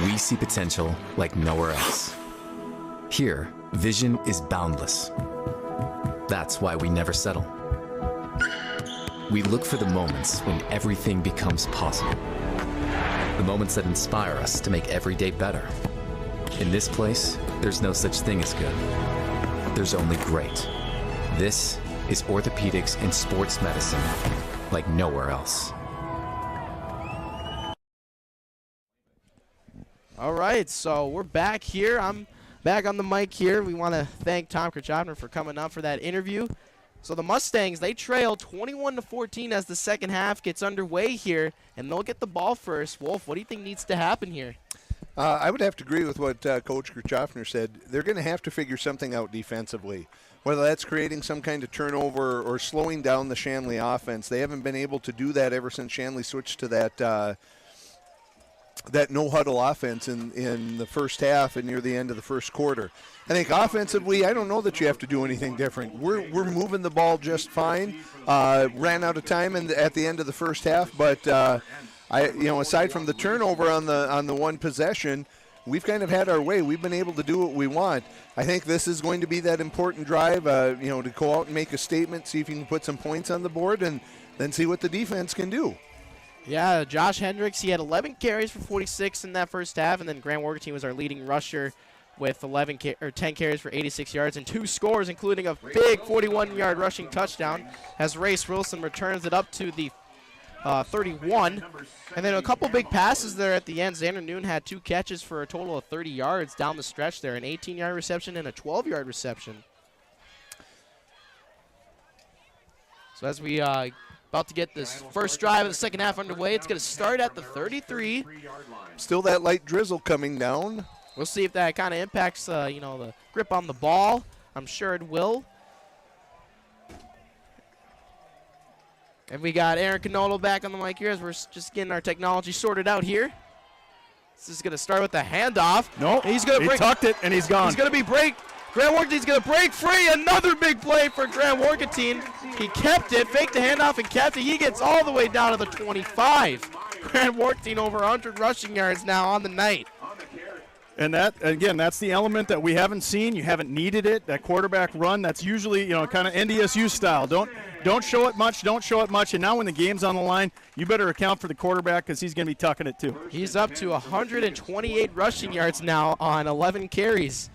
we see potential like nowhere else. Here, vision is boundless. That's why we never settle. We look for the moments when everything becomes possible. The moments that inspire us to make every day better. In this place, there's no such thing as good. There's only great. This is orthopedics and sports medicine like nowhere else. All right, so we're back here. I'm back on the mic here. We want to thank Tom Kirchhoffner for coming on for that interview. So the Mustangs, they trail 21-14 as the second half gets underway here, and they'll get the ball first. Wolf, what do you think needs to happen here? I would have to agree with what Coach Kirchhoffner said. They're going to have to figure something out defensively, whether that's creating some kind of turnover or slowing down the Shanley offense. They haven't been able to do that ever since Shanley switched to that no-huddle offense in the first half and near the end of the first quarter. I think offensively, I don't know that you have to do anything different. We're moving the ball just fine. Ran out of time at the end of the first half, but aside from the turnover on the one possession, we've kind of had our way. We've been able to do what we want. I think this is going to be that important drive, to go out and make a statement, see if you can put some points on the board, and then see what the defense can do. Yeah, Josh Hendricks, he had 11 carries for 46 in that first half, and then Grant Workington was our leading rusher with 10 carries for 86 yards and 2 scores, including a big 41-yard rushing touchdown as Race Wilson returns it up to the 31. And then a couple big passes there at the end. Xander Noon had 2 catches for a total of 30 yards down the stretch there, an 18-yard reception and a 12-yard reception. So as we about to get this first drive of the second half underway, it's going to start at the 33. Still that light drizzle coming down. We'll see if that kind of impacts, the grip on the ball. I'm sure it will. And we got Aaron Canolo back on the mic here as we're just getting our technology sorted out here. This is going to start with the handoff. No, he's going to break. He tucked it, and he's gone. He's going to be break. Grant Workington's going to break free. Another big play for Grant Workington. He kept it, faked the handoff, and kept it. He gets all the way down to the 25. Grant Workington over 100 rushing yards now on the night. And that, again, that's the element that we haven't seen. You haven't needed it. That quarterback run, that's usually, kind of NDSU style. Don't show it much, And now when the game's on the line, you better account for the quarterback because he's going to be tucking it too. He's up to 128 rushing yards now on 11 carries.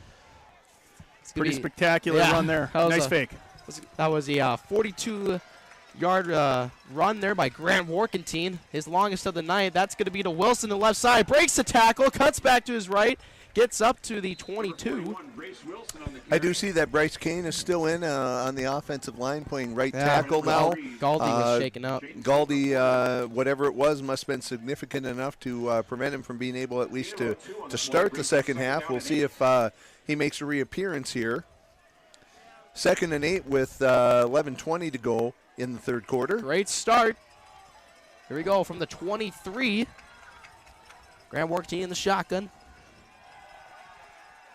Pretty spectacular run there. Nice fake. That was a 42-yard run there by Grant Workington, his longest of the night. That's going to be to Wilson, the left side. Breaks the tackle, cuts back to his right, gets up to the 22. I do see that Bryce Kane is still in on the offensive line playing right tackle now. Galdi was shaken up. Galdi, whatever it was, must have been significant enough to prevent him from being able at least to start the second half. We'll see if he makes a reappearance here. 2nd and 8 with 11:20 to go in the third quarter. Great start. Here we go from the 23. Grant Workington in the shotgun.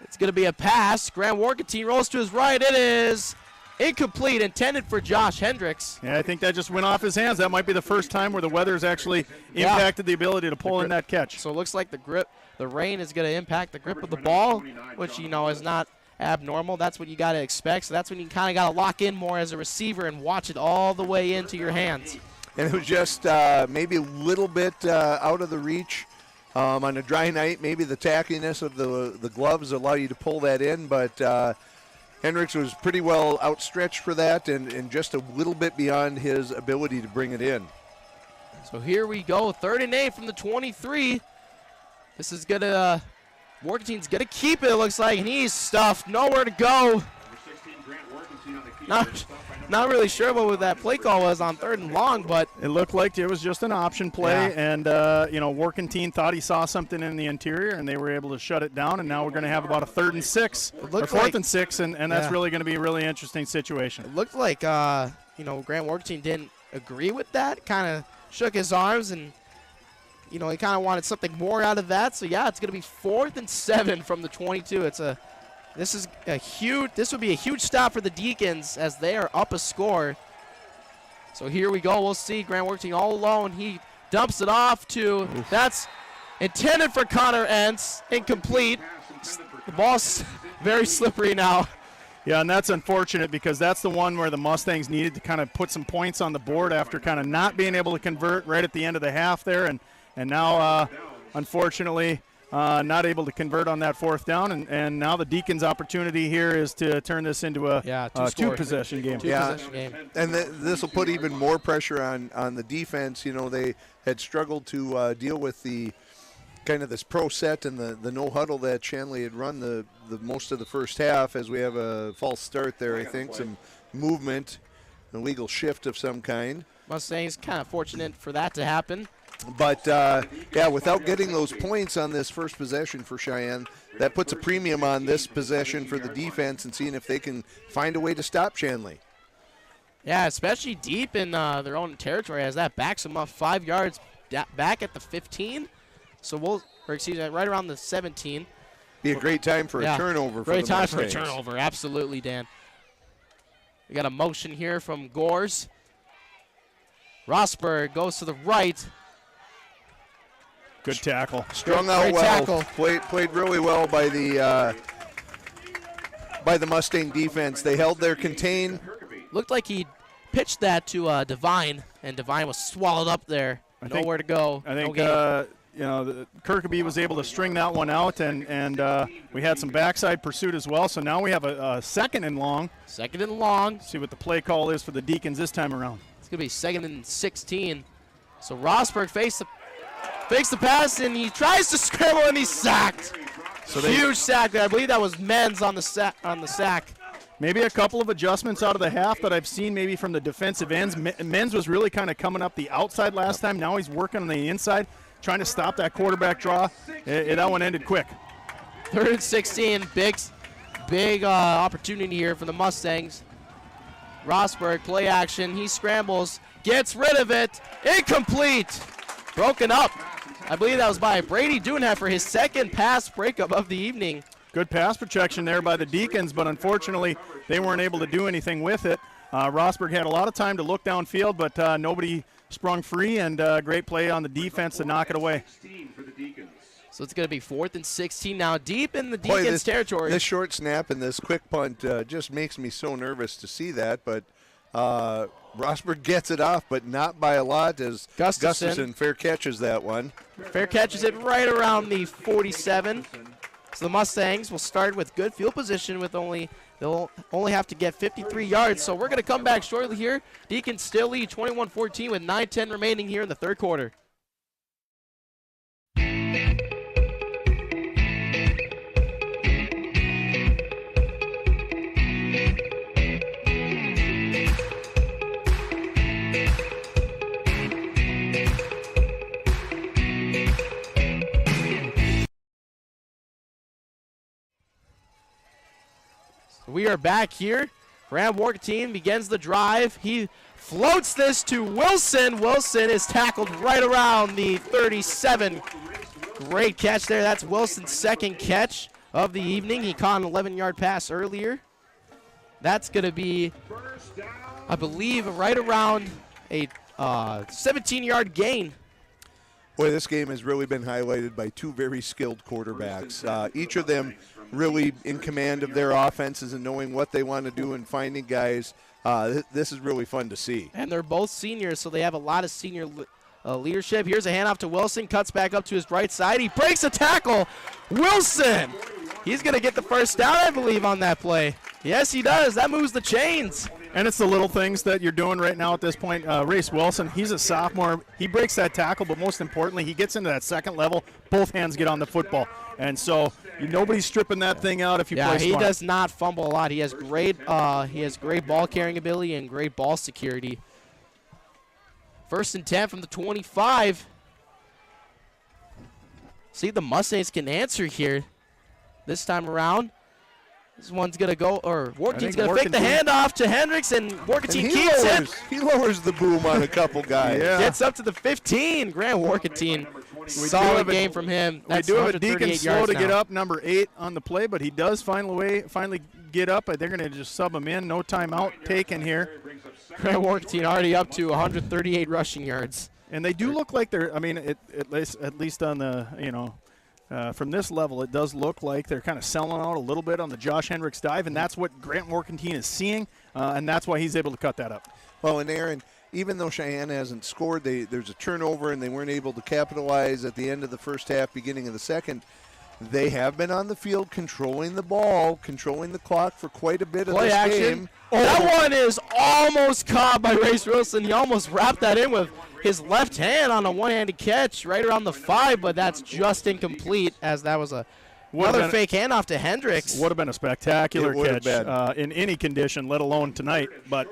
It's going to be a pass. Grant Workington rolls to his right. It is incomplete, intended for Josh Hendricks. Yeah, I think that just went off his hands. That might be the first time where the weather's actually impacted the ability to pull in that catch. So it looks like the rain is going to impact the grip of the ball, which, is not abnormal. That's what you got to expect. So that's when you kind of got to lock in more as a receiver and watch it all the way into your hands. And it was just maybe a little bit out of the reach on a dry night. Maybe the tackiness of the gloves allow you to pull that in, but Hendricks was pretty well outstretched for that and just a little bit beyond his ability to bring it in. So here we go, 3rd and 8 from the 23. This is going to Workington's going to keep it, looks like, and he's stuffed. Nowhere to go. Not really sure what that play call was on 3rd and long, but it looked like it was just an option play, and Workington thought he saw something in the interior, and they were able to shut it down. And now we're going to have about a 3rd and 6, or 4th and 6, and that's really going to be a really interesting situation. It looked like Grant Workington didn't agree with that. Kind of shook his arms and. He kind of wanted something more out of that. So yeah, it's going to be 4th and 7 from the 22. This would be a huge stop for the Deacons as they are up a score. So here we go. We'll see Grant Workington all alone. He dumps it off to Intended for Connor Entz. Incomplete. The ball's very slippery now. Yeah, and that's unfortunate because that's the one where the Mustangs needed to kind of put some points on the board after kind of not being able to convert right at the end of the half there. And now, unfortunately, not able to convert on that fourth down. And now the Deacons' opportunity here is to turn this into a two-possession game. Two-possession game. And this will put even more pressure on the defense. You know, they had struggled to deal with the kind of this pro set and the no huddle that Shanley had run the most of the first half, as we have a false start there, I think, some movement, an illegal shift of some kind. Mustangs kind of fortunate for that to happen. But, yeah, without getting those points on this first possession for Sheyenne, that puts a premium on this possession for the defense and seeing if they can find a way to stop Shanley. Yeah, especially deep in their own territory, as that backs them up 5 yards back at the 15. So right around the 17. Be a great time for a turnover for the Mustangs. Great time for a turnover, absolutely, Dan. We got a motion here from Gores. Rosberg goes to the right. Good tackle. Strung out Great well. tackle. Played really well by the Mustang defense. They held their contain. Looked like he pitched that to Devine, and Devine was swallowed up there. Nowhere to go. I think Kirkby was able to string that one out, and we had some backside pursuit as well. So now we have a second and long. Second and long. See what the play call is for the Deacons this time around. It's going to be 2nd and 16. So Rosberg fakes the pass, and he tries to scramble, and he's sacked. So huge sack there. I believe that was Menz on the sack. Maybe a couple of adjustments out of the half that I've seen maybe from the defensive ends. Menz was really kind of coming up the outside last time. Now he's working on the inside, trying to stop that quarterback draw. That one ended quick. 3rd and 16. Big opportunity here for the Mustangs. Rosberg, play action. He scrambles, gets rid of it. Incomplete. Broken up. I believe that was by Brady Dunham for his second pass breakup of the evening. Good pass protection there by the Deacons, but unfortunately they weren't able to do anything with it. Rosberg had a lot of time to look downfield, but nobody sprung free, and great play on the defense to knock it away. So it's going to be 4th and 16 now, deep in the Deacons' territory. This short snap and this quick punt just makes me so nervous to see that, but Rosberg gets it off, but not by a lot, as Gustafson fair catches that one. Fair catches it right around the 47. So the Mustangs will start with good field position they'll only have to get 53 yards. So we're going to come back shortly here. Deacons still lead 21-14 with 9:10 remaining here in the third quarter. We are back here. Graham Warkatine begins the drive. He floats this to Wilson. Wilson is tackled right around the 37. Great catch there. That's Wilson's second catch of the evening. He caught an 11-yard pass earlier. That's going to be, I believe, right around a 17-yard gain. Boy, this game has really been highlighted by two very skilled quarterbacks. Each of them really in command of their offenses and knowing what they want to do and finding guys. This is really fun to see. And they're both seniors, so they have a lot of senior leadership. Here's a handoff to Wilson. Cuts back up to his right side. He breaks a tackle. Wilson! He's going to get the first down, I believe, on that play. Yes, he does. That moves the chains. And it's the little things that you're doing right now at this point. Race Wilson, he's a sophomore. He breaks that tackle, but most importantly, he gets into that second level. Both hands get on the football. And so nobody's stripping that thing out if you play smart. Yeah, he does not fumble a lot. He has great ball carrying ability and great ball security. 1st and 10 from the 25. See if the Mustangs can answer here this time around. This one's going to go, or Warkatine's going to fake the handoff to Hendricks, and Warkatine keeps it. He lowers the boom on a couple guys. Yeah. Gets up to the 15. Grant Warkatine. Solid game from him. That's we do have a Deacon slow to get up, number 8 on the play, but he does finally get up. They're going to just sub him in. No timeout taken here. Grant Warkatine already up to 138 rushing yards. And they do look like they're, I mean, at least on the, from this level, it does look like they're kind of selling out a little bit on the Josh Hendricks dive, and that's what Grant Morkentine is seeing, and that's why he's able to cut that up. Well, and Aaron, even though Sheyenne hasn't scored, there's a turnover, and they weren't able to capitalize at the end of the first half, beginning of the second. They have been on the field controlling the ball, controlling the clock for quite a bit of this game. Oh, that one is almost caught by Race Wilson. He almost wrapped that in with his left hand on a one-handed catch right around the 5, but that's just incomplete, as that was another fake handoff to Hendricks. Would have been a spectacular catch in any condition, let alone tonight. But,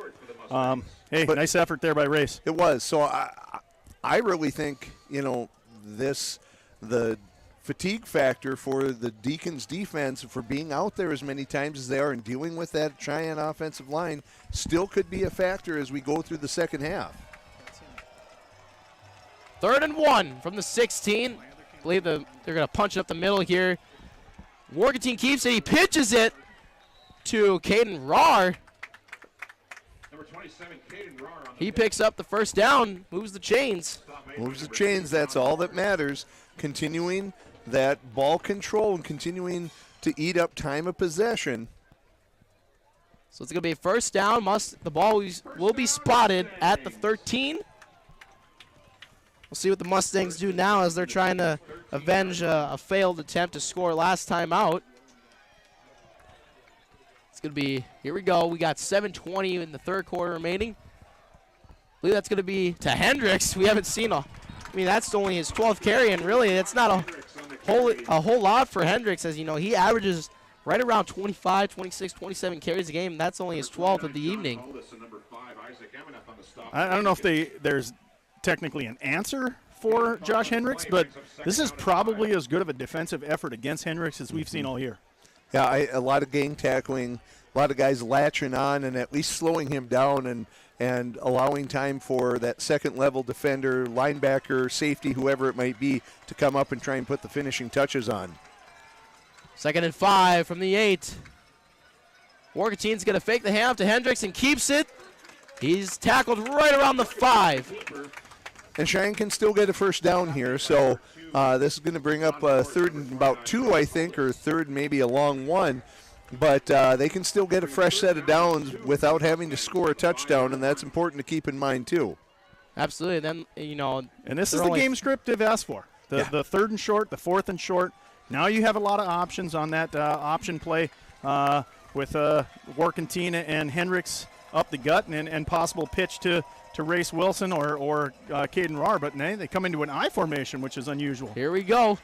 hey, nice effort there by Race. It was. So I really think, the fatigue factor for the Deacons defense for being out there as many times as they are and dealing with that Cheyenne offensive line still could be a factor as we go through the second half. 3rd and 1 from the 16. I believe they're going to punch it up the middle here. Morkentine keeps it. He pitches it to Caden Rahr. Number 27, Caden Rahr. He picks up the first down, moves the chains. Moves the chains, that's all that matters. Continuing that ball control and continuing to eat up time of possession. So it's going to be a first down. The ball will be spotted at the 13. We'll see what the Mustangs do now as they're trying to avenge a failed attempt to score last time out. It's going to be, here we go. We got 7:20 in the third quarter remaining. I believe that's going to be to Hendricks. We haven't seen that's only his 12th carry, and really it's not a whole lot for Hendricks, as he averages right around 25, 26, 27 carries a game. That's only his 12th of the evening. I don't know if there's technically an answer for Josh Hendricks, but this is probably as good of a defensive effort against Hendricks as we've seen all year. Yeah, a lot of gang tackling, a lot of guys latching on and at least slowing him down and allowing time for that second-level defender, linebacker, safety, whoever it might be, to come up and try and put the finishing touches on. 2nd and 5 from the 8. Morkentine's going to fake the handoff to Hendricks and keeps it. He's tackled right around the 5. And Cheyenne can still get a first down here, so this is going to bring up 3rd and about 2, I think, or 3rd and maybe a long 1. But they can still get a fresh set of downs without having to score a touchdown, and that's important to keep in mind too. Absolutely. Then and this is the game script they've asked for. The 3rd and short, the 4th and short. Now you have a lot of options on that option play with Morkentine and Hendricks up the gut and possible pitch to Race Wilson or Caden Rahr. But they come into an I formation, which is unusual. Here we go.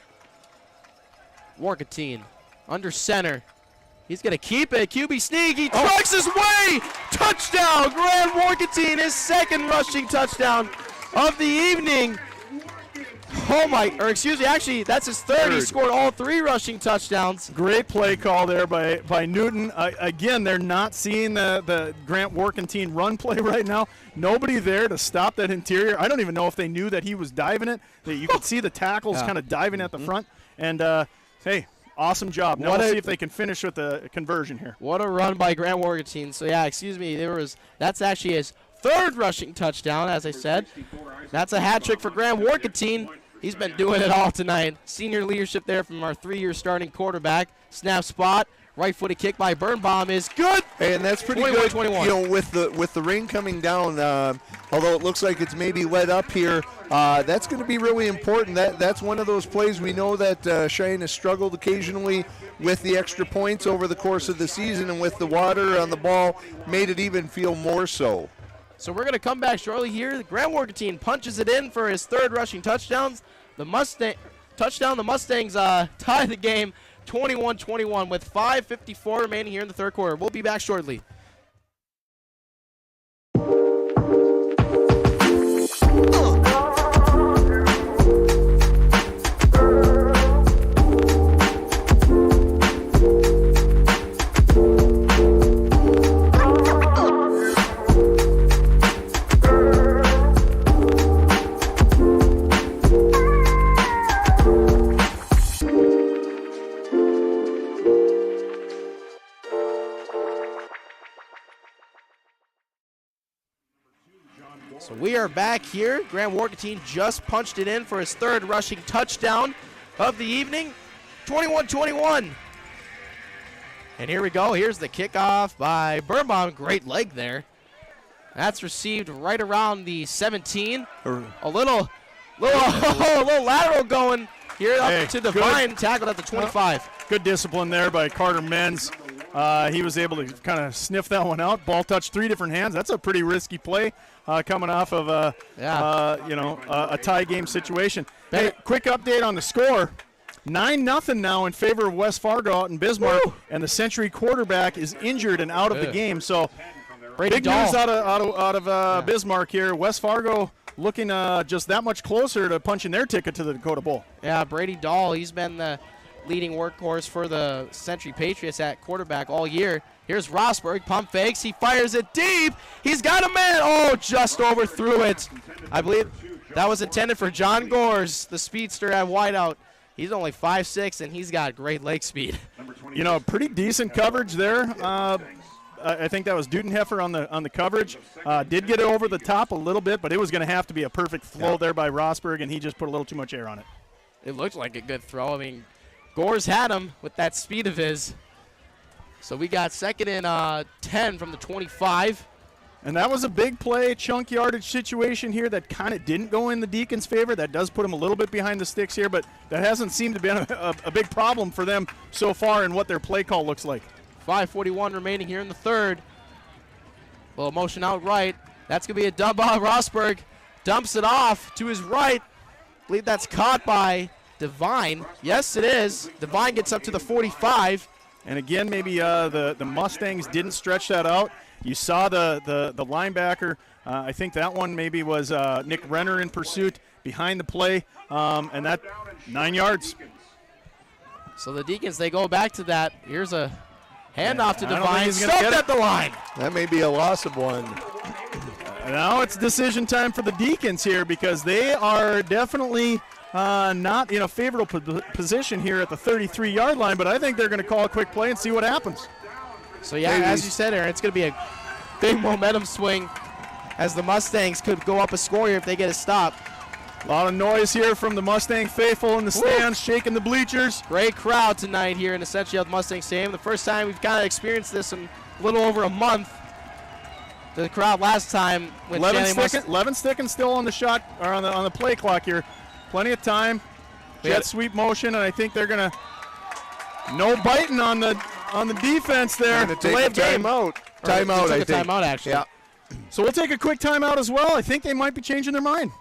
Morkentine under center. He's going to keep it. QB sneak. He trucks his way. Touchdown. Grant Morkentine, his 2nd rushing touchdown of the evening. Actually, that's his 3rd. He scored all 3 rushing touchdowns. Great play call there by Newton. Again, they're not seeing the Grant Morkentine run play right now. Nobody there to stop that interior. I don't even know if they knew that he was diving it. You could see the tackles kind of diving at the front. And, hey, awesome job. Now we'll see if they can finish with the conversion here. What a run by Grant Morkentine. So, that's actually his 3rd rushing touchdown, as I said. That's a hat trick for Grant Morkentine. He's been doing it all tonight. Senior leadership there from our 3-year starting quarterback. Snap spot. Right-footed kick by Birnbaum is good. And that's pretty good. 21. With the rain coming down, although it looks like it's maybe let up here, that's going to be really important. That's one of those plays we know that Sheyenne has struggled occasionally with the extra points over the course of the season, and with the water on the ball, made it even feel more so. So we're going to come back shortly here. Grant Morkentine punches it in for his 3rd rushing touchdowns. The Mustangs tie the game 21-21 with 5:54 remaining here in the third quarter. We'll be back shortly. So we are back here. Grant Warkentine just punched it in for his third rushing touchdown of the evening. 21-21. And here we go. Here's the kickoff by Birnbaum. Great leg there. That's received right around the 17. A little lateral going here up to the Vine, tackled at the 25. Good discipline there by Carter Menz. He was able to kind of sniff that one out. Ball touched 3 different hands. That's a pretty risky play coming off of a tie game situation. Hey, quick update on the score. 9-0 now in favor of West Fargo out in Bismarck, and the Century quarterback is injured and out of the game. So big news out of Bismarck here. West Fargo looking just that much closer to punching their ticket to the Dakota Bowl. Yeah, Brady Dahl, he's been the leading workhorse for the Century Patriots at quarterback all year. Here's Rosberg, pump fakes, he fires it deep. He's got a man. Oh, just overthrew it. I believe that was intended for John Gores, the speedster at wideout. He's only 5'6", and he's got great leg speed. You know, pretty decent coverage there. I think that was Dudenheffer on the coverage. Did get it over the top a little bit, but it was going to have to be a perfect flow there by Rosberg, and he just put a little too much air on it. It looked like a good throw. I mean, Gores had him with that speed of his. So we got 2nd and 10 from the 25. And that was a big play, chunk yardage situation here that kind of didn't go in the Deacons' favor. That does put them a little bit behind the sticks here, but that hasn't seemed to be a big problem for them so far in what their play call looks like. 5:41 remaining here in the third. Little motion out right. That's going to be a dump by Rosberg. Dumps it off to his right. I believe that's caught by Devine. Yes, it is. Devine gets up to the 45. And again, maybe the Mustangs didn't stretch that out. You saw the linebacker. I think that one maybe was Nick Renner in pursuit behind the play, and that 9 yards. So the Deacons, they go back to that. Here's a handoff to Devine. Stopped at the line. That may be a loss of one. Now it's decision time for the Deacons here because they are definitely not in a favorable position here at the 33-yard line, but I think they're going to call a quick play and see what happens. So, yeah, as you said, Aaron, it's going to be a big momentum swing as the Mustangs could go up a score here if they get a stop. A lot of noise here from the Mustang faithful in the stands, shaking the bleachers. Great crowd tonight here in the Century Health Mustang Stadium. The first time we've kind of experienced this in a little over a month. The crowd last time when Levin sticking still on the shot or on the play clock here. Plenty of time. Jet sweep motion, and I think they're gonna no biting on the defense there. Delay of game. Timeout, I think. Timeout, actually. Yeah. So we'll take a quick timeout as well. I think they might be changing their mind.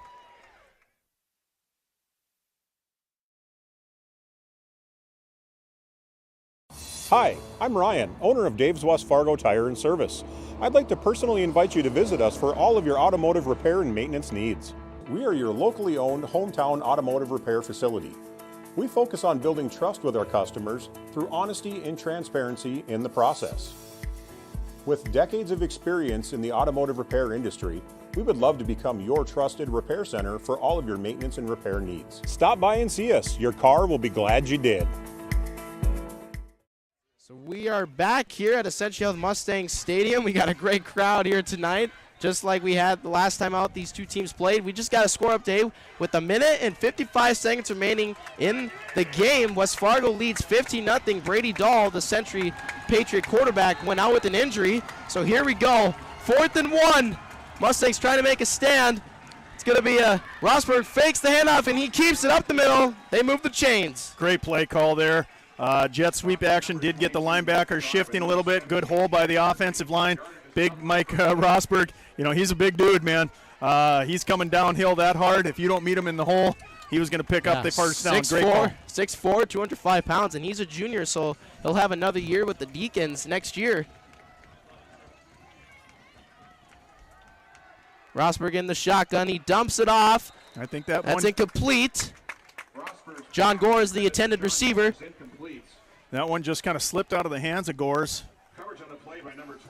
Hi, I'm Ryan, owner of Dave's West Fargo Tire and Service. I'd like to personally invite you to visit us for all of your automotive repair and maintenance needs. We are your locally owned hometown automotive repair facility. We focus on building trust with our customers through honesty and transparency in the process. With decades of experience in the automotive repair industry, we would love to become your trusted repair center for all of your maintenance and repair needs. Stop by and see us. Your car will be glad you did. So we are back here at Century Health Mustang Stadium. We got a great crowd here tonight, just like we had the last time out these two teams played. We just got a score update with 1 minute and 55 seconds remaining in the game. West Fargo leads 15-0. Brady Dahl, the Century Patriot quarterback, went out with an injury. So here we go. 4th and 1. Mustangs trying to make a stand. It's going to be a Rosberg fakes the handoff, and he keeps it up the middle. They move the chains. Great play call there. Jet sweep action did get the linebacker shifting a little bit. Good hole by the offensive line. Big Mike Rosberg, you know, he's a big dude, man. He's coming downhill that hard. If you don't meet him in the hole, he was going to pick up the first down. Great call. 6'4", 205 pounds, and he's a junior, so he'll have another year with the Deacons next year. Rosberg in the shotgun. He dumps it off. I think that's incomplete. John Gore is the intended receiver. That one just kind of slipped out of the hands of Gores.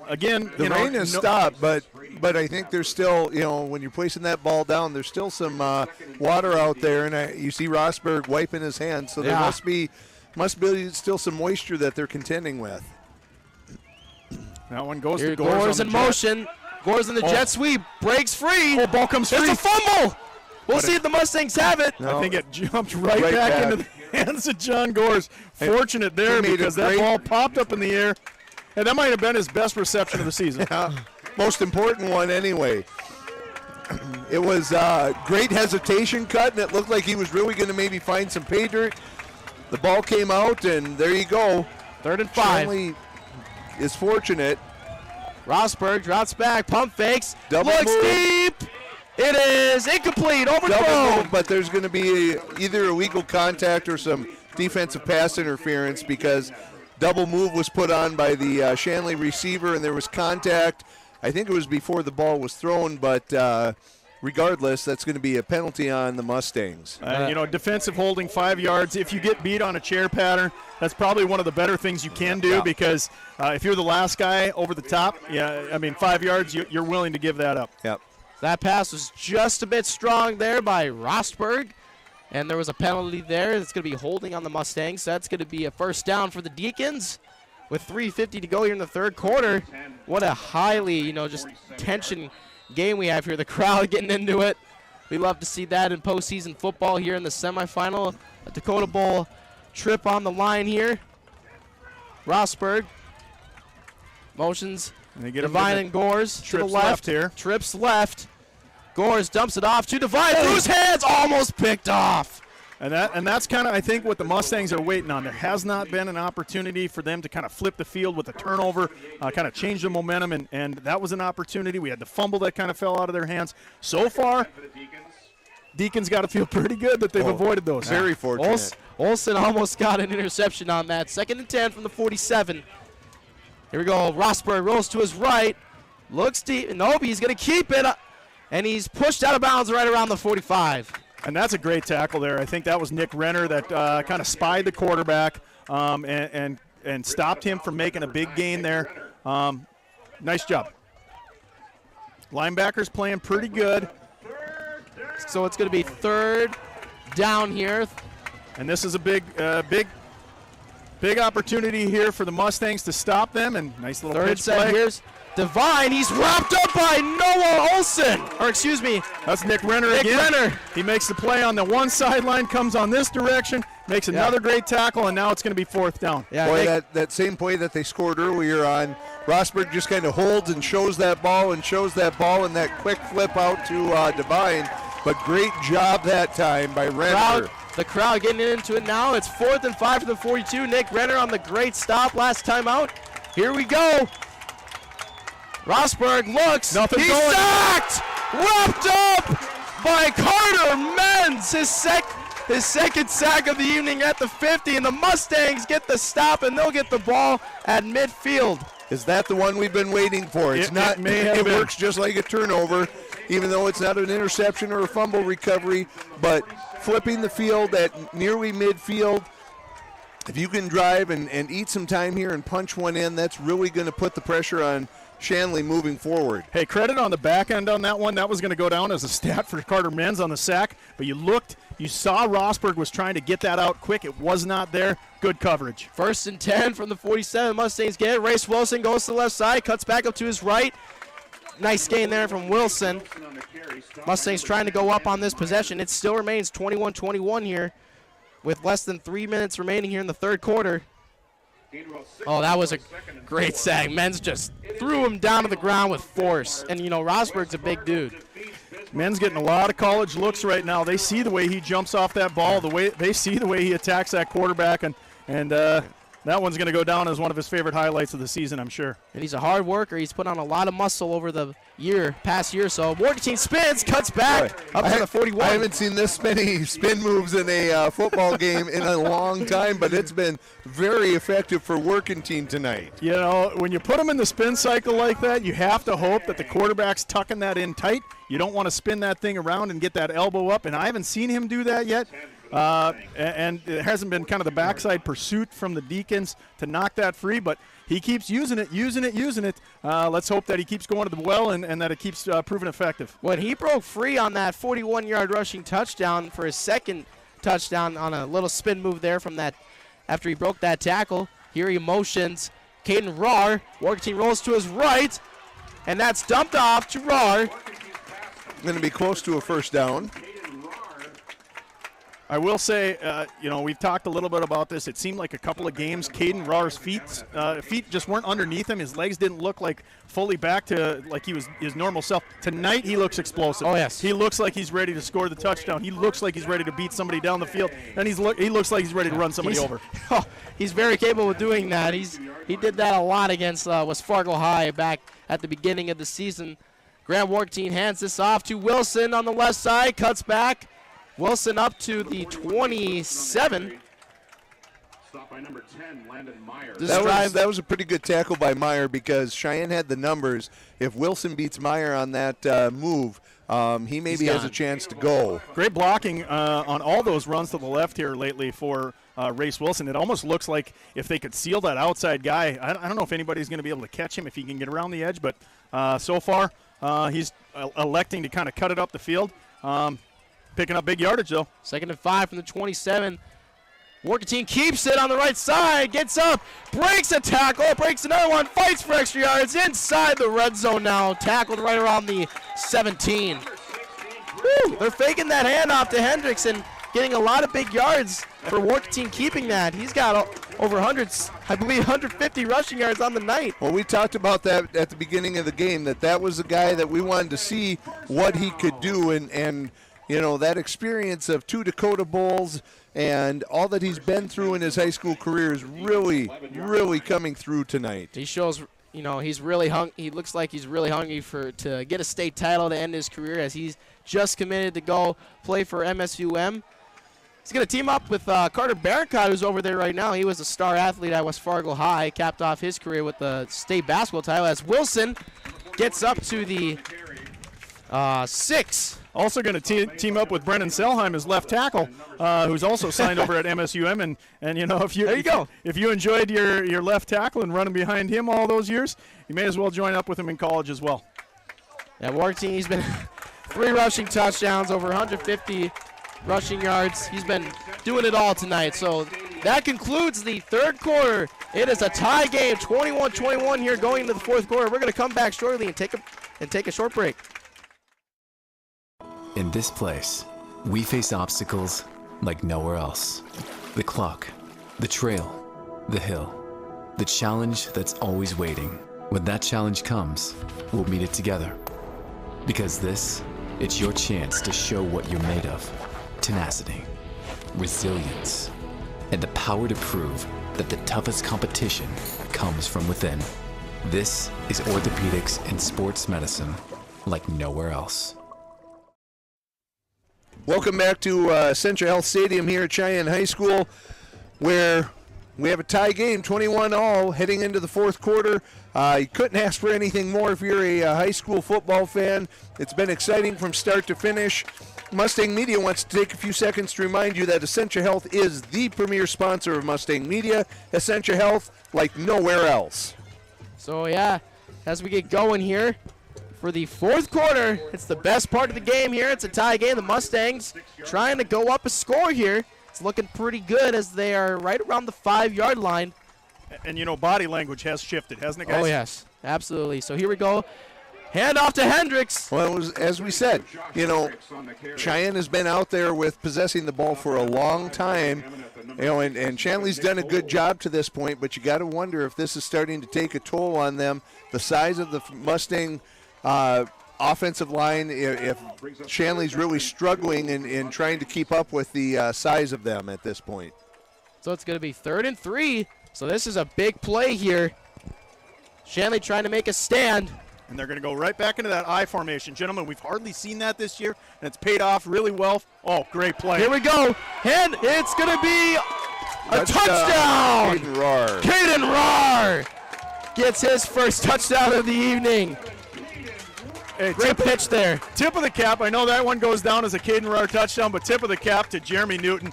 Again, the rain has stopped, but I think there's still, you know, when you're placing that ball down, there's still some water out there, and you see Rosberg wiping his hands, so there must be still some moisture that they're contending with. That one goes Here to Gores in motion. Gores in the jet sweep, breaks free. Oh, ball comes free. It's a fumble. We'll see if the Mustangs have it. I think it jumped right back into the hands of John Gores. Fortunate there because that ball popped up in the air. And that might have been his best reception of the season. Most important one anyway. It was great hesitation cut, and it looked like he was really going to maybe find some pay dirt. The ball came out, and there you go. 3rd and 5. Shanley is fortunate. Rosberg drops back, pump fakes, Double looks move. deep. It is incomplete, Double overthrown. move, but there's going to be either illegal contact or some defensive pass interference because double move was put on by the Shanley receiver, and there was contact. I think it was before the ball was thrown, but regardless, that's going to be a penalty on the Mustangs. Defensive holding 5 yards. If you get beat on a chair pattern, that's probably one of the better things you can do because if you're the last guy over the top, 5 yards, you're willing to give that up. Yep. That pass was just a bit strong there by Rosberg, and there was a penalty there. It's going to be holding on the Mustangs. So that's going to be a first down for the Deacons with 3:50 to go here in the 3rd quarter. What a highly, just tension game we have here. The crowd getting into it. We love to see that in postseason football here in the semifinal. A Dakota Bowl trip on the line here. Rosberg motions. And they get Devine and Gores to the left here. Trips left. Gores dumps it off to Devine. Through his hands, almost picked off. And that's kind of, I think, what the Mustangs are waiting on. There has not been an opportunity for them to kind of flip the field with a turnover, kind of change the momentum, and that was an opportunity. We had the fumble that kind of fell out of their hands. So far, Deacons got to feel pretty good that they've avoided those. Very fortunate. Olsen almost got an interception on that. 2nd and 10 from the 47. Here we go. Rosberg rolls to his right. Looks deep. Nope, he's going to keep it. And he's pushed out of bounds right around the 45. And that's a great tackle there. I think that was Nick Renner that kind of spied the quarterback and stopped him from making a big gain there. Nice job. Linebackers playing pretty good. So it's going to be 3rd down here. And this is a big opportunity here for the Mustangs to stop them. And nice little pitch play. Here's Devine. He's wrapped up by Noah Olsen. Or excuse me. That's Nick Renner again. He makes the play on the one sideline, comes on this direction, makes another great tackle, and now it's going to be 4th down. Yeah, boy, that same play that they scored earlier on, Rosberg just kind of holds and shows that ball and that quick flip out to Devine. But great job that time by Renner. The crowd getting into it now. It's 4th and 5 for the 42. Nick Renner on the great stop last time out. Here we go. Rosberg looks. Nothing He's going. sacked. Wrapped up by Carter Menz. His second sack of the evening at the 50. And the Mustangs get the stop, and they'll get the ball at midfield. Is that the one we've been waiting for? It's not. It works just like a turnover, even though it's not an interception or a fumble recovery. But flipping the field at nearly midfield, if you can drive and eat some time here and punch one in, that's really going to put the pressure on Shanley moving forward. Hey, credit on the back end on that one. That was going to go down as a stat for Carter Menz on the sack. But you saw Rosberg was trying to get that out quick. It was not there. Good coverage. 1st and 10 from the 47. Mustangs get it. Race Wilson goes to the left side, cuts back up to his right. Nice gain there from Wilson. Mustangs trying to go up on this possession. It still remains 21-21 here with less than 3 minutes remaining here in the 3rd quarter. Oh, that was a great sack. Menz just threw him down to the ground with force. And, Rosberg's a big dude. Men's getting a lot of college looks right now. They see the way he jumps off that ball, they see the way he attacks that quarterback, and that one's going to go down as one of his favorite highlights of the season, I'm sure. And he's a hard worker. He's put on a lot of muscle over the past year. So Morgantown spins, cuts back up to the 41. I haven't seen this many spin moves in a football game in a long time, but it's been very effective for Workington tonight. When you put them in the spin cycle like that, you have to hope that the quarterback's tucking that in tight. You don't want to spin that thing around and get that elbow up, and I haven't seen him do that yet. And it hasn't been kind of the backside pursuit from the Deacons to knock that free, but he keeps using it. Let's hope that he keeps going to the well and that it keeps proving effective. When he broke free on that 41-yard rushing touchdown for his 2nd touchdown on a little spin move there from that after he broke that tackle, here he motions Caden Rahr. Working rolls to his right. and that's dumped off to Rahr. Going to be close to a first down. I will say, we've talked a little bit about this. It seemed like a couple of games, Caden Rahr's feet just weren't underneath him. His legs didn't look like fully back to like he was his normal self. Tonight, he looks explosive. Oh, yes. He looks like he's ready to score the touchdown. He looks like he's ready to beat somebody down the field, and he looks like he's ready to run somebody over. He's very capable of doing that. He did that a lot against West Fargo High back at the beginning of the season. Grant Warkteen hands this off to Wilson on the left side, cuts back. Wilson up to the 27. Stop by number 10, Landon Meyer. That was a pretty good tackle by Meyer because Cheyenne had the numbers. If Wilson beats Meyer on that move, he maybe has a chance to go. Great blocking on all those runs to the left here lately for Race Wilson. It almost looks like if they could seal that outside guy, I don't know if anybody's going to be able to catch him if he can get around the edge, but so far he's electing to kind of cut it up the field. Picking up big yardage, though. 2nd and 5 from the 27. Warkteen keeps it on the right side, gets up, breaks a tackle, breaks another one, fights for extra yards inside the red zone now. Tackled right around the 17. Woo, they're faking that handoff to Hendricks and getting a lot of big yards for Warkteen keeping that. He's got over 150 rushing yards on the night. Well, we talked about that at the beginning of the game, that was the guy that we wanted to see what he could do, and that experience of 2 Dakota Bowls and all that he's been through in his high school career is really, really coming through tonight. He shows, he's really he looks like he's really hungry to get a state title to end his career as he's just committed to go play for MSUM. He's going to team up with Carter Barricott, who's over there right now. He was a star athlete at West Fargo High, capped off his career with the state basketball title as Wilson gets up to the 6. Also going to team up with Brennan Selheim as left tackle, who's also signed over at MSUM. And if you enjoyed your left tackle and running behind him all those years, you may as well join up with him in college as well. Yeah, Warkteen, he's been 3 rushing touchdowns, over 150 rushing yards. He's been doing it all tonight. So that concludes the 3rd quarter. It is a tie game, 21-21 here going into the 4th quarter. We're going to come back shortly and take a short break. In this place, we face obstacles like nowhere else. The clock, the trail, the hill, the challenge that's always waiting. When that challenge comes, we'll meet it together. Because it's your chance to show what you're made of. Tenacity, resilience, and the power to prove that the toughest competition comes from within. This is orthopedics and sports medicine like nowhere else. Welcome back to Central Health Stadium here at Sheyenne High School, where we have a tie game, 21-all, heading into the 4th quarter. You couldn't ask for anything more if you're a high school football fan. It's been exciting from start to finish. Mustang Media wants to take a few seconds to remind you that Essentia Health is the premier sponsor of Mustang Media. Essentia Health like nowhere else. So, yeah, as we get going here, for the 4th quarter, it's the best part of the game here. It's a tie game. The Mustangs trying to go up a score here. It's looking pretty good as they are right around the 5-yard line. And, body language has shifted, hasn't it, guys? Oh, yes, absolutely. So here we go. Hand off to Hendricks. Well, as we said, Cheyenne has been out there with possessing the ball for a long time. And Shanley's done a good job to this point, but you got to wonder if this is starting to take a toll on them. The size of the Mustang offensive line, if Shanley's really struggling in trying to keep up with the size of them at this point. So it's going to be 3rd and 3. So this is a big play here. Shanley trying to make a stand. And they're going to go right back into that I formation. Gentlemen, we've hardly seen that this year, and it's paid off really well. Oh, great play. Here we go. And it's going to be a touchdown. Caden Rahr gets his first touchdown of the evening. Hey, great pitch there. Tip of the cap. I know that one goes down as a Caden Rahr touchdown, but tip of the cap to Jeremy Newton.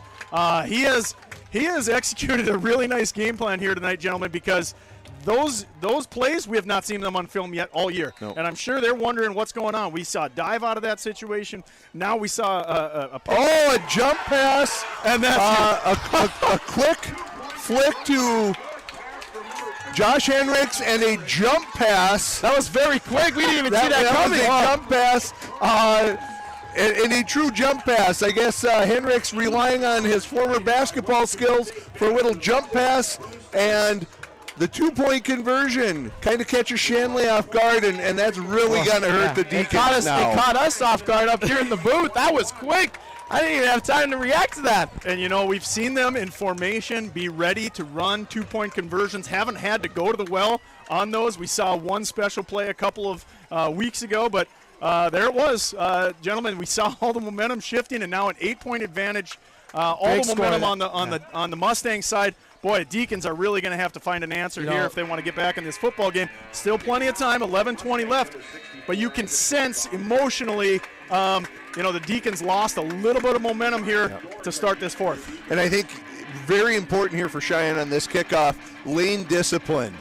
He has executed a really nice game plan here tonight, gentlemen, because those plays, we have not seen them on film yet all year. Nope. And I'm sure they're wondering what's going on. We saw a dive out of that situation. Now we saw a jump pass. And that's a quick flick to Josh Henricks and a jump pass. That was very quick. We didn't even see that coming. Was a jump pass. And a true jump pass. I guess Henricks relying on his former basketball skills for a little jump pass, and the 2-point conversion kind of catches Shanley off guard, and that's really going to hurt the Deacons now. It caught us off guard up here in the booth. That was quick. I didn't even have time to react to that. And, we've seen them in formation be ready to run 2-point conversions. Haven't had to go to the well on those. We saw one special play a couple of weeks ago, but there it was. Gentlemen, we saw all the momentum shifting, and now an 8-point advantage. All the momentum on the Mustang side. Boy, Deacons are really going to have to find an answer here if they want to get back in this football game. Still plenty of time, 11:20 left. But you can sense emotionally, the Deacons lost a little bit of momentum here to start this fourth. And I think very important here for Sheyenne on this kickoff, lane discipline.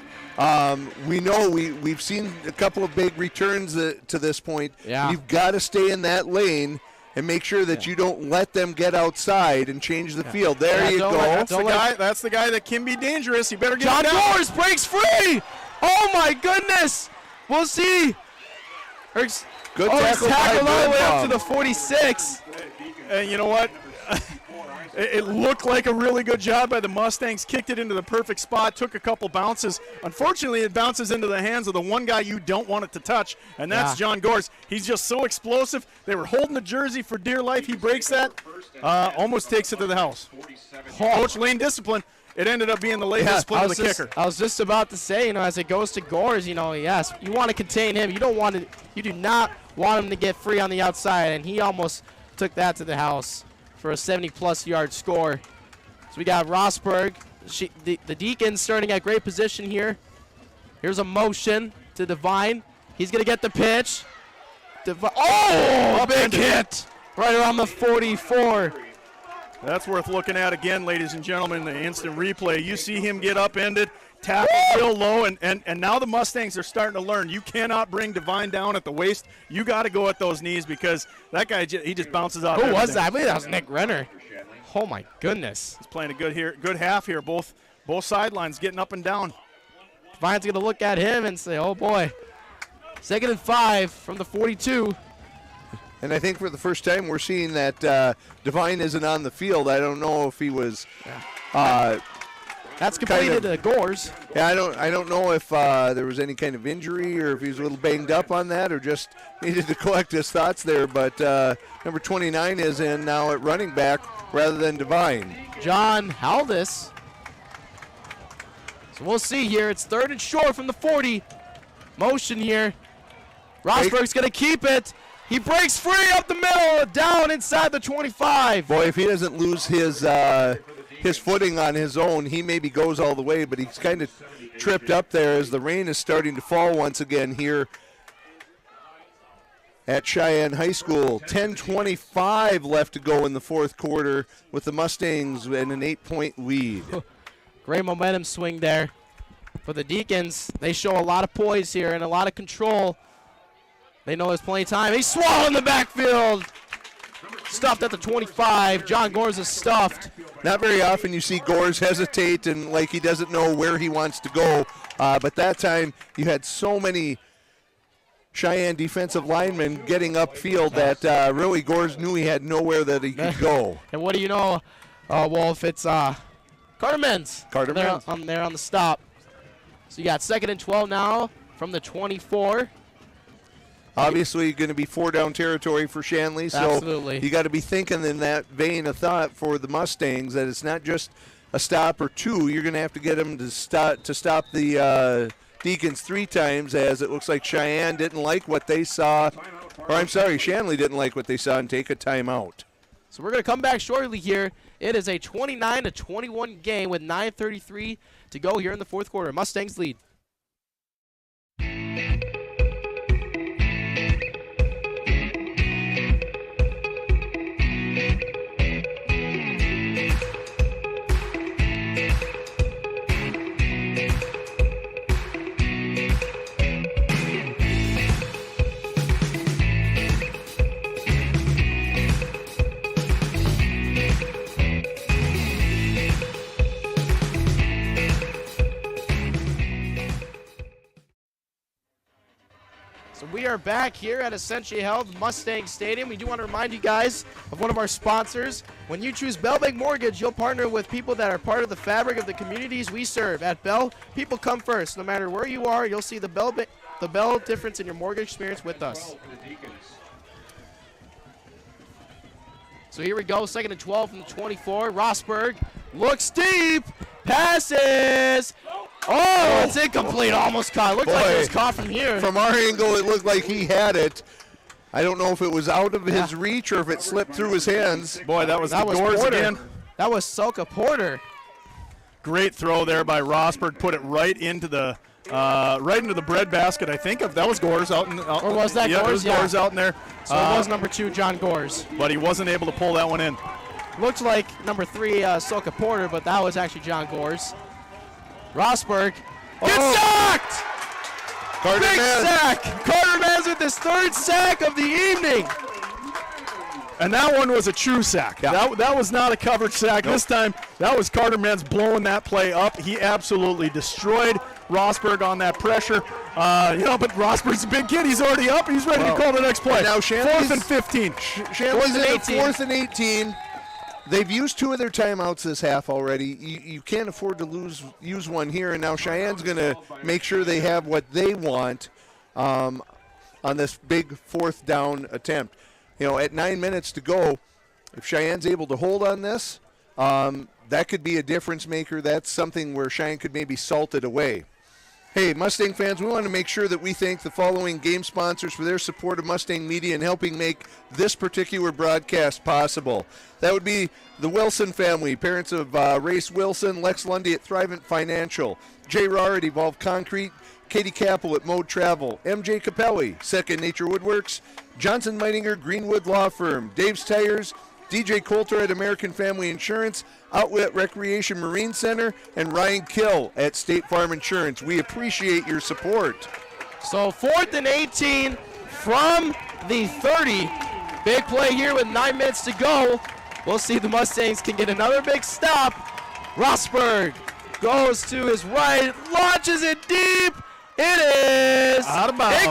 We know we've seen a couple of big returns to this point. Yeah. You've got to stay in that lane and make sure that you don't let them get outside and change the field. There you go. That's the guy that can be dangerous. You better get John him down. Gores breaks free. Oh, my goodness. We'll see. Good tackle all the way up by to the 46. And you know what? It looked like a really good job by the Mustangs. Kicked it into the perfect spot, took a couple bounces. Unfortunately, it bounces into the hands of the one guy you don't want it to touch, and that's John Gores. He's just so explosive. They were holding the jersey for dear life. He breaks that, almost takes it to the house. Coach lane discipline. It ended up being the lane discipline of the kicker. I was just about to say, as it goes to Gores, yes, you want to contain him. You do not want him to get free on the outside, and he almost took that to the house for a 70-plus yard score. So we got Rosberg, the Deacons starting at great position here. Here's a motion to Divine. He's going to get the pitch. Big hit right around the 44. That's worth looking at again, ladies and gentlemen, the instant replay. You see him get upended, tap real low, and now the Mustangs are starting to learn. You cannot bring Divine down at the waist. You got to go at those knees because that guy, he just bounces off. Who was that? I believe that was Nick Renner. Oh, my goodness. He's playing a good half here. Both sidelines getting up and down. Divine's going to look at him and say, oh, boy. 2nd and 5 from the 42. And I think for the first time we're seeing that Divine isn't on the field. I don't know if he was that's completed Gores. Yeah, I don't know if there was any kind of injury or if he was a little banged up on that or just needed to collect his thoughts there. But number 29 is in now at running back rather than Divine. John Haldis. So we'll see here. It's 3rd and short from the 40. Motion here. Rosberg's going to keep it. He breaks free up the middle, down inside the 25. Boy, if he doesn't lose his footing on his own, he maybe goes all the way, but he's kind of tripped up there as the rain is starting to fall once again here at Sheyenne High School. 10:25 left to go in the fourth quarter with the Mustangs in an 8-point lead. Great momentum swing there for the Deacons. They show a lot of poise here and a lot of control. They know there's plenty of time. He's swallowed in the backfield. Stuffed at the 25. John Gores is stuffed. Not very often you see Gores hesitate and like he doesn't know where he wants to go. But that time you had so many Sheyenne defensive linemen getting upfield that really Gores knew he had nowhere that he could go. And what do you know, Wolf? It's Carter Menz. There on the stop. So you got 2nd and 12 now from the 24. Obviously going to be 4-down territory for Shanley, so absolutely. You got to be thinking in that vein of thought for the Mustangs that it's not just a stop or two. You're going to have to get them to stop the Deacons 3 times, as it looks like Sheyenne didn't like what they saw, or I'm sorry, Shanley didn't like what they saw and take a timeout. So we're going to come back shortly here. It is a 29-21 game with 9:33 to go here in the fourth quarter. Mustangs lead. we are back here at Essentially Held Mustang Stadium. We do want to remind you guys of one of our sponsors. When you choose Bell Bank Mortgage, you'll partner with people that are part of the fabric of the communities we serve. At Bell, people come first. No matter where you are, you'll see the Bell difference in your mortgage experience with us. So here we go, 2nd and 12 from the 24. Rosberg looks deep, passes. Oh, it's incomplete, almost caught. Looked like it was caught from here. From our angle, it looked like he had it. I don't know if it was out of his reach or if it slipped through his hands. Boy, that was Doors again. That was Soka Porter. Great throw there by Rosberg. Put it right into the bread basket. I think that was Gores out in. Or was that Gores? It was Gores out in there. So it was number 2, John Gores. But he wasn't able to pull that one in. Looked like number 3, Soka Porter, but that was actually John Gores. Rosberg gets sacked! Big sack! Carter Mans with his 3rd sack of the evening. And that one was a true sack. Yeah. That was not a coverage sack. This time, that was Carter Mans blowing that play up. He absolutely destroyed Rosberg on that pressure. But Rosberg's a big kid. He's already up. He's ready to call the next play. Now Shanley's 4th and 15. Shanley's in the 4th and 18. They've used 2 of their timeouts this half already. You can't afford to use one here, and now Cheyenne's going to make sure they have what they want on this big 4th down attempt. At 9 minutes to go, if Cheyenne's able to hold on this, that could be a difference maker. That's something where Cheyenne could maybe salt it away. Hey, Mustang fans, we want to make sure that we thank the following game sponsors for their support of Mustang Media and helping make this particular broadcast possible. That would be the Wilson family, parents of Race Wilson, Lex Lundy at Thrivent Financial, Jay Rahr at Evolve Concrete, Katie Capel at Mode Travel, MJ Capelli, Second Nature Woodworks, Johnson Meininger Greenwood Law Firm, Dave's Tires, DJ Coulter at American Family Insurance, Outlet Recreation Marine Center, and Ryan Kill at State Farm Insurance. We appreciate your support. So 4th and 18 from the 30. Big play here with 9 minutes to go. We'll see if the Mustangs can get another big stop. Rosberg goes to his right, launches it deep. It is out of bounds.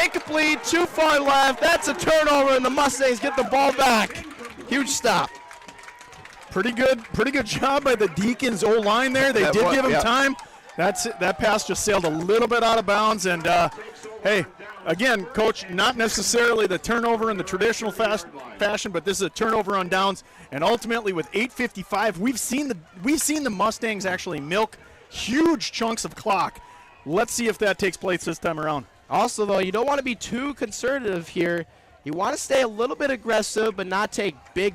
Incomplete, too far left. That's a turnover, and the Mustangs get the ball back. Huge stop. Pretty good job by the Deacons O-line there. They did give him time. That pass just sailed a little bit out of bounds. And, hey, again, Coach, not necessarily the turnover in the traditional fashion, but this is a turnover on downs. And ultimately, with 8:55, we've seen the Mustangs actually milk huge chunks of clock. Let's see if that takes place this time around. Also, though, you don't want to be too conservative here. You want to stay a little bit aggressive, but not take big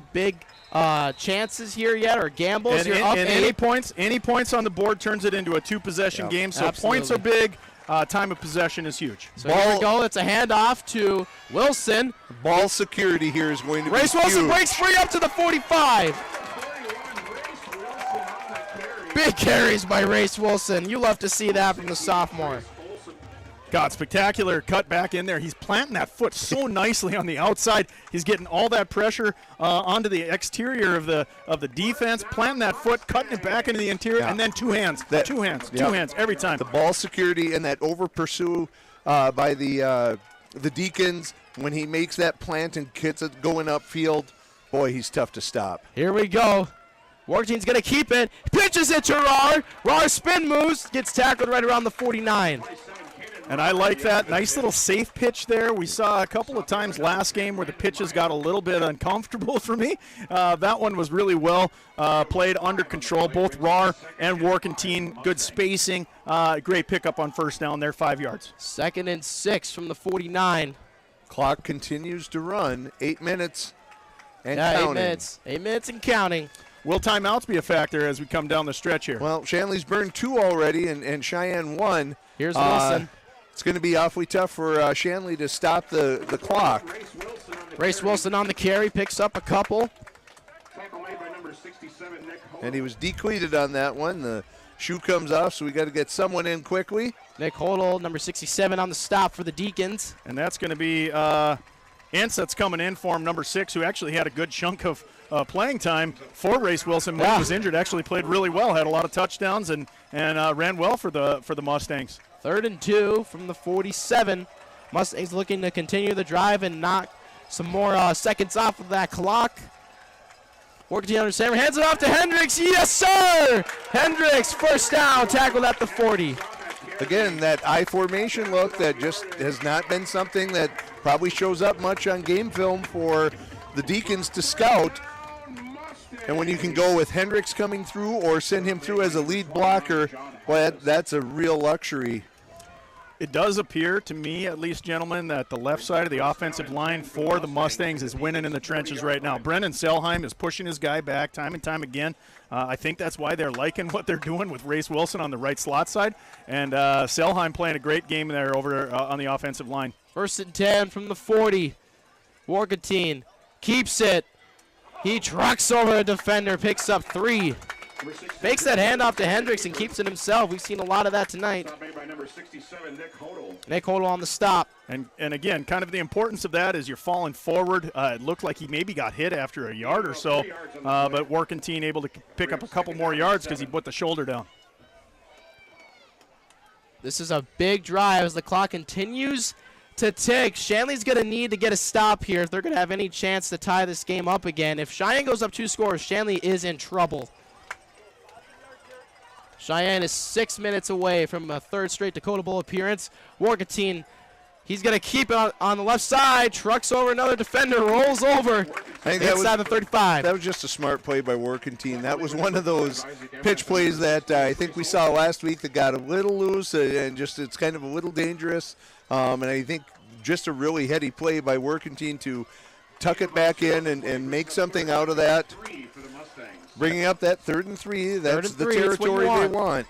chances here yet or gambles. And any points on the board turns it into a 2-possession game. So points are big. Time of possession is huge. So here we go. It's a handoff to Wilson. Ball security here is going to be Race Wilson breaks free up to the 45. Big carries by Race Wilson. You love to see that from the sophomore. God, spectacular cut back in there. He's planting that foot so nicely on the outside. He's getting all that pressure onto the exterior of the defense, planting that foot, cutting it back into the interior, and then two hands every time. The ball security and that over pursue by the Deacons when he makes that plant and gets it going upfield. Boy, he's tough to stop. Here we go. Warrenton's going to keep it. Pitches it to Rahr. Rahr spin moves, gets tackled right around the 49. And I like that. Nice little safe pitch there. We saw a couple of times last game where the pitches got a little bit uncomfortable for me. That one was really well played, under control. Both Rahr and Warrenton, good spacing. Great pickup on first down there, 5 yards. 2nd and 6 from the 49. Clock continues to run. 8 minutes and counting. 8 minutes and counting. Will timeouts be a factor as we come down the stretch here? Well, Shanley's burned 2 already, and Cheyenne 1. Here's Wilson. It's going to be awfully tough for Shanley to stop the clock. Race Wilson on the carry, picks up a couple. And he was decleated on that one. The shoe comes off, so we got to get someone in quickly. Nick Hodel, number 67, on the stop for the Deacons. And that's going to be Anset's coming in for him, number 6, who actually had a good chunk of playing time for Race Wilson when he was injured. Actually played really well, had a lot of touchdowns, and ran well for the Mustangs. 3rd and 2 from the 47. Mustangs looking to continue the drive and knock some more seconds off of that clock. Working under center, hands it off to Hendricks. Yes, sir! Hendricks, first down, tackled at the 40. Again, that I formation look that just has not been something that probably shows up much on game film for the Deacons to scout. And when you can go with Hendricks coming through or send him through as a lead blocker, well, that's a real luxury. It does appear to me, at least, gentlemen, that the left side of the offensive line for the Mustangs is winning in the trenches right now. Brennan Selheim is pushing his guy back time and time again. I think that's why they're liking what they're doing with Race Wilson on the right slot side. And Selheim playing a great game there over on the offensive line. 1st and 10 from the 40. Warkentine keeps it. He trucks over a defender, picks up 3. Fakes that handoff to Hendricks and keeps it himself. We've seen a lot of that tonight. Nick Hodel on the stop. And again, kind of the importance of that is you're falling forward. It looked like he maybe got hit after a yard or so, but Warkentine able to pick up a couple more yards because he put the shoulder down. This is a big drive as the clock continues to tick. Shanley's going to need to get a stop here if they're going to have any chance to tie this game up again. If Cheyenne goes up 2 scores, Shanley is in trouble. Sheyenne is 6 minutes away from a 3rd straight Dakota Bowl appearance. Warkentine, he's going to keep it on the left side, trucks over another defender, rolls over inside the 35. That was just a smart play by Warkentine. That was one of those pitch plays that I think we saw last week that got a little loose and just it's kind of a little dangerous. And I think just a really heady play by Warkentine to tuck it back in and make something out of that. Bringing up that 3rd and 3, that's the territory they want.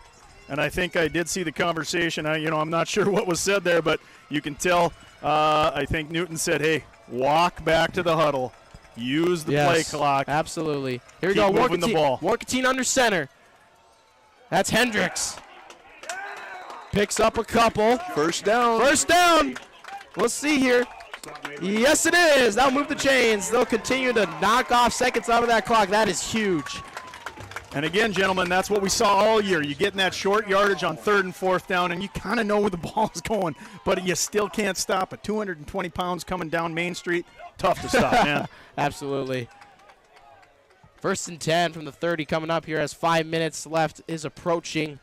And I think I did see the conversation. I'm not sure what was said there, but you can tell. I think Newton said, "Hey, walk back to the huddle, use the play clock." Absolutely. Here we Keep go. moving the ball. Warkentine under center. That's Hendricks. Picks up a couple. First down. First down. Let's see here. Yes, it is. That'll move the chains. They'll continue to knock off seconds out of that clock. That is huge. And again, gentlemen, that's what we saw all year. You get in that short yardage on 3rd and 4th down, and you kind of know where the ball is going, but you still can't stop it. 220 pounds coming down Main Street, tough to stop, man. Absolutely. 1st and 10 from the 30 coming up here as 5 minutes left is approaching.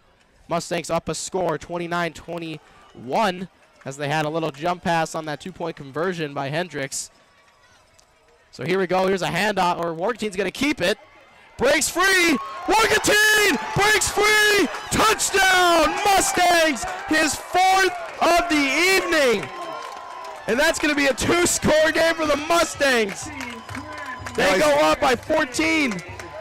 Mustangs up a score, 29-21. As they had a little jump pass on that 2-point conversion by Hendricks. So here we go. Here's a handoff, or Warkentine's going to keep it. Breaks free. Warkentine breaks free. Touchdown, Mustangs. His 4th of the evening. And that's going to be a 2-score game for the Mustangs. They go up by 14.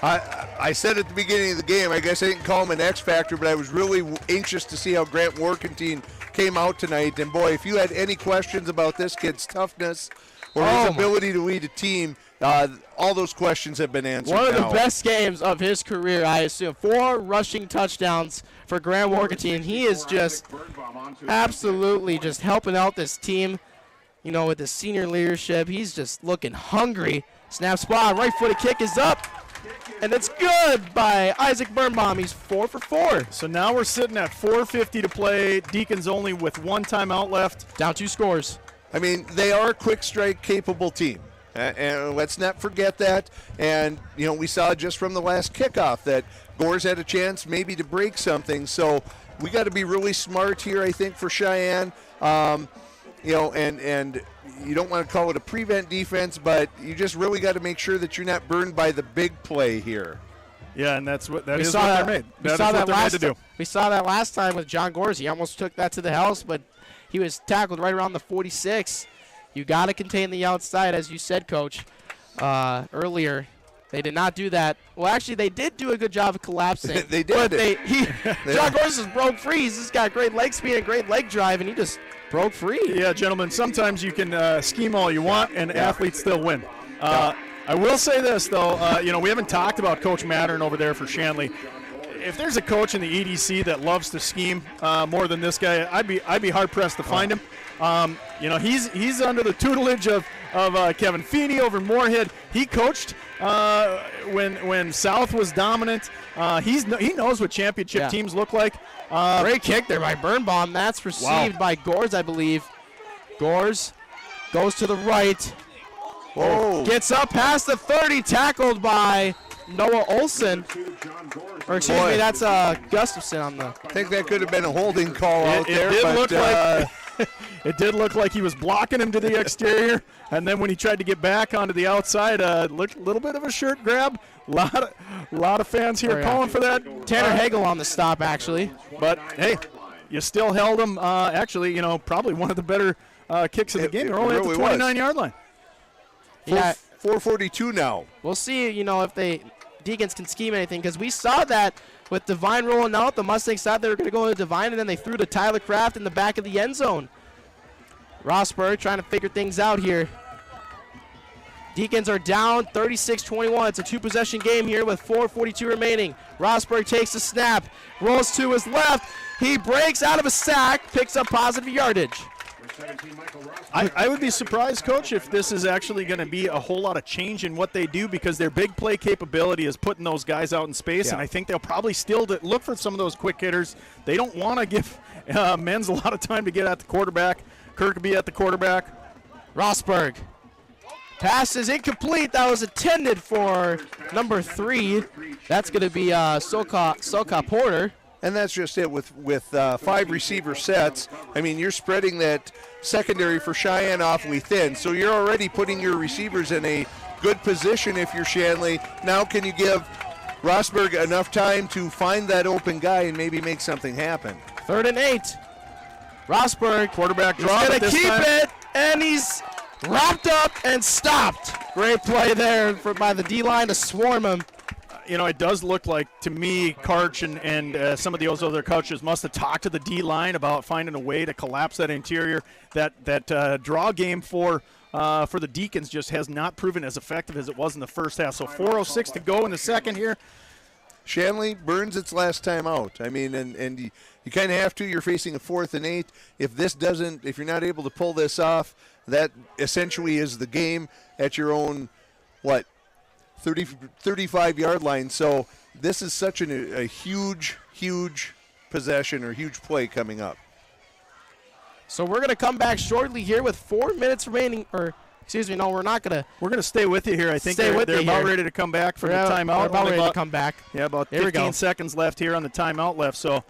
I said at the beginning of the game, I guess I didn't call him an X factor, but I was really anxious to see how Grant Warkentine came out tonight. And boy, if you had any questions about this kid's toughness or his ability to lead a team, all those questions have been answered. One of the best games of his career, I assume. 4 rushing touchdowns for Grant Warkentine. He is just absolutely just helping out this team, with his senior leadership. He's just looking hungry. Snap spot, right footed kick is up. And it's good by Isaac Birnbaum. He's 4 for 4. So now we're sitting at 4:50 to play. Deacons only with 1 timeout left. Down 2 scores. I mean, they are a quick strike capable team. And let's not forget that. And, we saw just from the last kickoff that Gores had a chance maybe to break something. So we got to be really smart here, I think, for Sheyenne. And you don't want to call it a prevent defense, but you just really got to make sure that you're not burned by the big play here. Yeah, and that's what they're made. We saw that last time with John Gores. He almost took that to the house, but he was tackled right around the 46. You got to contain the outside, as you said, Coach, earlier. They did not do that. Well, actually, they did do a good job of collapsing. They did. John Gores just broke free. He's just got great leg speed and great leg drive, and he just broke free. Yeah, gentlemen, sometimes you can scheme all you want, and athletes still win. I will say this, though. We haven't talked about Coach Mattern over there for Shanley. If there's a coach in the EDC that loves to scheme more than this guy, I'd be hard-pressed to find him. He's under the tutelage of Kevin Feeney over in Moorhead. He coached when South was dominant. He knows what championship teams look like. Great kick there by Birnbaum. That's received by Gores, I believe. Gores goes to the right. Whoa. Gets up past the 30, tackled by Noah Olson. Or excuse me, that's Gustafson on the. I think that could have been a holding call out there. It did look like he was blocking him to the exterior, and then when he tried to get back onto the outside, a little bit of a shirt grab. Lot of fans here calling for that. Tanner Hagel on the stop, actually. But hey, you still held him. Actually, probably one of the better kicks of the game. They're only at the 29-yard line. Yeah, 4:42 now. We'll see, if the Deacons can scheme anything, because we saw that with Divine rolling out. The Mustangs thought they were going to go to Divine, and then they threw to Tyler Kraft in the back of the end zone. Rosberg trying to figure things out here. Deacons are down 36-21. It's a two-possession game here with 4:42 remaining. Rosberg takes the snap, rolls to his left. He breaks out of a sack, picks up positive yardage. I would be surprised, Coach, if this is actually going to be a whole lot of change in what they do, because their big play capability is putting those guys out in space, and I think they'll probably still look for some of those quick hitters. They don't want to give Menz a lot of time to get at the quarterback. Kirkby at the quarterback. Rosberg. Pass is incomplete. That was intended for number 3. That's going to be Soka Porter. And that's just it with 5 receiver sets. I mean, you're spreading that secondary for Sheyenne awfully thin. So you're already putting your receivers in a good position if you're Shanley. Now can you give Rosberg enough time to find that open guy and maybe make something happen? 3rd and 8. Rosberg, quarterback draw. He's going to keep it, and he's wrapped up and stopped. Great play there by the D-line to swarm him. It does look like, to me, Karch and some of those other coaches must have talked to the D-line about finding a way to collapse that interior. That draw game for the Deacons just has not proven as effective as it was in the first half. So 4:06 to go in the second here. Shanley burns its last time out. I mean, and you kind of have to. You're facing a 4th and 8. If you're not able to pull this off, that essentially is the game at your own, 35-yard line. So this is such a huge possession or huge play coming up. So we're going to come back shortly here with 4 minutes remaining. Or, excuse me, no, we're not going to. We're going to stay with you here. I think they're about ready to come back for the timeout. They're about ready to come back. Yeah, about 15 seconds left here on the timeout left. So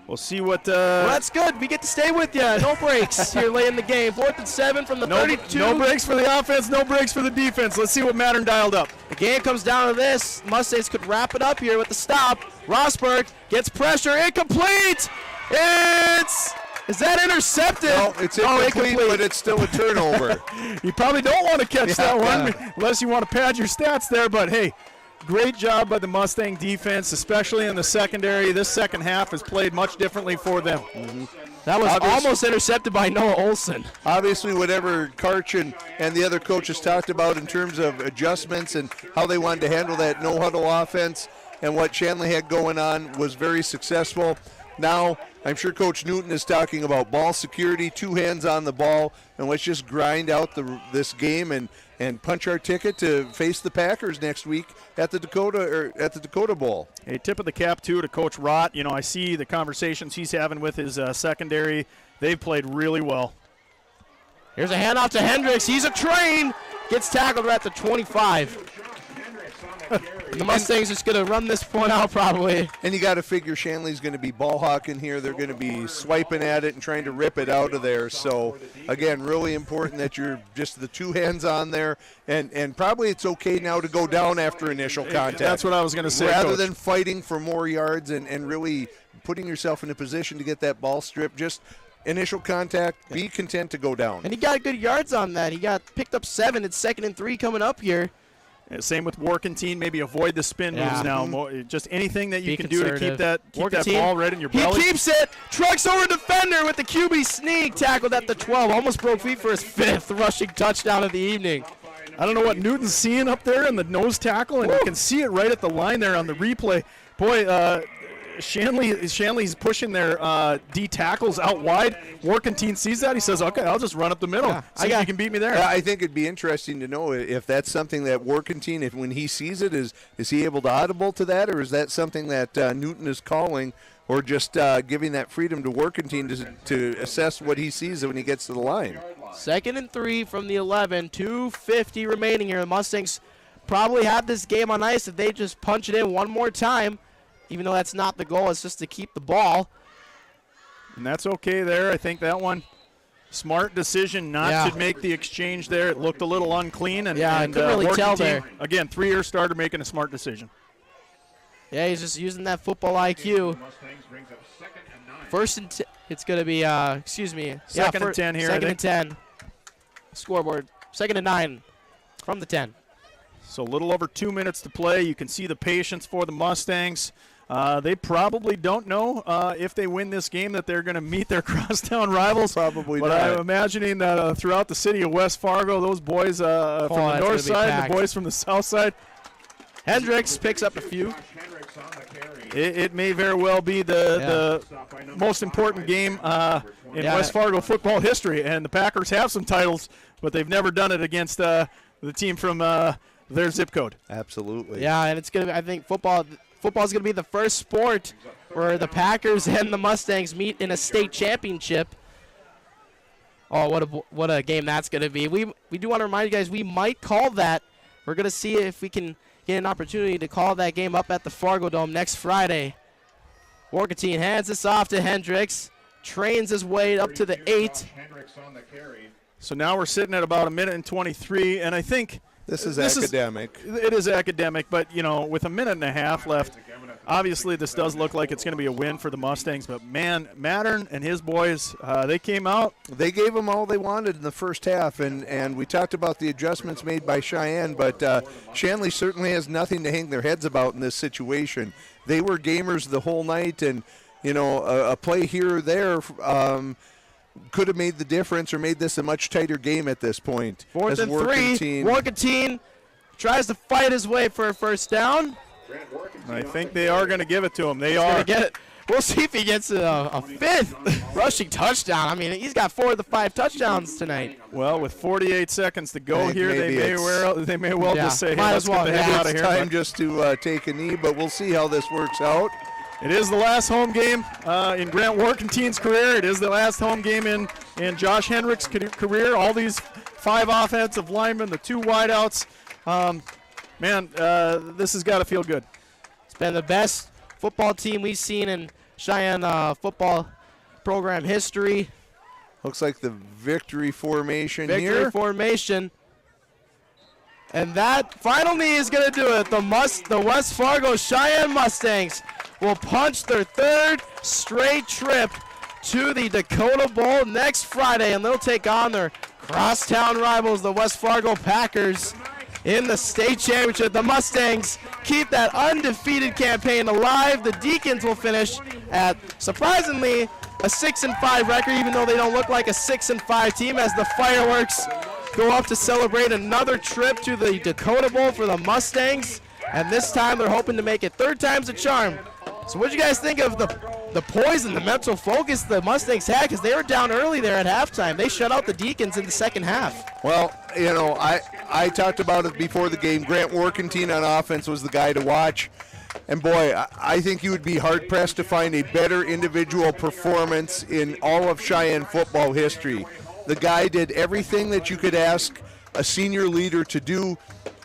we'll see what. Well, that's good. We get to stay with you. No breaks here late in the game. 4th and 7 from the 32. No breaks for the offense. No breaks for the defense. Let's see what Mattern dialed up. The game comes down to this. Mustangs could wrap it up here with the stop. Rosberg gets pressure. Incomplete. Is that intercepted? No, it's incomplete, but it's still a turnover. You probably don't want to catch that one unless you want to pad your stats there. But hey, great job by the Mustang defense, especially in the secondary. This second half has played much differently for them. Mm-hmm. That was almost intercepted by Noah Olson. Obviously, whatever Karch and the other coaches talked about in terms of adjustments and how they wanted to handle that no-huddle offense and what Shanley had going on was very successful. Now, I'm sure Coach Newton is talking about ball security, 2 hands on the ball, and let's just grind out this game and punch our ticket to face the Packers next week at the Dakota Bowl. A tip of the cap too to Coach Rott. I see the conversations he's having with his secondary. They've played really well. Here's a handoff to Hendricks. He's a train. Gets tackled right at the 25. The Mustangs just going to run this point out probably. And you got to figure Shanley's going to be ball hawking here. They're going to be swiping at it and trying to rip it out of there. So, again, really important that you're just the 2 hands on there. And probably it's okay now to go down after initial contact. That's what I was going to say, rather Coach. than fighting for more yards and really putting yourself in a position to get that ball stripped. Just initial contact, be content to go down. And he got good yards on that. He got picked up 7. It's 2nd and 3 coming up here. Same with Workentine. Maybe avoid the spin moves now. Just anything that you can do to keep that ball right in your belly. He keeps it. Trucks over defender with the QB sneak. Tackled at the 12. Almost broke feet for his 5th rushing touchdown of the evening. I don't know what Newton's seeing up there in the nose tackle, and you can see it right at the line there on the replay. Boy, Shanley's pushing their D tackles out wide. Workentine sees that. He says, okay, I'll just run up the middle. See if you can beat me there. I think it'd be interesting to know if that's something that Workentine, when he sees it, is he able to audible to that, or is that something that Newton is calling or just giving that freedom to working team to assess what he sees when he gets to the line. 2nd and 3 from the 11, 2:50 remaining here. The Mustangs probably have this game on ice if they just punch it in one more time, even though that's not the goal. It's just to keep the ball. And that's okay there. I think that one, smart decision not to make the exchange there. It looked a little unclean. And, I couldn't really tell there. Again, 3-year starter making a smart decision. Yeah, he's just using that football IQ. First and it's going to be, excuse me. Second and 10 here. 2nd and 10. Scoreboard. 2nd and 9 from the 10. So a little over 2 minutes to play. You can see the patience for the Mustangs. They probably don't know if they win this game that they're going to meet their crosstown rivals. Probably but not. I'm imagining that throughout the city of West Fargo, those boys from the north side and the boys from the south side. Hendricks picks up a few. It may very well be the most important game in West Fargo football history. And the Packers have some titles, but they've never done it against the team from their zip code. Absolutely. Yeah, and it's going to be, I think football is going to be the first sport where the Packers and the Mustangs meet in a state championship. Oh, what a game that's going to be. We do want to remind you guys we might call that. We're going to see if we can get an opportunity to call that game up at the Fargo Dome next Friday. Warkentine hands this off to Hendricks. Trains his way up to the 8. So now we're sitting at about 1:23, and I think this is academic. It is academic, but, you know, with 1.5 minutes left, obviously this does look like it's going to be a win for the Mustangs. But, man, Mattern and his boys, they came out. They gave them all they wanted in the first half, and we talked about the adjustments made by Sheyenne, but Shanley certainly has nothing to hang their heads about in this situation. They were gamers the whole night, and, you know, a play here or there could have made the difference or made this a much tighter game at this point. 4th and 3. Warkentine tries to fight his way for a first down. I think they are going to give it to him. They are. Get it. We'll see if he gets a 5th rushing touchdown. I mean, he's got 4 of the 5 touchdowns tonight. Well, with 48 seconds to go here, they may well just say, hey, let's get the heck out of here. It's time just to take a knee, but we'll see how this works out. It is the last home game in Grant Warkentine's career. It is the last home game in Josh Hendricks' career. All these 5 offensive linemen, the 2 wideouts. This has got to feel good. It's been the best football team we've seen in Sheyenne football program history. Looks like the victory formation here. Victory formation. And that final knee is going to do it. The West Fargo Sheyenne Mustangs will punch their 3rd straight trip to the Dakota Bowl next Friday, and they'll take on their crosstown rivals, the West Fargo Packers, in the state championship. The Mustangs keep that undefeated campaign alive. The Deacons will finish at, surprisingly, a 6-5 record, even though they don't look like a 6-5 team, as the fireworks go up to celebrate another trip to the Dakota Bowl for the Mustangs. And this time they're hoping to make it 3rd time's a charm. So what do you guys think of the poise and the mental focus the Mustangs had? Because they were down early there at halftime. They shut out the Deacons in the second half. Well, you know, I talked about it before the game. Grant Warkentine on offense was the guy to watch. And, boy, I think you would be hard-pressed to find a better individual performance in all of Sheyenne football history. The guy did everything that you could ask a senior leader to do.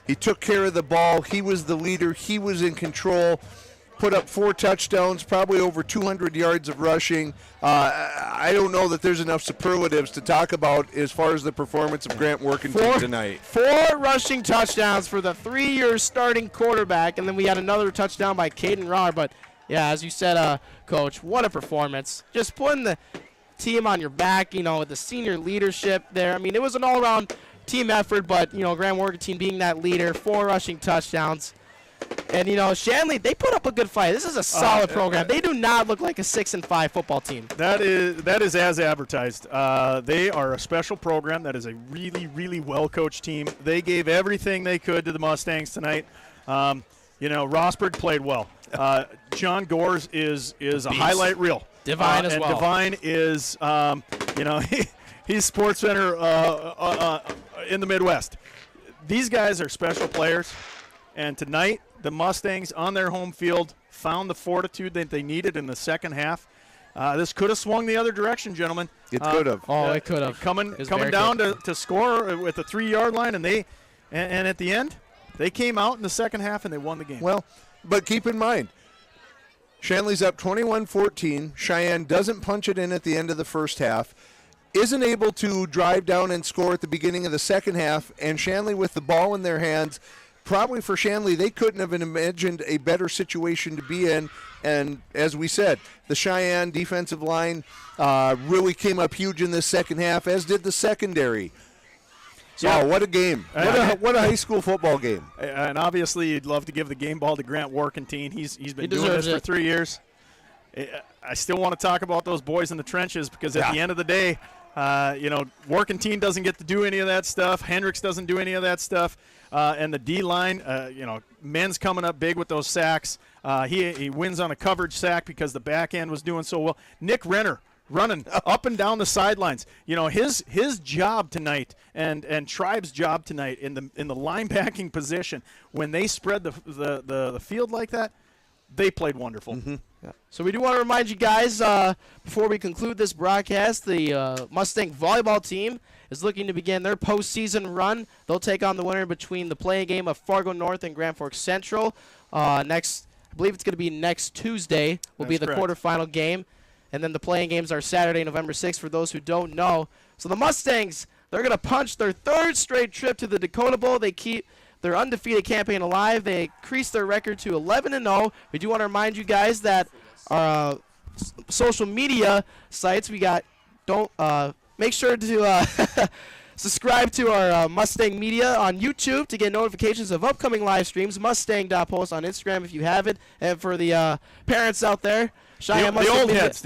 He took care of the ball. He was the leader. He was in control. Put up 4 touchdowns, probably over 200 yards of rushing. I don't know that there's enough superlatives to talk about as far as the performance of Grant Warkentine tonight. 4 rushing touchdowns for the 3-year starting quarterback, and then we had another touchdown by Caden Rahr. But, yeah, as you said, Coach, what a performance. Just putting the team on your back, you know, with the senior leadership there. I mean, it was an all-around team effort, but, you know, Grant Warkentine being that leader, 4 rushing touchdowns. And, you know, Shanley, they put up a good fight. This is a solid program. They do not look like a 6-5 football team. That is as advertised. They are a special program. That is a really, really well-coached team. They gave everything they could to the Mustangs tonight. You know, Rosberg played well. John Gores is a highlight reel. Divine as well. And Divine is, you know, he's Sports Center in the Midwest. These guys are special players. And tonight, the Mustangs on their home field found the fortitude that they needed in the second half. This could have swung the other direction, gentlemen. It could have. It could have. Coming down to score at the 3-yard line, and at the end, they came out in the second half and they won the game. Well, but keep in mind, Shanley's up 21-14. Sheyenne doesn't punch it in at the end of the first half, isn't able to drive down and score at the beginning of the second half, and Shanley with the ball in their hands. Probably for Shanley, they couldn't have imagined a better situation to be in. And as we said, the Sheyenne defensive line really came up huge in this second half, as did the secondary. Yeah. Oh, what a game. What a high school football game. And obviously, you'd love to give the game ball to Grant Warkentine. He's been doing this for 3 years. I still want to talk about those boys in the trenches because at the end of the day, Warkentine doesn't get to do any of that stuff. Hendricks doesn't do any of that stuff. And the D-line, Men's coming up big with those sacks. He wins on a coverage sack because the back end was doing so well. Nick Renner running up and down the sidelines. His job tonight and Tribe's job tonight in the linebacking position, when they spread the field like that, they played wonderful. Mm-hmm. Yeah. So we do want to remind you guys, before we conclude this broadcast, the Mustang volleyball team is looking to begin their postseason run. They'll take on the winner between the play game of Fargo North and Grand Forks Central. I believe it's going to be next Tuesday will be the quarterfinal game. And then the playing games are Saturday, November 6th, for those who don't know. So the Mustangs, they're going to punch their third straight trip to the Dakota Bowl. They keep their undefeated campaign alive. They increased their record to 11-0. We do want to remind you guys that our social media sites, make sure to subscribe to our Mustang Media on YouTube to get notifications of upcoming live streams. Mustang.post on Instagram if you have it. And for the parents out there, the old heads.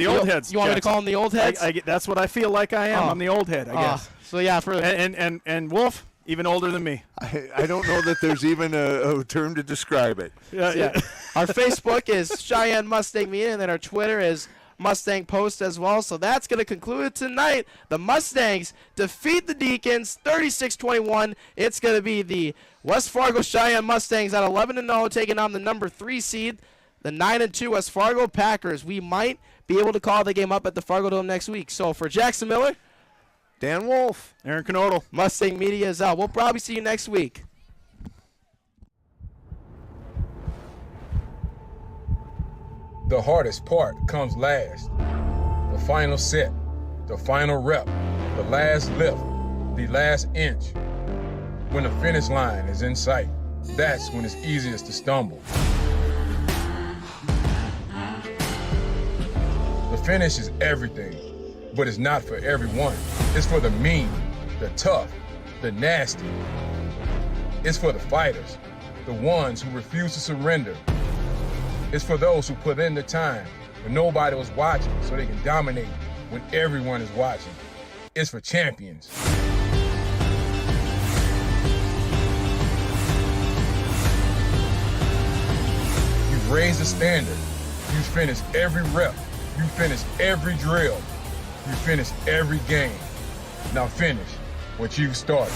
You want me to call them the old heads? That's what I feel like I am. I'm the old head, I guess. So yeah, and Wolf, even older than me. I don't know that there's even a term to describe it. Yeah. Our Facebook is Sheyenne Mustang Media, and then our Twitter is Mustang Post as well. So that's going to conclude it tonight. The Mustangs defeat the Deacons 36-21. It's going to be the West Fargo Sheyenne Mustangs at 11-0 taking on the number 3 seed, the 9-2 West Fargo Packers. We might be able to call the game up at the Fargo Dome next week. So for Jackson Miller, Dan Wolf, Aaron Knodel, Mustang Media is out. We'll probably see you next week. The hardest part comes last. The final set, the final rep, the last lift, the last inch. When the finish line is in sight, that's when it's easiest to stumble. The finish is everything, but it's not for everyone. It's for the mean, the tough, the nasty. It's for the fighters, the ones who refuse to surrender. It's for those who put in the time when nobody was watching so they can dominate when everyone is watching. It's for champions. You've raised the standard. You've finished every rep. You finished every drill. You finished every game. Now finish what you've started.